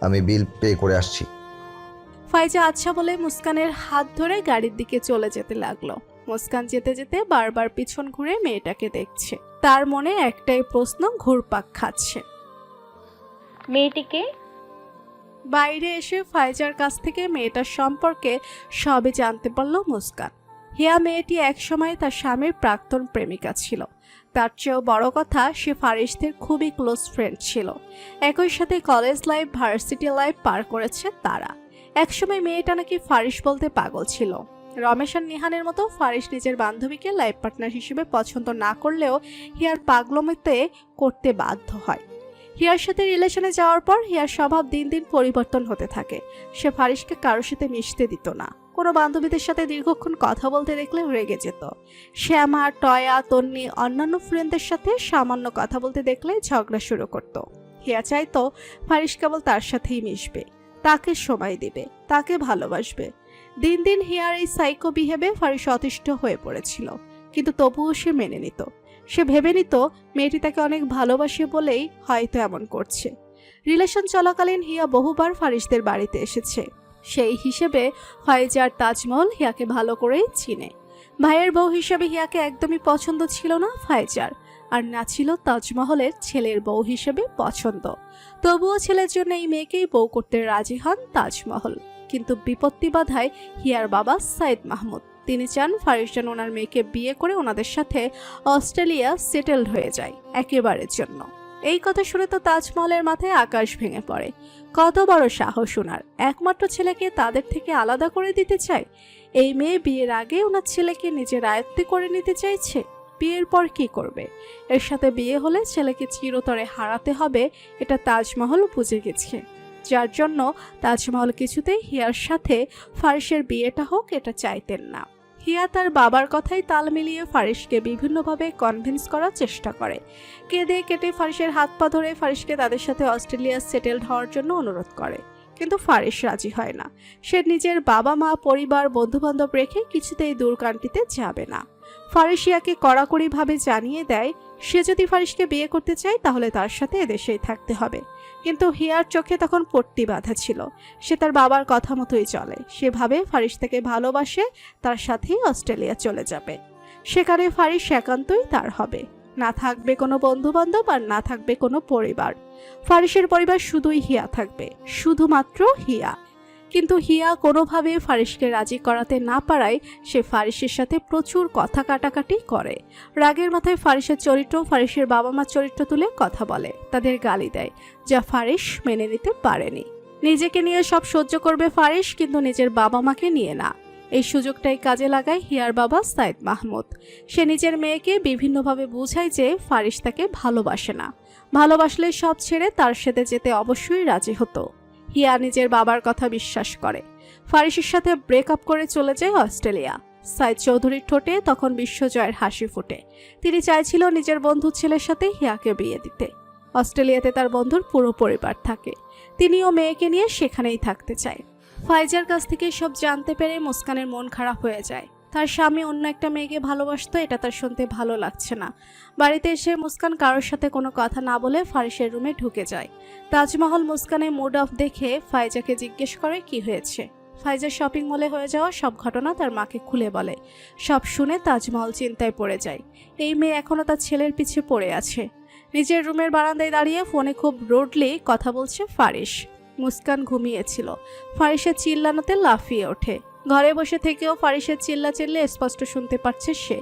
আমি বিল পে করে আসছি। ফাইজা আচ্ছা বলে মুস্কানের হাত ধরে গাড়ির দিকে চলে যেতে লাগলো। মুস্কান যেতে যেতে বারবার পিছন ঘুরে মেয়েটাকে দেখছে। তার মনে একটাই প্রশ্ন ঘুরপাক খাচ্ছে, মেয়েটিকে বাইরে এসে ফাইজার কাছ থেকে মেয়েটার সম্পর্কে সবই জানতে পারল মুস্কান। হিয়া মেয়েটি একসময় তার স্বামীর প্রাক্তন প্রেমিকা ছিল। তার চেয়েও বড় কথা, সে ফারিসদের খুবই ক্লোজ ফ্রেন্ড ছিল। একই সাথে কলেজ লাইফ, ভার্সিটি লাইফ পার করেছে তারা। একসময় মেয়েটা নাকি ফারিস বলতে পাগল ছিল। রমেশ আর নিহানের মতো ফারিস নিজের বান্ধবীকে লাইফ পার্টনার হিসেবে পছন্দ না করলেও হিয়ার পাগলমিতে করতে বাধ্য হয়। হিয়ার সাথে রিলেশনে যাওয়ার পর হিয়ার স্বভাব দিন দিন পরিবর্তন হতে থাকে। সে ফারিসকে কারোর সাথে মিশতে দিত না। কোনো বান্ধবীদের সাথে দীর্ঘক্ষণ কথা বলতে দেখলে রেগে যেত। শ্যামা, টয়া, তন্নি, অন্যান্য ফ্রেন্ডদের সাথে সামান্য কথা বলতে দেখলে ঝগড়া শুরু করত। হিয়া চাইতো ফারিস কেবল তার সাথেই মিশবে, তাকে সময় দিবে, তাকে ভালোবাসবে। দিন দিন হিয়ার এই সাইকো বিহেভে ফারিস অতিষ্ঠ হয়ে পড়েছিল, কিন্তু তবুও সে মেনে নিত। সে ভেবে নিত মেয়েটি তাকে অনেক ভালোবাসে বলেই হয়তো এমন করছে। রিলেশন চলাকালীন হিয়া বহুবার ফারিসদের বাড়িতে এসেছে। সেই হিসেবে ফাইজার তাজমহল হিয়াকে ভালো করেই চিনে। ভাইয়ের বউ হিসেবে হিয়াকে একদমই পছন্দ ছিল না ফাইজার, আর না ছিল তাজমহলের ছেলের বউ হিসেবে পছন্দ। তবুও ছেলের জন্য এই মেয়েকেই বউ করতে রাজি হন তাজমহল। কিন্তু বিপত্তি বাধায় হিয়ার বাবা সাইদ মাহমুদ। তিনি চান ফারিস যেন ওনার মেয়েকে বিয়ে করে ওনাদের সাথে অস্ট্রেলিয়া সেটেলড হয়ে যায় একেবারের জন্য। এই কথা শুনে তো তাজমহলের মাথায় আকাশ ভেঙে পড়ে। কত বড় সাহস ওনার! একমাত্র ছেলেকে তাদের থেকে আলাদা করে দিতে চায়। এই মেয়ে বিয়ের আগে ওনার ছেলেকে নিজের আয়ত্তে করে নিতে চাইছে। বিয়ের পর কি করবে? এর সাথে বিয়ে হলে ছেলেকে চিরতরে হারাতে হবে, এটা তাজমহল বুঝে গেছে। যার জন্য তাজমহল কিছুতেই হিয়ার সাথে ফারিসের বিয়েটা হোক এটা চাইতেন না। হিয়া তার বাবার কথাই তাল মিলিয়ে ফারিসকে বিভিন্নভাবে কনভিন্স করার চেষ্টা করে। কেঁদে কেটে ফারিসের হাত পা ধরে ফারিসকে তাদের সাথে অস্ট্রেলিয়া সেটেলড হওয়ার জন্য অনুরোধ করে। কিন্তু ফারিস রাজি হয় না। সে নিজের বাবা মা, পরিবার, বন্ধুবান্ধব রেখে কিছুতেই দূর কান্ট্রিতে যাবে না। ফারিস হিয়াকে কড়াকড়িভাবে জানিয়ে দেয় সে যদি ফারিসকে বিয়ে করতে চায় তাহলে তার সাথে এদেশেই থাকতে হবে। কিন্তু হিয়ার চোখে তখন পট্টি বাঁধা ছিল। সে তার বাবার কথা মতোই চলে। সে ভাবে ফারিস তাকে ভালোবাসে, তার সাথেই অস্ট্রেলিয়া চলে যাবে। সেখানে ফারিস একান্তই তার হবে, না থাকবে কোনো বন্ধু বান্ধব আর না থাকবে কোনো পরিবার। ফারিসের পরিবার শুধুই হিয়া থাকবে, শুধুমাত্র হিয়া। কিন্তু হিয়া কোনোভাবে ফারিসকে রাজি করাতে না পারায় সে ফারিসের সাথে প্রচুর কথা কাটাকাটি করে। রাগের মাথায় ফারিসের চরিত্র, ফারিসের বাবা মার চরিত্র তুলে কথা বলে, তাদের গালি দেয়, যা ফারিস মেনে নিতে পারেনি। নিজেকে নিয়ে সব সহ্য করবে ফারিস, কিন্তু নিজের বাবা মাকে নিয়ে না। এই সুযোগটাই কাজে লাগায় হিয়ার বাবা সাইদ মাহমুদ। সে নিজের মেয়েকে বিভিন্নভাবে বোঝায় যে ফারিস তাকে ভালোবাসে না, ভালোবাসলে সব ছেড়ে তার সাথে যেতে অবশ্যই রাজি হতো। হিয়া নিজের বাবার কথা বিশ্বাস করে, ফারিসের সাথে ব্রেকআপ করে চলে যায় অস্ট্রেলিয়া। সাইদ চৌধুরীর ঠোঁটে তখন বিশ্বজয়ের হাসি ফোটে। তিনি চাইছিল নিজের বন্ধুর ছেলের সাথে হিয়াকে বিয়ে দিতে। অস্ট্রেলিয়াতে তার বন্ধুর পুরো পরিবার থাকে, তিনিও মেয়েকে নিয়ে সেখানেই থাকতে চায়। ফাইজার কাছ থেকে সব জানতে পেরে মুস্কানের মন খারাপ হয়ে যায়। তার স্বামী অন্য একটা মেয়েকে ভালোবাসতো, এটা তার শুনতে ভালো লাগছে না। বাড়িতে এসে মুস্কান কারোর সাথে কোনো কথা না বলে ফারিসের রুমে ঢুকে যায়। তাজমহল মুস্কানের মুড অফ দেখে ফাইজাকে জিজ্ঞেস করে কি হয়েছে। ফাইজা শপিং মলে হয়ে যাওয়া সব ঘটনা তার মাকে খুলে বলে। সব শুনে তাজমহল চিন্তায় পড়ে যায়। এই মেয়ে এখনও তার ছেলের পিছে পড়ে আছে। নিজের রুমের বারান্দায় দাঁড়িয়ে ফোনে খুব রোডলি কথা বলছে ফারিস। মুস্কান ঘুমিয়েছিল। ফারিসের চিল্লানোতে লাফিয়ে ওঠে। ঘরে বসে থেকেও ফারিসের চিল্লাচিল্লি স্পষ্ট শুনতে পাচ্ছে সে।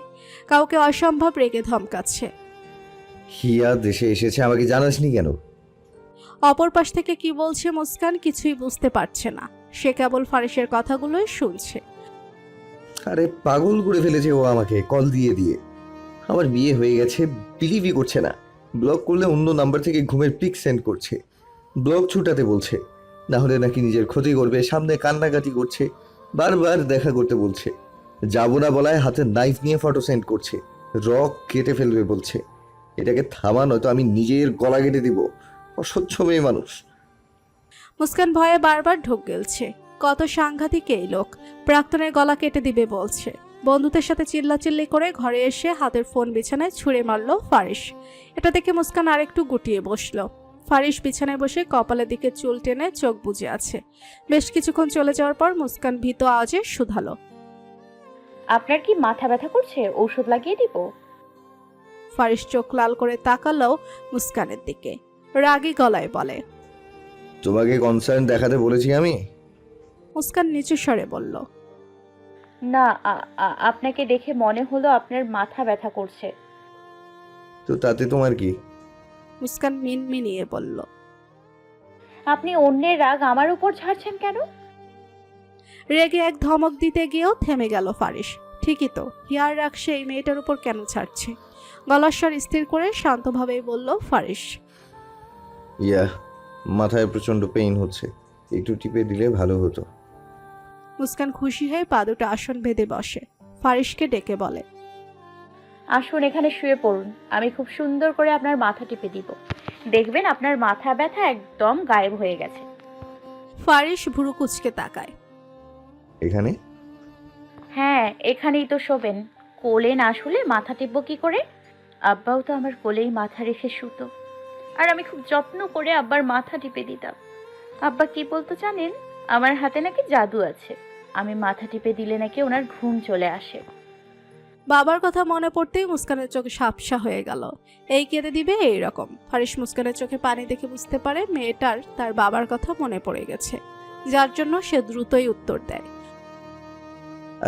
কাউকে অসম্ভব রেগে ধমকাচ্ছে। হিয়া দেশে এসেছে, আমাকে জানাসনি কেন? অপর পাশ থেকে কি বলছে মুস্কান কিছুই বুঝতে পারছে না। সে কেবল ফারিসের কথাগুলোই শুনছে। আরে পাগল করে ফেলেছে ও আমাকে কল দিয়ে দিয়ে। আমার বিয়ে হয়ে গেছে, বিলিভই করছে না। ব্লক করলে অন্য নাম্বার থেকে ঘুমের পিক সেন্ড করছে। ব্লক ছুটাতে বলছে, না হলে নাকি নিজের ক্ষতি করবে। সামনে কান্নাকাটি করছে, বারবার দেখা করতে বলছে। যাবো না বলায় হাতে নাইফ নিয়ে ফটো সেন্ড করছে। রক কেটে ফেলবে বলছে। এটাকে থামা, নয়তো আমি নিজের গলা কেটে দিব। অসহ্য মেয়ে মানুষ। মুস্কান ভয়ে বারবার ঢোক গেলছে। কত সাংঘাতিক এই লোক, প্রাক্তনের গলা কেটে দিবে বলছে। বন্ধুদের সাথে চিল্লাচিল্লি করে ঘরে এসে হাতের ফোন বিছানায় ছুঁড়ে মারল ফারিস। এটা দেখে মুস্কান আরেকটু গুটিয়ে বসলো। ফারিস বিছানায় বসে কপালের দিকে চুল টেনে চোখ বুজে আছে। বেশ কিছুক্ষণ চলে যাওয়ার পর মুস্কান ভীত আওয়াজে শুধালো, আপনার কি মাথা ব্যথা করছে? ঔষধ লাগিয়ে দিব? ফারিস চোখ লাল করে তাকালো মুস্কানের দিকে। রাগী গলায় বলে, তোমাকে কনসার্ন দেখাতে বলেছি আমি? মুস্কান নিচু স্বরে বলল, না, আপনাকে দেখে মনে হলো আপনার মাথা ব্যথা করছে। তো তাতে তোমার কি? মুস্কান মিনমিনিয়ে বলল, আপনি অন্যের রাগ আমার উপর ঝাড়ছেন কেন? রেগে এক ধমক দিতে গিয়েও থেমে গেল ফারিস। ঠিকই তো, হিয়ার রাগ সেই মেয়েটার উপর কেন ছাড়ছে? গলার স্বর স্থির করে শান্তভাবেই বলল ফারিস, ইয়া, মাথায় প্রচন্ড পেইন হচ্ছে, একটু টিপে দিলে ভালো হতো। মুস্কান খুশি হয়ে পা দুটো আসন বেঁধে বসে। ফারিসকে ডেকে বলে, আসুন এখানে শুয়ে পড়ুন, আমি খুব সুন্দর করে আপনার মাথা টিপে দিব। দেখবেন আপনার মাথা ব্যথা একদম গায়েব হয়ে গেছে। ফারিস ভুরু কুচকে তাকায়। এখানে? হ্যাঁ, এখানেই তো শোবেন। কোলে না শুলে মাথা টিপবো কি করে? আব্বাও তো আমার কোলেই মাথা রেখে শুতো, আর আমি খুব যত্ন করে আব্বার মাথা টিপে দিতাম। আব্বা কি বলতো জানেন? আমার হাতে নাকি জাদু আছে, আমি মাথা টিপে দিলে নাকি ওনার ঘুম চলে আসে। বাবার কথা মনে পড়তেই মুস্কানের চোখে সাপসা হয়ে গেল। এই কেঁদে দিবে এই রকম। ফারিস মুস্কানের চোখে পানি দেখে বুঝতে পারে মেয়েটার তার বাবার কথা মনে পড়ে গেছে, যার জন্য সে দ্রুতই উত্তর দেয়,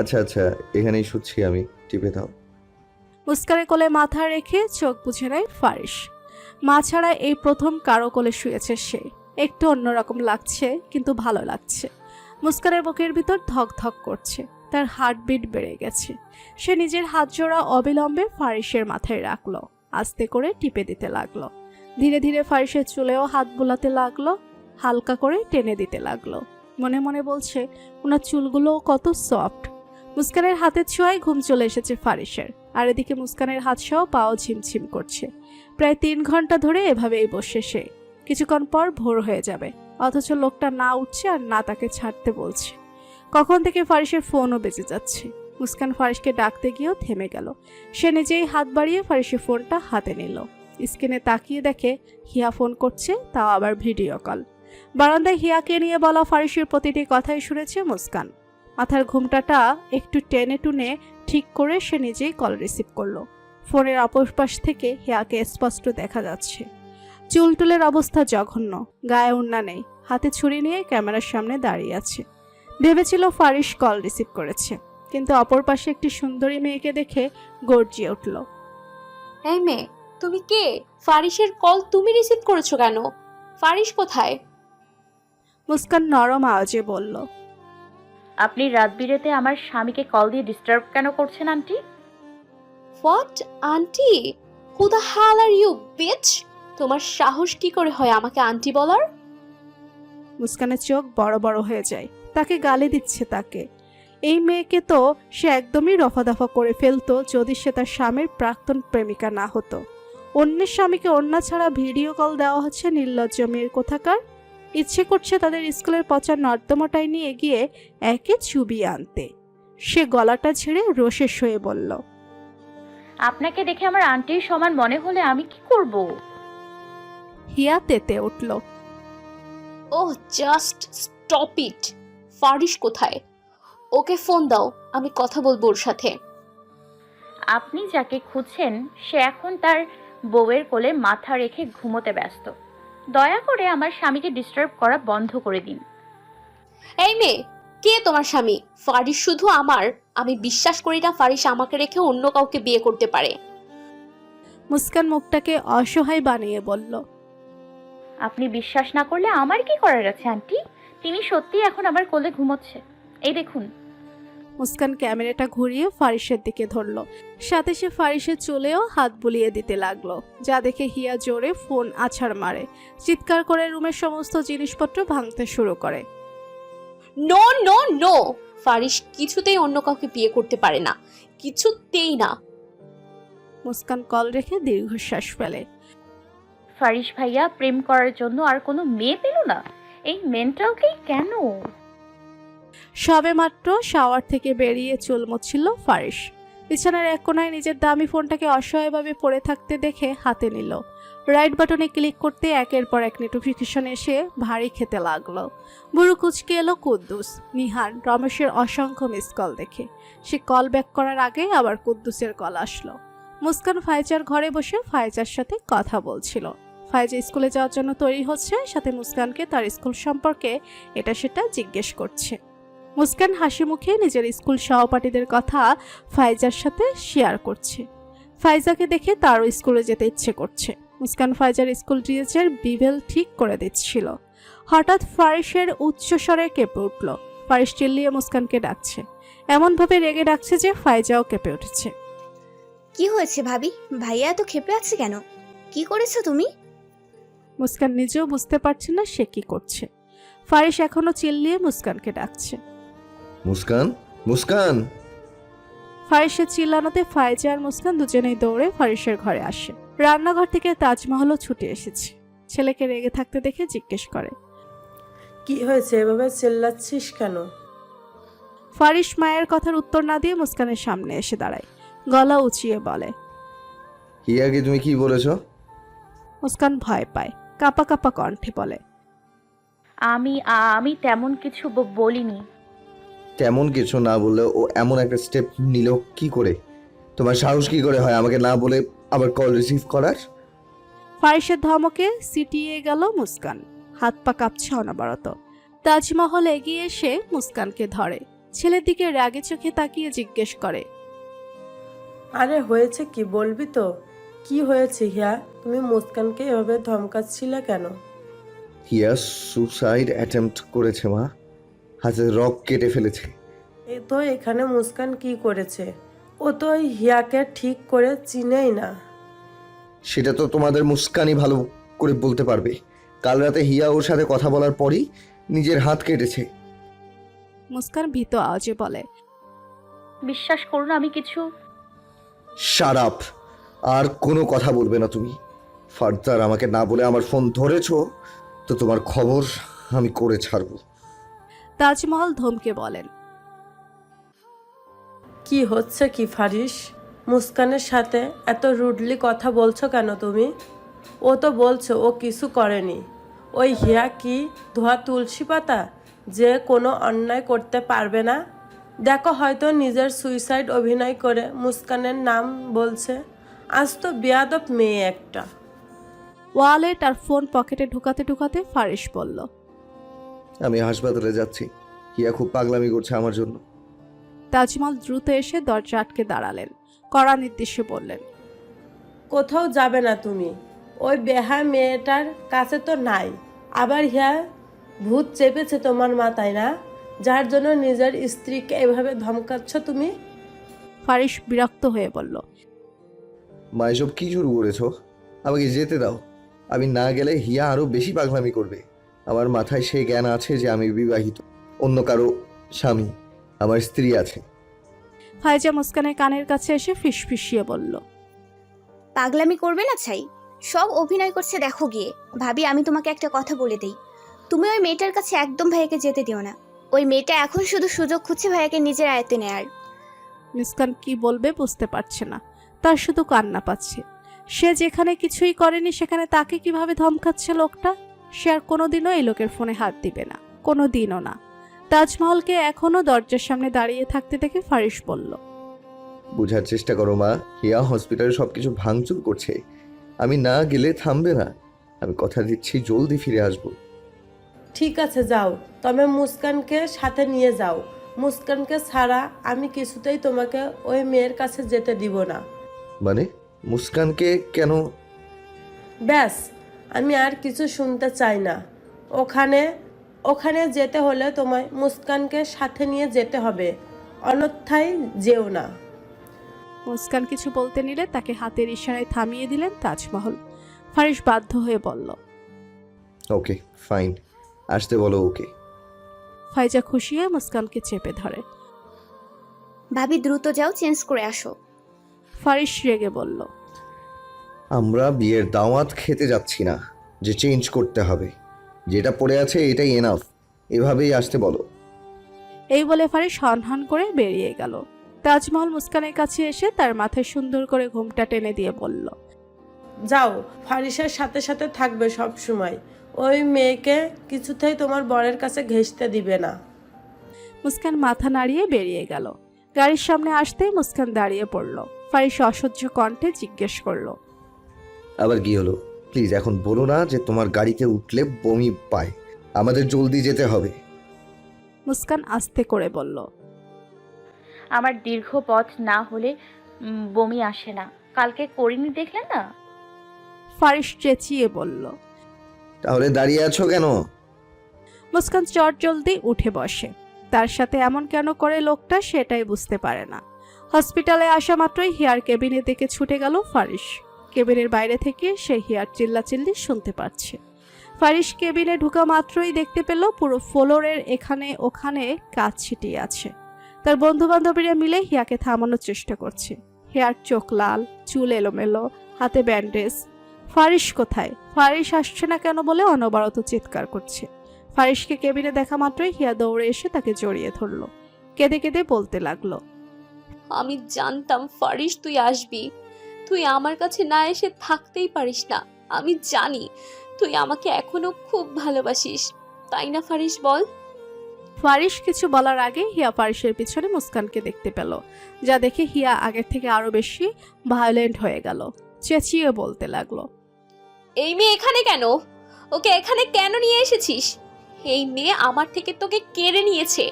আচ্ছা আচ্ছা, এখানেই শুচ্ছি আমি, টিপে দাও। মুস্কানের কোলে মাথা রেখে চোখ বুঝে নেয় ফারিস। মা ছাড়া এই প্রথম কারো কোলে শুয়েছে সে। একটু অন্যরকম লাগছে, কিন্তু ভালো লাগছে। মুস্কানের বুকের ভিতর ধক ধক করছে, তার হার্টবিট বেড়ে গেছে। সে নিজের হাত জোড়া অবিলম্বে ফারিসের মাথায় রাখলো, আস্তে করে টিপে দিতে লাগলো। ধীরে ধীরে ফারিসের চুলেও হাত বুলাতে লাগলো, হালকা করে টেনে দিতে লাগলো। মনে মনে বলছে ওনার চুলগুলো কত সফট। মুস্কানের হাতের ছোঁয়ায় ঘুম চলে এসেছে ফারিসের। আর এদিকে মুস্কানের হাত সহ পাও ঝিমঝিম করছে। প্রায় 3 ঘন্টা ধরে এভাবেই বসে সে। কিছুক্ষণ পর ভোর হয়ে যাবে, অথচ লোকটা না উঠছে আর না তাকে ছাড়তে বলছে। কখন থেকে ফারিসের ফোনও বেজে যাচ্ছে। মুস্কান ফারিসকে ডাকতে গিয়েও থেমে গেল। সে নিজেই হাত বাড়িয়ে ফারিসের ফোনটা হাতে নিল। স্ক্রিনে তাকিয়ে দেখে হিয়া ফোন করছে, তাও আবার ভিডিও কল। বারান্দায় হিয়াকে নিয়ে বলা ফারিসের প্রতিটি কথাই শুনেছে মুস্কান। মাথার ঘুমটাটা একটু টেনে টুনে ঠিক করে সে নিজেই কল রিসিভ করলো। ফোনের অপর পাশ থেকে হিয়াকে স্পষ্ট দেখা যাচ্ছে। চুলটুলের অবস্থা জঘন্য, গায়ে ওড়না নেই, হাতে ছুরি নিয়ে ক্যামেরার সামনে দাঁড়িয়ে আছে। ভেবেছিল ফারিস কল রিসিভ করেছে, কিন্তু অপর পাশে একটি সুন্দরী মেয়েকে দেখে গর্জিয়ে উঠল। এই মেয়ে, তুমি কে? ফারিসের কল তুমি রিসিভ করেছো কেন? ফারিস কোথায়? মুস্কান নরম আওয়াজে বলল, আপনি রাত বিরেতে আমার স্বামীকে কল দিয়ে ডিস্টার্ব কেন করছেন aunty? What aunty? Who the hell are you bitch? তোমার সাহস কি করে হয় আমাকে আন্টি বলার? মুস্কানের চোখ বড় বড় হয়ে যায়। তাকে গালি দিচ্ছে তাকে। এই মেয়েকে তো সে একদমই রফাদফা করে ফেলতো যদি সে তার স্বামীর প্রাক্তন প্রেমিকা না হতো। অন্যের স্বামীকে অন্য ছাড়া ভিডিও কল দেওয়া হচ্ছে নির্লজ্জ মেয়ের কোথাকার। ইচ্ছে করছে তাদের স্কুলের পচা নর্দমাটায় নিয়ে গিয়ে একে চুবিয়ে আনতে। সে গলাটা ছেড়ে রোষে হয়ে বলল, আপনাকে দেখে আমার আন্টির সমান মনে হলে আমি কি করব? হিয়া তেতে উঠল। ওহ জাস্ট স্টপ ইট। ফারিস কোথায়? ওকে ফোন দাও, আমি কথা বলবো ওর সাথে। আপনি যাকে খুঁজছেন সে এখন তার বউয়ের কোলে মাথা রেখে ঘুমোতে ব্যস্ত। দয়া করে আমার স্বামীকে ডিস্টার্ব করা বন্ধ করে দিন। এই মেয়ে, কে তোমার স্বামী? ফারিস শুধু আমার। আমি বিশ্বাস করি না ফারিস আমাকে রেখে অন্য কাউকে বিয়ে করতে পারে। মুস্কান মুখটাকে অসহায় বানিয়ে বলল, আপনি বিশ্বাস না করলে আমার কি করার আছে আন্টি? তিনি সত্যি এখন আমার কোলে ঘুমোচ্ছে। এই দেখুন। মুস্কান ক্যামেরাটা ঘুরিয়ে ফারিসের দিকে ধরল, সাথে সে ফারিসের চুলেও হাত বুলিয়ে দিতে লাগলো, যা দেখে হিয়া জোরে ফোন আছাড় মারে, চিৎকার করে রুমের সমস্ত জিনিসপত্র ভাঙতে শুরু করে। নো নো নো, ফারিস কিছুতেই অন্য কাউকে বিয়ে করতে পারে না, কিছুতেই না। মুস্কান কল রেখে দীর্ঘশ্বাস ফেলে। ফারিস ভাইয়া প্রেম করার জন্য আর কোনো মেয়ে পেল না? এই মেন্টালকেই কেন? সবে মাত্র শাওয়ার থেকে বেরিয়ে চুল মুছছিল ফারিস। বিছানার এক কোনায় নিজের দামি ফোনটাকে অসহায়ভাবে পড়ে থাকতে দেখে হাতে নিল। রাইট বাটনে ক্লিক করতে একের পর এক নোটিফিকেশন এসে ভারী খেতে লাগলো। বুড়ো কুচকে এলো কুদ্দুস, নিহান, রমেশের অসংখ্য মিস কল দেখে। সে কল ব্যাক করার আগে আবার কুদ্দুসের কল আসলো। মুস্কান ফাইজার ঘরে বসে ফাইজার সাথে কথা বলছিল। ফাইজা স্কুলে যাওয়ার জন্য তৈরি হচ্ছে, সাথে মুস্কানকে তার স্কুল সম্পর্কে এটা সেটা জিজ্ঞেস করছে। মুস্কান হাসি মুখে নিজের স্কুল সহপাঠীদের কথা ফাইজার সাথে শেয়ার করছে। ফাইজাকে দেখে তারও স্কুলে যেতে ইচ্ছে করছে। মুস্কান ফাইজার স্কুল ড্রেসের বিভেল ঠিক করে দিচ্ছিল। হঠাৎ ফারিসের উচ্চস্বরে কেঁপে উঠল। ফারিস চিল্লিয়ে মুস্কানকে ডাকছে, এমনভাবে রেগে ডাকছে যে ফাইজাও কেঁপে উঠেছে। কি হয়েছে ভাবি? ভাইয়া এত ক্ষেপে আছে কেন? কি করেছো তুমি? মুস্কান নিজেও বুঝতে পারছে না সে কি করছে। ফারিস এখনো চিল্লিয়ে মুস্কানকে ডাকছে। মুস্কান, মুস্কান। ফারিসের চিল্লানোতে ফাইজা আর মুস্কান দুজনেই দৌড়ে ফারিসের ঘরে আসে। রান্নাঘর থেকে তাজমহলও ছুটে এসেছে। ছেলেকে রেগে থাকতে দেখে জিজ্ঞেস করে, কি হয়েছে, এভাবে চিল্লাচ্ছিস কেন? ফারিস মায়ের কথার উত্তর না দিয়ে মুস্কানের সামনে এসে দাঁড়ায়, গলা উঁচিয়ে বলে, হিয়াকে তুমি কি বলেছো? মুস্কান ভয় পায়, কাপা কাপা কণ্ঠে বলে, আমি তেমন কিছু বলিনি। তেমন কিছু না বললে ও এমন একটা স্টেপ নিল কি করে? তোমার সাহস কি করে হয় আমাকে না বলে আবার কল রিসিভ করার? ফারিসের ধমকে সিটিয়ে গেল মুস্কান, হাত পা কাঁপছে অনবরত। তাজমহল এগিয়ে এসে মুস্কানকে ধরে, ছেলের দিকে রাগে চোখে তাকিয়ে জিজ্ঞেস করে, আরে হয়েছে কি, বলবি তো? কি হয়েছে হিয়া? তুমি মুস্কানকে এভাবে ধমকাচ্ছিলে কেন? হিয়া সুসাইড অ্যাটেম্প্ট করেছে মা, হাতে রক কেটে ফেলেছে। এ তো এখানে মুস্কান কি করেছে? ও তো ওই হিয়াকে ঠিক করে চিনেই না। সেটা তো তোমাদের মুস্কানই ভালো করে বলতে পারবে। কাল রাতে হিয়া ওর সাথে কথা বলার পরই নিজের হাত কেটেছে। মুস্কান ভীত আওয়াজে বলে, বিশ্বাস করুন আমি কিছু। শাট আপ, আর কোনো কথা বলবে না তুমি। ফার্দার আমাকে না বলে আমার ফোন ধরেছো তো তোমার খবর আমি করে ছাড়বো। তাজমহল ধমকে বলেন, কি হচ্ছে কি ফারিস? মুস্কানের সাথে এত রুডলি কথা বলছো কেন তুমি? ও তো বলছো ও কিছু করেনি। ওই হিয়া কি ধোয়া তুলসী পাতা যে কোনো অন্যায় করতে পারবে না? দেখো হয়তো নিজের সুইসাইড অভিনয় করে মুস্কানের নাম বলছে। আজ তো বেয়াদব মেয়ে একটা। ওয়ালেট আর ফোন পকেটে ঢুকাতে ঢুকাতে ফারিস বলল, আমি হাসপাতালে যাচ্ছি, হিয়া খুব পাগলামি করছে আমার জন্য। তাজমহল দ্রুত এসে দরজা আটকে দাঁড়ালেন, কড়া নির্দেশে বললেন, কোথাও যাবে না তুমি। ওই বেহা মেয়েটার কাছে তো নাই। আবার হিয়া ভূত চেপেছে তোমার মাথায় না, যার জন্য নিজের স্ত্রীকে এভাবে ধমকাচ্ছ তুমি। ফারিস বিরক্ত হয়ে বলল, মা এসব কি শুরু করেছো? আমাকে যেতে দাও। আমি না গেলে হিয়া আরো বেশি পাগলামি করবে। আমার মাথায় সে জ্ঞান আছে যে আমি বিবাহিত, অন্য কারো স্বামী, আমার স্ত্রী আছে। ফাইজা মুস্কানের কানের কাছে এসে ফিসফিসিয়ে বলল, পাগলামি করবে না ছাই, সব অভিনয় করছে দেখো গিয়ে। ভাবি আমি তোমাকে একটা কথা বলে দেই, তুমি ওই মেয়েটার কাছে একদম ভাইয়াকে যেতে দিও না। ওই মেয়েটা এখন শুধু সুযোগ খুঁজছে ভাইয়াকে নিজের আয়ত্তে নেয়ার। মুস্কান কি বলবে বুঝতে পারছে না, তার শুধু কান্না পাচ্ছে। সে যেখানে কিছুই করেনি সেখানে তাকে কিভাবে ধমকাচ্ছে লোকটা। সে আর কোনোদিনও এই লোকের ফোনে হাত দিবে না, কোনোদিনও না। তাজমহলকে এখনো দরজার সামনে দাঁড়িয়ে থাকতে দেখে ফারিস বলল, বোঝার চেষ্টা করো মা, হিয়া হসপিটালে সবকিছু ভাঙচুর করছে। আমি না গেলে থামবে না। আমি কথা দিচ্ছি জলদি ফিরে আসবো। ঠিক আছে যাও, তবে মুস্কানকে সাথে নিয়ে যাও। মুস্কানকে ছাড়া আমি কিছুতেই তোমাকে ওই মেয়ের কাছে যেতে দিব না। মানে মুস্কানকে কেন? ব্যাস, আমি আর কিছু শুনতে চাই না। ওখানে যেতে হলে তোমায় মুস্কানকে সাথে নিয়ে যেতে হবে, অন্যথায় যেও না। মুস্কান কিছু বলতে নিলে তাকে হাতের ইশারায় থামিয়ে দিলেন তাজমহল। ফারিস বাধ্য হয়ে বলল, ওকে ফাইন, আসতে বলো ওকে। ফাইজা খুশি হয়ে মুস্কানকে চেপে ধরে। ভাবি দ্রুত যাও, চেঞ্জ করে আসো। ফারিস রেগে বলল, আমরা বিয়ের দাওয়াত খেতে যাচ্ছি না যে চেঞ্জ করতে হবে। যেটা পড়ে আছে এটাই এনাফ, এভাবেই আসতে বলো। এই বলে ফারিস হনহন করে বেরিয়ে গেল। তাজমহল মুস্কানের কাছে এসে তার মাথায় সুন্দর করে ঘোমটা টেনে দিয়ে বলল, যাও, ফারিসের সাথে সাথে থাকবে সব সময়। ওই মেয়েকে কিছুতেই তোমার বরের কাছে ঘেঁষতে দিবে না। মুস্কান মাথা নাড়িয়ে বেরিয়ে গেল। গাড়ির সামনে আসতেই মুস্কান দাঁড়িয়ে পড়ল। ফারিস অসহ্য কণ্ঠে জিজ্ঞেস করলো, আবার কি হলো? প্লিজ এখন বলো না যে তোমার গাড়িতে উঠলে বমি পায়। আমাদের জলদি যেতে হবে। মুস্কান আস্তে করে বলল, আমার দীর্ঘ পথ না হলে বমি আসে না। কালকে করিনি দেখলে না? ফারিস চেঁচিয়ে বলল। তাহলে দাঁড়িয়ে আছো কেন? মুস্কান চট জলদি উঠে বসে। তার সাথে এমন কেন করে লোকটা সেটাই বুঝতে পারে না। হসপিটালে আসা মাত্রই হিয়ার কেবিনের দিকে ছুটে গেল ফারিস। কেবিনের বাইরে থেকে সে হিয়ার চিল্লাচিল্লি শুনতে পাচ্ছে। ফারিস কেবিনে ঢুকা মাত্রই দেখতে পেল পুরো ফ্লোরের এখানে ওখানে কাজ ছিটিয়ে আছে। তার বন্ধু বান্ধবীরা মিলে হিয়াকে থামানোর চেষ্টা করছে। হিয়ার চোখ লাল, চুল এলোমেলো, হাতে ব্যান্ডেজ। ফারিস কোথায়? ফারিস আসছে না কেন বলে অনবরত চিৎকার করছে। ফারিসকে কেবিনে দেখা মাত্রই হিয়া দৌড়ে এসে তাকে জড়িয়ে ধরল। কেঁদে কেঁদে বলতে লাগলো, আমি জানতাম ফারিস তুই আসবি। তুই আমার কাছে না এসে থাকতেই পারিস না। আমি জানি তুই আমাকে এখনো খুব ভালোবাসিস, তাই না ফারিস বল? ফারিস কিছু বলার আগে হিয়া ফারিসের পিছনে মুস্কানকে দেখতে পেল, যা দেখে হিয়া আগের থেকে আরো বেশি ভায়োলেন্ট হয়ে গেল। চেঁচিয়ে বলতে লাগলো, এই মেয়ে এখানে কেন? ওকে এখানে কেন নিয়ে এসেছিস? এই মেয়ে আমার থেকে তোকে কেড়ে নিয়েছে।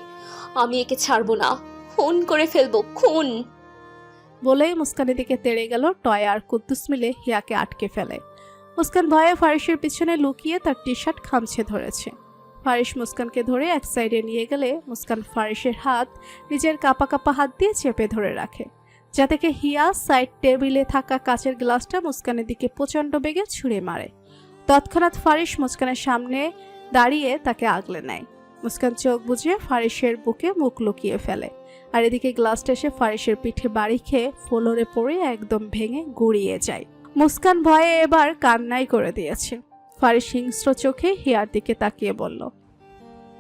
আমি একে ছাড়বো না, খুন করে ফেলবো, খুন। বলেই মুস্কানের দিকে তেড়ে গেল। টয় আর কুদ্দুস মিলে হিয়াকে আটকে ফেলে। মুস্কান ভয়ে ফারিসের পিছনে লুকিয়ে তার টি শার্ট খামছে ধরেছে। ফারিস মুস্কানকে ধরে এক সাইডে নিয়ে গেলে মুস্কান ফারিসের হাত নিজের কাপা কাপা হাত দিয়ে চেপে ধরে রাখে, যা থেকে হিয়া সাইড টেবিলে থাকা কাচের গ্লাসটা মুস্কানের দিকে প্রচণ্ড বেগে ছুঁড়ে মারে। তৎক্ষণাৎ ফারিস মুস্কানের সামনে দাঁড়িয়ে তাকে আগলে নেয়। মুস্কান চোখ বুজিয়ে ফারিসের বুকে মুখ লুকিয়ে ফেলে। আর এদিকে গ্লাসটা এসে ফারিসের পিঠে বাড়ি খেয়ে ফ্লোরে পড়ে একদম ভেঙে গুড়িয়ে যায়। মুস্কান ভয়ে এবার কান্নাই করে দিয়েছে। ফারিস হিংস্র চোখে হিয়ার দিকে তাকিয়ে বলল,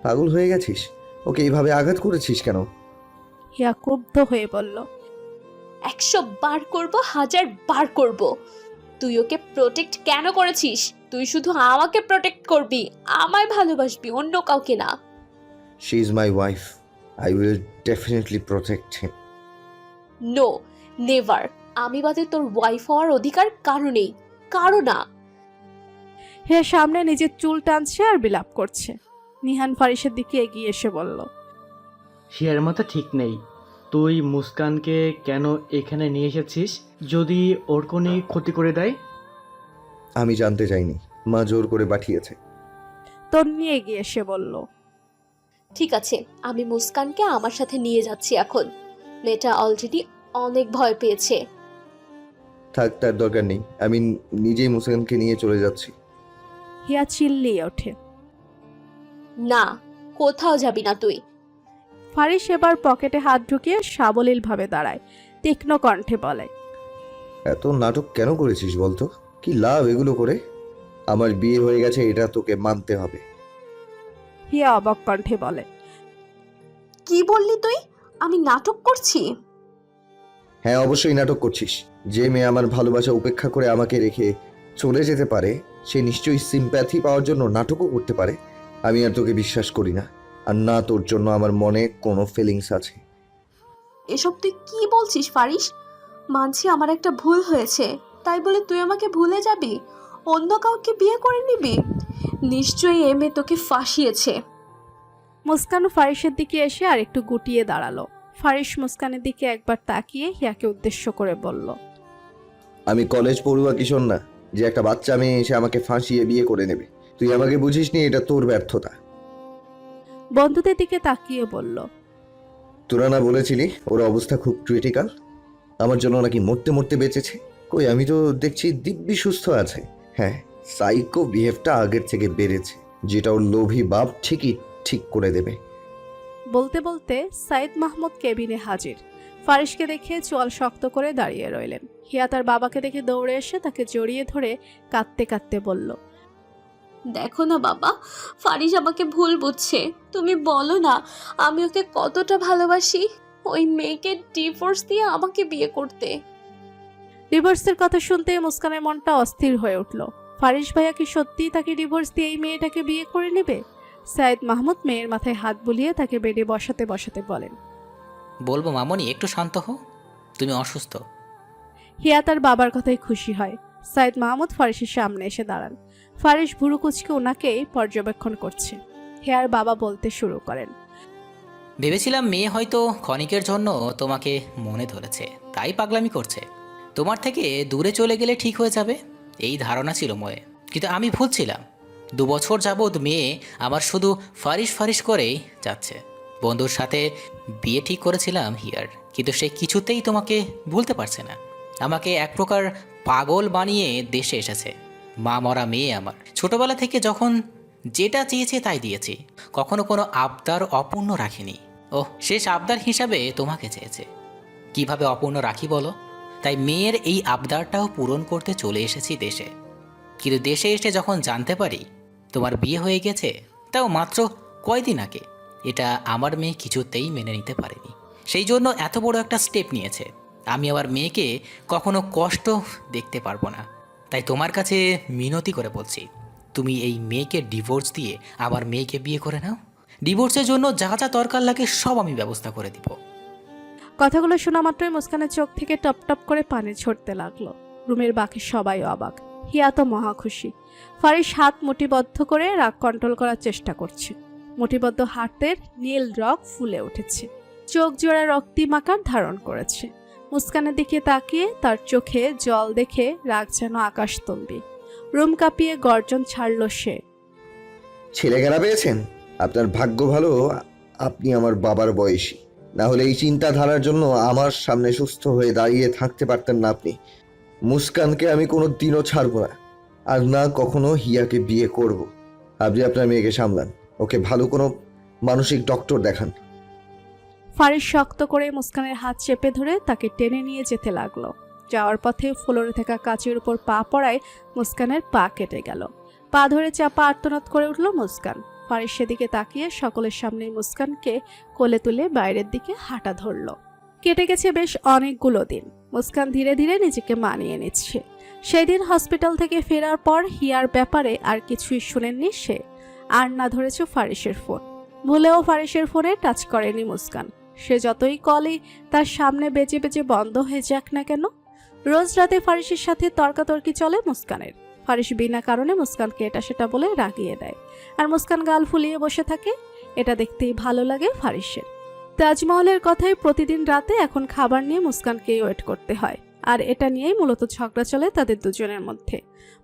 পাগল হয়ে গেছিস? ওকে এইভাবে আঘাত করেছিস কেন? হিয়া ক্রুদ্ধ হয়ে বলল, 100 বার করব, 1000 বার করব। তুই ওকে প্রোটেক্ট কেন করেছিস? তুই শুধু আমাকে প্রোটেক্ট করবি, আমায় ভালোবাসবি, অন্য কাউকে না। She is my wife, I will definitely protect him. No, never. আমি বাদে তোর ওয়াইফ হওয়ার অধিকার কারো নেই, কারো না। হিয়া সামনে নিজের চুল টানছে আর বিলাপ করছে। নিহান ফারিসের দিকে এগিয়ে এসে বলল, হিয়ার মাথা ঠিক নেই। তুই মুস্কানকে কেন এখানে নিয়ে এসেছিস? যদি ওর কোনো ক্ষতি করে দেয়? আমি জানতে চাইনি, মা জোর করে পাঠিয়েছে। তন্নি এগিয়ে এসে বলল, ঠিক আছে, আমি মুস্কানকে আমার সাথে নিয়ে যাচ্ছি এখন। মেয়েটা অলরেডি অনেক ভয় পেয়েছে। থাক, তার দরকার নেই। আমি নিজেই মুস্কানকে নিয়ে চলে যাচ্ছি। হিয়া চিল্লিয়ে ওঠে, না, কোথাও যাবি না তুই। ফারিস এবার পকেটে হাত ঢুকিয়ে সাবলীল ভাবে দাঁড়ায়। তীক্ষ্ণ কণ্ঠে বলে, এত নাটক কেন করেছিস বলতো? কি লাভ এগুলো করে? আমার বিয়ে হয়ে গেছে, এটা তোকে মানতে হবে। হিয়া অবাক কণ্ঠে বলে, কি বললি তুই? আমি নাটক করছি? হ্যাঁ, অবশ্যই নাটক করছিস। যে মেয়ে আমার ভালোবাসা উপেক্ষা করে আমাকে রেখে চলে যেতে পারে, সে নিশ্চয়ই সিম্প্যাথি পাওয়ার জন্য নাটকও করতে পারে। আমি আর তোকে বিশ্বাস করি না, আর না তোর জন্য আমার মনে কোনো ফিলিংস আছে। এসব তুই কি বলছিস ফারিস? মানছি আমার একটা ভুল হয়েছে, তাই বলে তুই আমাকে ভুলে যাবি? অন্য কাউকে বিয়ে করে নিবি? নিশ্চয়ই এ মেয়ে তোকে ফাঁসিয়েছে। মুস্কান ফারিসের দিকে এসে আর একটু গুটিয়ে দাঁড়ালো। ফারিস মুস্কানের দিকে একবার তাকিয়ে হিয়াকে উদ্দেশ্য করে বলল, আমি কলেজ পড়ুয়া কিশোর না যে একটা বাচ্চা মেয়ে এসে আমাকে ফাঁসিয়ে বিয়ে করে নেবে। তুই আমাকে বুঝিসনি, এটা তোর ব্যর্থতা। বন্ধুদের দিকে তাকিয়ে বলল, তোরা না বলেছিলি ওর অবস্থা খুব ক্রিটিক্যাল? আমার জন্য নাকি মরতে মরতে বেঁচেছে। কই, আমি তো দেখছি দিব্যি সুস্থ আছে। হ্যাঁ, সাইকো বিহেভটা আগের থেকে বেড়েছে, যেটা ওর লোভী বাপ ঠিকই ঠিক করে দেবে। বলতে বলতে সাইদ মাহমুদ কেবিনে হাজির। ফারিসকে দেখে চোয়াল শক্ত করে দাঁড়িয়ে রইলেন। হিয়া তার বাবাকে দেখে দৌড়ে এসে তাকে জড়িয়ে ধরে কাঁদতে কাঁদতে বলল, দেখো না বাবা, ফারিস আমাকে ভুল বুঝছে। তুমি বলো না আমি ওকে কতটা ভালোবাসি। ওই মেয়েকে ডিভোর্স দিয়ে আমাকে বিয়ে করতে। ডিভোর্সের কথা শুনতে মুস্কানের মনটা অস্থির হয়ে উঠল। ফারিস ভাইয়া কি সত্যিই তাকে ডিভোর্স দিয়ে এই মেয়েটাকে বিয়ে করে নেবে? সাইদ মাহমুদ মেয়ের মাথায় হাত বুলিয়ে তাকে বেডে বসাতে বসাতে বলেন, বলবো মামনি একটু শান্ত হও, তুমি অসুস্থ। হিয়া তার বাবার কথায় খুশি হয়। সাইদ মাহমুদ ফারিসের সামনে এসে দাঁড়ান। ফারিস ভুরু কুচকে ওনাকেই পর্যবেক্ষণ করছে। হিয়ার বাবা বলতে শুরু করেন, ভেবেছিলাম মেয়ে হয়তো ক্ষণিকের জন্য তোমাকে মনে ধরেছে, তাই পাগলামি করছে। তোমার থেকে দূরে চলে গেলে ঠিক হয়ে যাবে, এই ধারণা ছিল ময়ে। কিন্তু আমি ভুল ছিলাম। 2 বছর যাবৎ মেয়ে আমার শুধু ফারিস ফারিস করেই যাচ্ছে। বন্ধুর সাথে বিয়ে ঠিক করেছিলাম হিয়ার, কিন্তু সে কিছুতেই তোমাকে ভুলতে পারছে না। আমাকে এক প্রকার পাগল বানিয়ে দেশে এসেছে। মা মরা মেয়ে আমার। ছোটবেলা থেকে যখন যেটা চেয়েছে তাই দিয়েছি, কখনো কোনো আবদার অপূর্ণ রাখিনি। শেষ আবদার হিসাবে তোমাকে চেয়েছে। কিভাবে অপূর্ণ রাখি বলো? তাই মেয়ের এই আবদারটাও পূরণ করতে চলে এসেছি দেশে। কিন্তু দেশে এসে যখন জানতে পারি তোমার বিয়ে হয়ে গেছে, তাও মাত্র কয়দিন আগে, এটা আমার মেয়ে কিছুতেই মেনে নিতে পারেনি। সেই জন্য এত বড় একটা স্টেপ নিয়েছে। আমি আমার মেয়েকে কখনো কষ্ট দেখতে পারবো না। তাই তোমার কাছে মিনতি করে বলছি, তুমি এই মেয়েকে ডিভোর্স দিয়ে আমার মেয়েকে বিয়ে করে নাও। ডিভোর্সের জন্য যা যা দরকার লাগে সব আমি ব্যবস্থা করে দিব। কথাগুলো শোনা মাত্রই মুস্কানের চোখ থেকে টপ টপ করে পানি ঝরতে লাগলো। রুমের বাকি সবাই অবাক, হিয়া তো মহা খুশি। ফারিস হাত মুঠিবদ্ধ করে রাগ কন্ট্রোল করার চেষ্টা করছে। মুঠিবদ্ধ হাতের নীল রগ ফুলে উঠেছে, চোখ জোড়া রক্তিমাকার ধারণ করেছে। মুস্কানের দিকে তাকিয়ে তার চোখে জল দেখে রাগ যেন আকাশতম্বী। রুম কাঁপিয়ে গর্জন ছাড়ল সে, ছেলেখেলা পেয়েছেন? আপনার ভাগ্য ভালো আপনি আমার বাবার বয়সী, না হলে এই চিন্তাধারার জন্য আমার সামনে সুস্থ হয়ে দাঁড়িয়ে থাকতে পারতেন না আপনি। মুস্কানকে আমি কোনো দিনও ছাড়বো না, আর না কখনো হিয়াকে বিয়ে করব। আপনি আপনার মেয়েকে সামলান, ওকে ভালো কোনো মানসিক ডক্টর দেখান। ফারিস শক্ত করে মুস্কানের হাত চেপে ধরে তাকে টেনে নিয়ে যেতে লাগলো। যাওয়ার পথে ফ্লোরে থাকা কাচের উপর পা পড়ায় মুস্কানের পা কেটে গেল। পা ধরে চাপা আর্তনাদ করে উঠল মুস্কান। ফারিস সেদিকে তাকিয়ে সকলের সামনে মুস্কানকে কোলে তুলে বাইরের দিকে হাঁটা ধরল। কেটে গেছে বেশ অনেকগুলো দিন। মুস্কান ধীরে ধীরে নিজেকে মানিয়ে নিচ্ছে। সেদিন হসপিটাল থেকে ফেরার পর হিয়ার ব্যাপারে আর কিছুই শুনেননি সে। আর না ধরেছে ফারিসের ফোন। ভুলেও ফারিসের ফোনে টাচ করেনি মুস্কান। সে যতই কলই তার সামনে বেজে বেজে বন্ধ হয়ে যাক না কেন। রোজ রাতে ফারিসের সাথে তর্কাতর্কি চলে মুস্কানের। ফারিস বিনা কারণে মুস্কানকে এটা সেটা বলে রাগিয়ে দেয়, আর মুস্কান গাল ফুলিয়ে বসে থাকে। এটা দেখতেই ভালো লাগে ফারিসের। তাজমহলের কথাই প্রতিদিন রাতে এখন খাবার নিয়ে মুস্কানকেই ওয়েট করতে হয়, আর এটা নিয়েই মূলত ঝগড়া চলে তাদের দুজনের মধ্যে।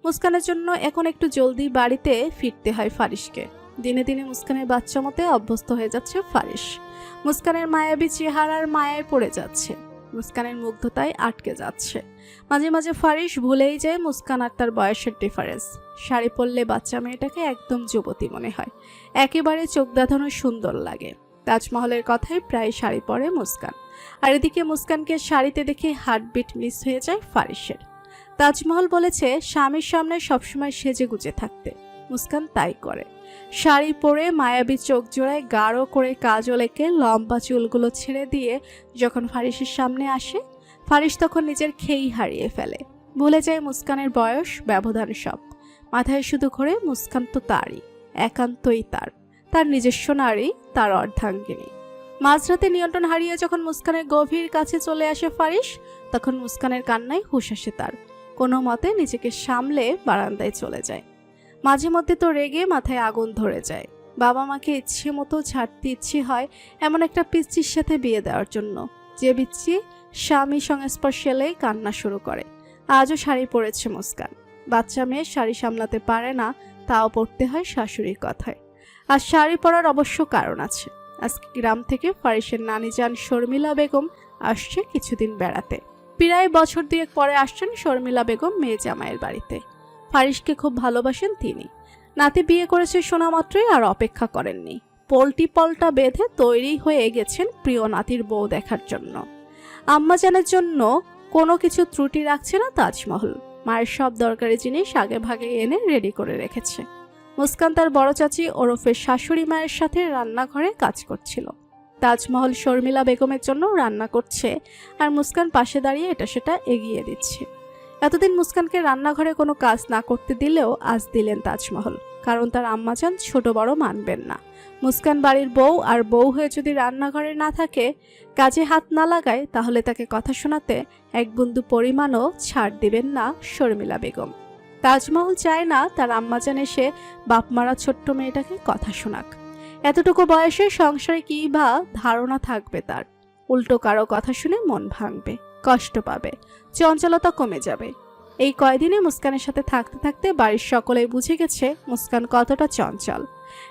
মুস্কানের জন্য এখন একটু জলদি বাড়িতে ফিরতে হয় ফারিসকে। দিনে দিনে মুস্কানের বাচ্চা মতে অভ্যস্ত হয়ে যাচ্ছে ফারিস। মুস্কানের মায়াবী চেহারার মায়ায় পড়ে যাচ্ছে, মুস্কানের মুগ্ধতায় আটকে যাচ্ছে। মাঝে মাঝে ফারিস ভুলেই যায় মুস্কান আর তার বয়সের ডিফারেন্স। শাড়ি পরলে বাচ্চা মেয়েটাকে একদম যুবতী মনে হয়, একেবারে চোখ দাঁধানো সুন্দর লাগে। তাজমহলের কথাই প্রায় শাড়ি পরে মুস্কান, আর এদিকে মুস্কানকে শাড়িতে দেখে হার্টবিট মিস হয়ে যায় ফারিসের। তাজমহল বলেছে স্বামীর সামনে সবসময় সেজে গুজে থাকতে, মুস্কান তাই করে। শাড়ি পরে মায়াবী চোখ জোড়ায় গাঢ় করে কাজল এঁকে লম্বা চুলগুলো ছেড়ে দিয়ে যখন ফারিসের সামনে আসে, ফারিস তখন নিজের খেই হারিয়ে ফেলে। ভুলে যায় মুস্কানের বয়স, ব্যবধান সব। মাথায় শুধু ঘোরে মুস্কান তো তারই, একান্তই তার নিজস্ব নারী, তার অর্ধাঙ্গিনী। মাঝরাতে নিয়ন্ত্রণ হারিয়ে যখন মুস্কানের গভীর কাছে চলে আসে ফারিস, তখন মুস্কানের কান্নায় হুঁশ আসে তার। কোনো মতে নিজেকে সামলে বারান্দায় চলে যায়। মাঝে মধ্যে তো রেগে মাথায় আগুন ধরে যায়। বাবা মাকে ইচ্ছে মতো ছাড়তে ইচ্ছে হয় এমন একটা পিচ্চির সাথে বিয়ে দেওয়ার জন্য, যে পিচ্চি স্বামী সংস্পর্শে এলেই কান্না শুরু করে। আজও শাড়ি পরেছে মুস্কান। বাচ্চা মেয়ে শাড়ি সামলাতে পারে না, তাও পড়তে হয় শাশুড়ির কথায়। আর শাড়ি পরার অবশ্য কারণ আছে। আজকে গ্রাম থেকে ফারিসের নানি যান শর্মিলা বেগম আসছে কিছুদিন বেড়াতে। প্রায় বছর দুয়েক পরে আসছেন শর্মিলা বেগম মেয়ে জামাইয়ের বাড়িতে। ফারিসকে খুব ভালোবাসেন তিনি। নাতি বিয়ে করেছে শোনা মাত্রই আর অপেক্ষা করেননি। পোল্টি পলটা বেঁধে তৈরি হয়ে গেছেন প্রিয় নাতির বউ দেখার জন্য। আম্মাজানের জন্য কোনো কিছু ত্রুটি রাখছে না তাজমহল। মায়ের সব দরকারি জিনিস আগে ভাগে এনে রেডি করে রেখেছে। মুস্কান তার বড় চাচি ওরফে শাশুড়ি মায়ের সাথে রান্নাঘরে কাজ করছিল। তাজমহল শর্মিলা বেগমের জন্য রান্না করছে, আর মুস্কান পাশে দাঁড়িয়ে এটা সেটা এগিয়ে দিচ্ছে। এতদিন মুস্কানকে রান্নাঘরে কোনো কাজ না করতে দিলেও আজ দিলেন তাজমহল, কারণ তার আম্মাজান ছোট বড় মানবেন না। মুস্কান বাড়ির বউ, আর বউ হয়ে যদি রান্নাঘরে না থাকে, কাজে হাত না লাগায়, তাহলে তাকে কথা শোনাতে এক বিন্দু পরিমাণও ছাড় দিবেন না শর্মিলা বেগম। তাজমহল চায় না তার আম্মাজান এসে বাপ মারা ছোট্ট মেয়েটাকে কথা শোনাক। এতটুকু বয়সে সংসারে কি বা ধারণা থাকবে তার? উল্টো কারো কথা শুনে মন ভাঙবে, কষ্ট পাবে, চঞ্চলতা কমে যাবে। এই কয়দিনে মুস্কানের সাথে থাকতে থাকতে বাড়ির সকলেই বুঝে গেছে মুস্কান কতটা চঞ্চল।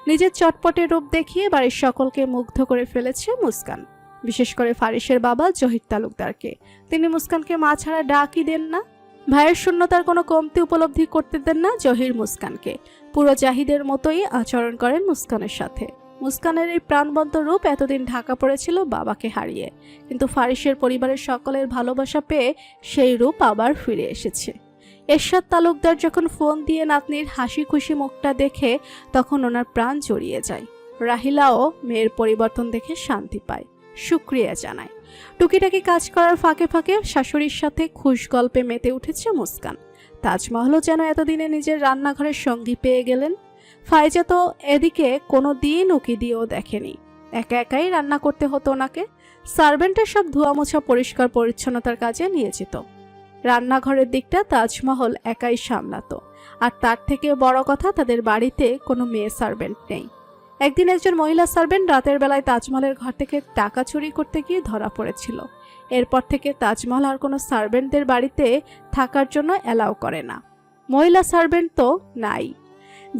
নিজের চটপটে রূপ দেখিয়ে বাড়ির সকলকে মুগ্ধ করে ফেলেছে মুস্কান, বিশেষ করে ফারিসের বাবা জহির তালুকদারকে। তিনি মুস্কানকে মা ছাড়া ডাকই দেন না। ভাইয়ের শূন্যতার কোনো কমতি উপলব্ধি করতে দেন না জহির মুস্কানকে। পুরো জাহিদের মতোই আচরণ করেন মুস্কানের সাথে। মুস্কানের এই প্রাণবন্ত রূপ এতদিন ঢাকা পড়েছিল বাবাকে হারিয়ে, কিন্তু ফারিসের পরিবারের সকলের ভালোবাসা পেয়ে সেই রূপ আবার ফিরে এসেছে। এরশাদ তালুকদার যখন ফোন দিয়ে নাতনির হাসি খুশি মুখটা দেখে, তখন ওনার প্রাণ জড়িয়ে যায়। রাহিলাও মেয়ের পরিবর্তন দেখে শান্তি পায়, শুক্রিয়া জানায়। টুকিটাকি কাজ করার ফাঁকে ফাঁকে শাশুড়ির সাথে খুশ গল্পে মেতে উঠেছে মুস্কান। তাজমহলও যেন এতদিনে নিজের রান্নাঘরের সঙ্গী পেয়ে গেলেন। ফাইজা তো এদিকে কোনো দিন উকি দিয়েও দেখেনি। একা একাই রান্না করতে হতো ওনাকে। সার্ভেন্টের সব ধোয়া মোছা পরিষ্কার পরিচ্ছন্নতার কাজে নিয়ে যেত। রান্নাঘরের দিকটা তাজমহল একাই সামলাতো। আর তার থেকে বড় কথা, তাদের বাড়িতে কোনো মেয়ে সার্ভেন্ট নেই। একদিন একজন মহিলা সার্ভেন্ট রাতের বেলায় তাজমহলের ঘর থেকে টাকা চুরি করতে গিয়ে ধরা পড়েছিল। এরপর থেকে তাজমহল আর কোনো সার্ভেন্টদের বাড়িতে থাকার জন্য অ্যালাউ করে না। মহিলা সার্ভেন্ট তো নাই,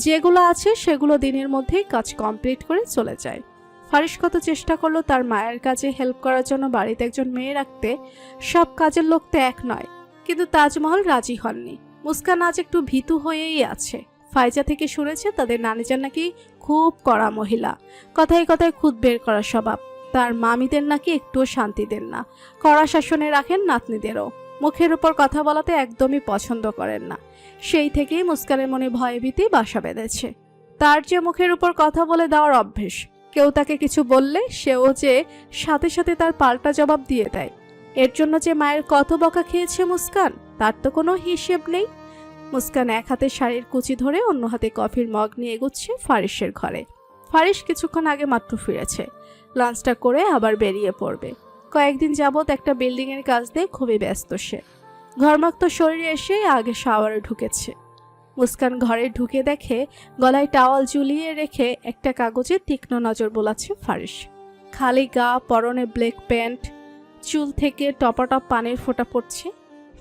যেগুলো আছে সেগুলো দিনের মধ্যেই কাজ কমপ্লিট করে চলে যায়। ফারিস কত চেষ্টা করলো তার মায়ের কাজে হেল্প করার জন্য বাড়িতে একজন মেয়ে রাখতে। সব কাজের লোক তো এক নয়, কিন্তু তাজমহল রাজি হননি। মুস্কান আজ একটু ভীতু হয়েই আছে। ফাইজা থেকে শুনেছে তাদের নানিজান নাকি খুব কড়া মহিলা, কথায় কথায় খুদ বের করা স্বভাব। তার মামিদের নাকি একটুও শান্তি দেন না, কড়া শাসনে রাখেন নাতনিদেরও। মুখের উপর কথা বলাতে একদমই পছন্দ করেন না। সেই থেকেই মুস্কানের মনে ভয়ভীতি বাসা বেঁধেছে। তার যে মুখের উপর কথা বলে দেওয়ার অভ্যেস, কেউ তাকে কিছু বললে সেও যে সাথে সাথে তার পাল্টা জবাব দিয়ে দেয়। এর জন্য যে মায়ের কত বকা খেয়েছে মুস্কান, তার তো কোনো হিসেব নেই। মুস্কান এক হাতে শাড়ির কুচি ধরে অন্য হাতে কফির মগ নিয়ে এগোচ্ছে ফারিসের ঘরে। ফারিস কিছুক্ষণ আগে মাত্র ফিরেছে, লাঞ্চটা করে আবার বেরিয়ে পড়বে। কয়েকদিন যাবৎ একটা বিল্ডিংয়ের কাজ দিয়ে খুবই ব্যস্ত সে। ঘরমাক্ত শরীরে এসে আগে শাওয়ারে ঢুকেছে। মুস্কান ঘরে ঢুকে দেখে গলায় টাওয়াল ঝুলিয়ে রেখে একটা কাগজে তীক্ষ্ণ নজর বোলাচ্ছে ফারিস। খালি গা, পরনে ব্ল্যাক প্যান্ট, চুল থেকে টপাটপ পানির ফোঁটা পড়ছে।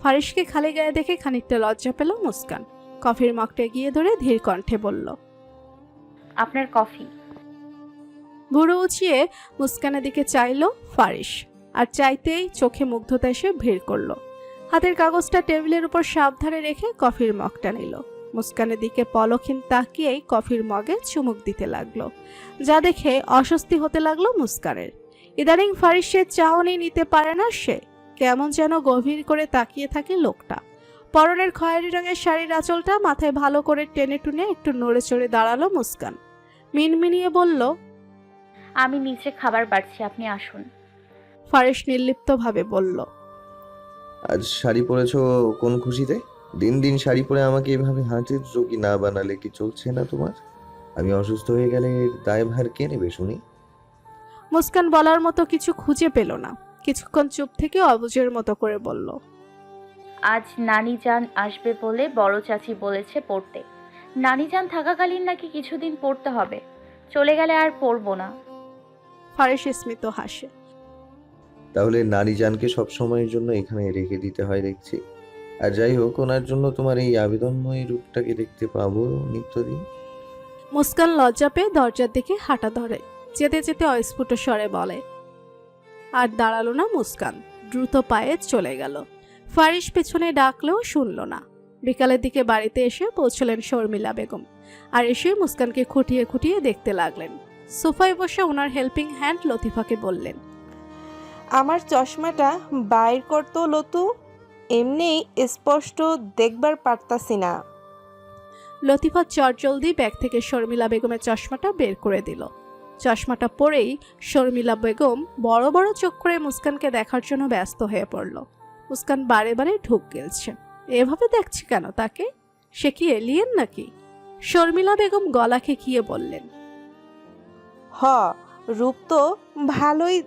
ফারিসকে খালি গায়ে দেখে খানিকটা লজ্জা পেল মুস্কান। কফির মগটা এগিয়ে ধরে ধীর কণ্ঠে বলল, আপনার কফি। বুড়ো উঁচিয়ে মুস্কানের দিকে চাইল ফারিস, আর চাইতেই চোখে মুগ্ধতা এসে ভিড় করলো। হাতের কাগজটা টেবিলের উপর সাবধানে রেখে কফির মগটা নিল। মুস্কানের দিকে পলকহীন তাকিয়েই কফির মগে চুমুক দিতে লাগলো, যা দেখে অস্বস্তি হতে লাগলো মুস্কানের। ইদানিং ফারিসের চাহনি নিতে পারে না সে। কেমন যেন গভীর করে তাকিয়ে থাকে লোকটা। পরনের খয়েরি রঙের শাড়ির আঁচলটা মাথায় ভালো করে টেনে টুনে একটু নড়ে চড়ে দাঁড়ালো মুস্কান। মিনমিনিয়ে বলল, আমি নিচে খাবার বাড়ছি, আপনি আসুন। ফারিস নির্লিপ্তভাবে বলল, আজ শাড়ি পরেছো কোন খুশিতে? দিন দিন শাড়ি পরে আমাকে এভাবে হাঁটের রোগী না বানালে কি চলছে না তোমার? আমি অসুস্থ হয়ে গেলে এর দায়ভার কে নেবে শুনি? মুস্কান বলার মতো কিছু খুঁজে পেল না। কিছুক্ষণ চুপ থেকে অবুঝের মতো করে বলল, আজ নানি জান আসবে বলে বড় চাচি বলেছে পড়তে। নানি জান থাকাকালীন নাকি কিছুদিন পড়তে হবে, চলে গেলে আর পড়বো না। ফারিস স্মিত হাসে। তাহলে নারী জানকে সবসময়ের জন্য এখানে রেখে দিতে হয় দেখছি। আর যাই হোক, ওনার জন্য তোমার এই আবেদনময়ী রূপটাকে দেখতে পাবো নিত্যদিন। মুস্কান লজ্জা পেয়ে দরজার দিকে হাঁটা ধরে। যেতে যেতে অস্ফুট স্বরে বলে। আর দাঁড়ালো না মুস্কান, দ্রুত পায়ে চলে গেল। ফারিস পেছনে ডাকলেও শুনল না। বিকালের দিকে বাড়িতে এসে পৌঁছলেন শর্মিলা বেগম। আর এসে মুস্কানকে খুঁটিয়ে খুঁটিয়ে দেখতে লাগলেন। সোফায় বসে ওনার হেল্পিং হ্যান্ড লতিফাকে বললেন, আমার চশমাটা বাইর করতো লতু, এমনি স্পষ্ট দেখবার পারতাছি না। লতিফা চটজলদি ব্যাগ থেকে শর্মিলা বেগমের চশমাটা বের করে দিল। চশমাটা পরেই শর্মিলা বেগম বড় বড় চোখ করে মুস্কানকে দেখার জন্য ব্যস্ত হয়ে পড়ল। মুস্কান বারে বারে ঢুক গেলছে। এভাবে দেখছে কেন তাকে? সে কি এলিয়েন নাকি? শর্মিলা বেগম গলা খেকিয়ে বললেন, রূপ তো ভালোই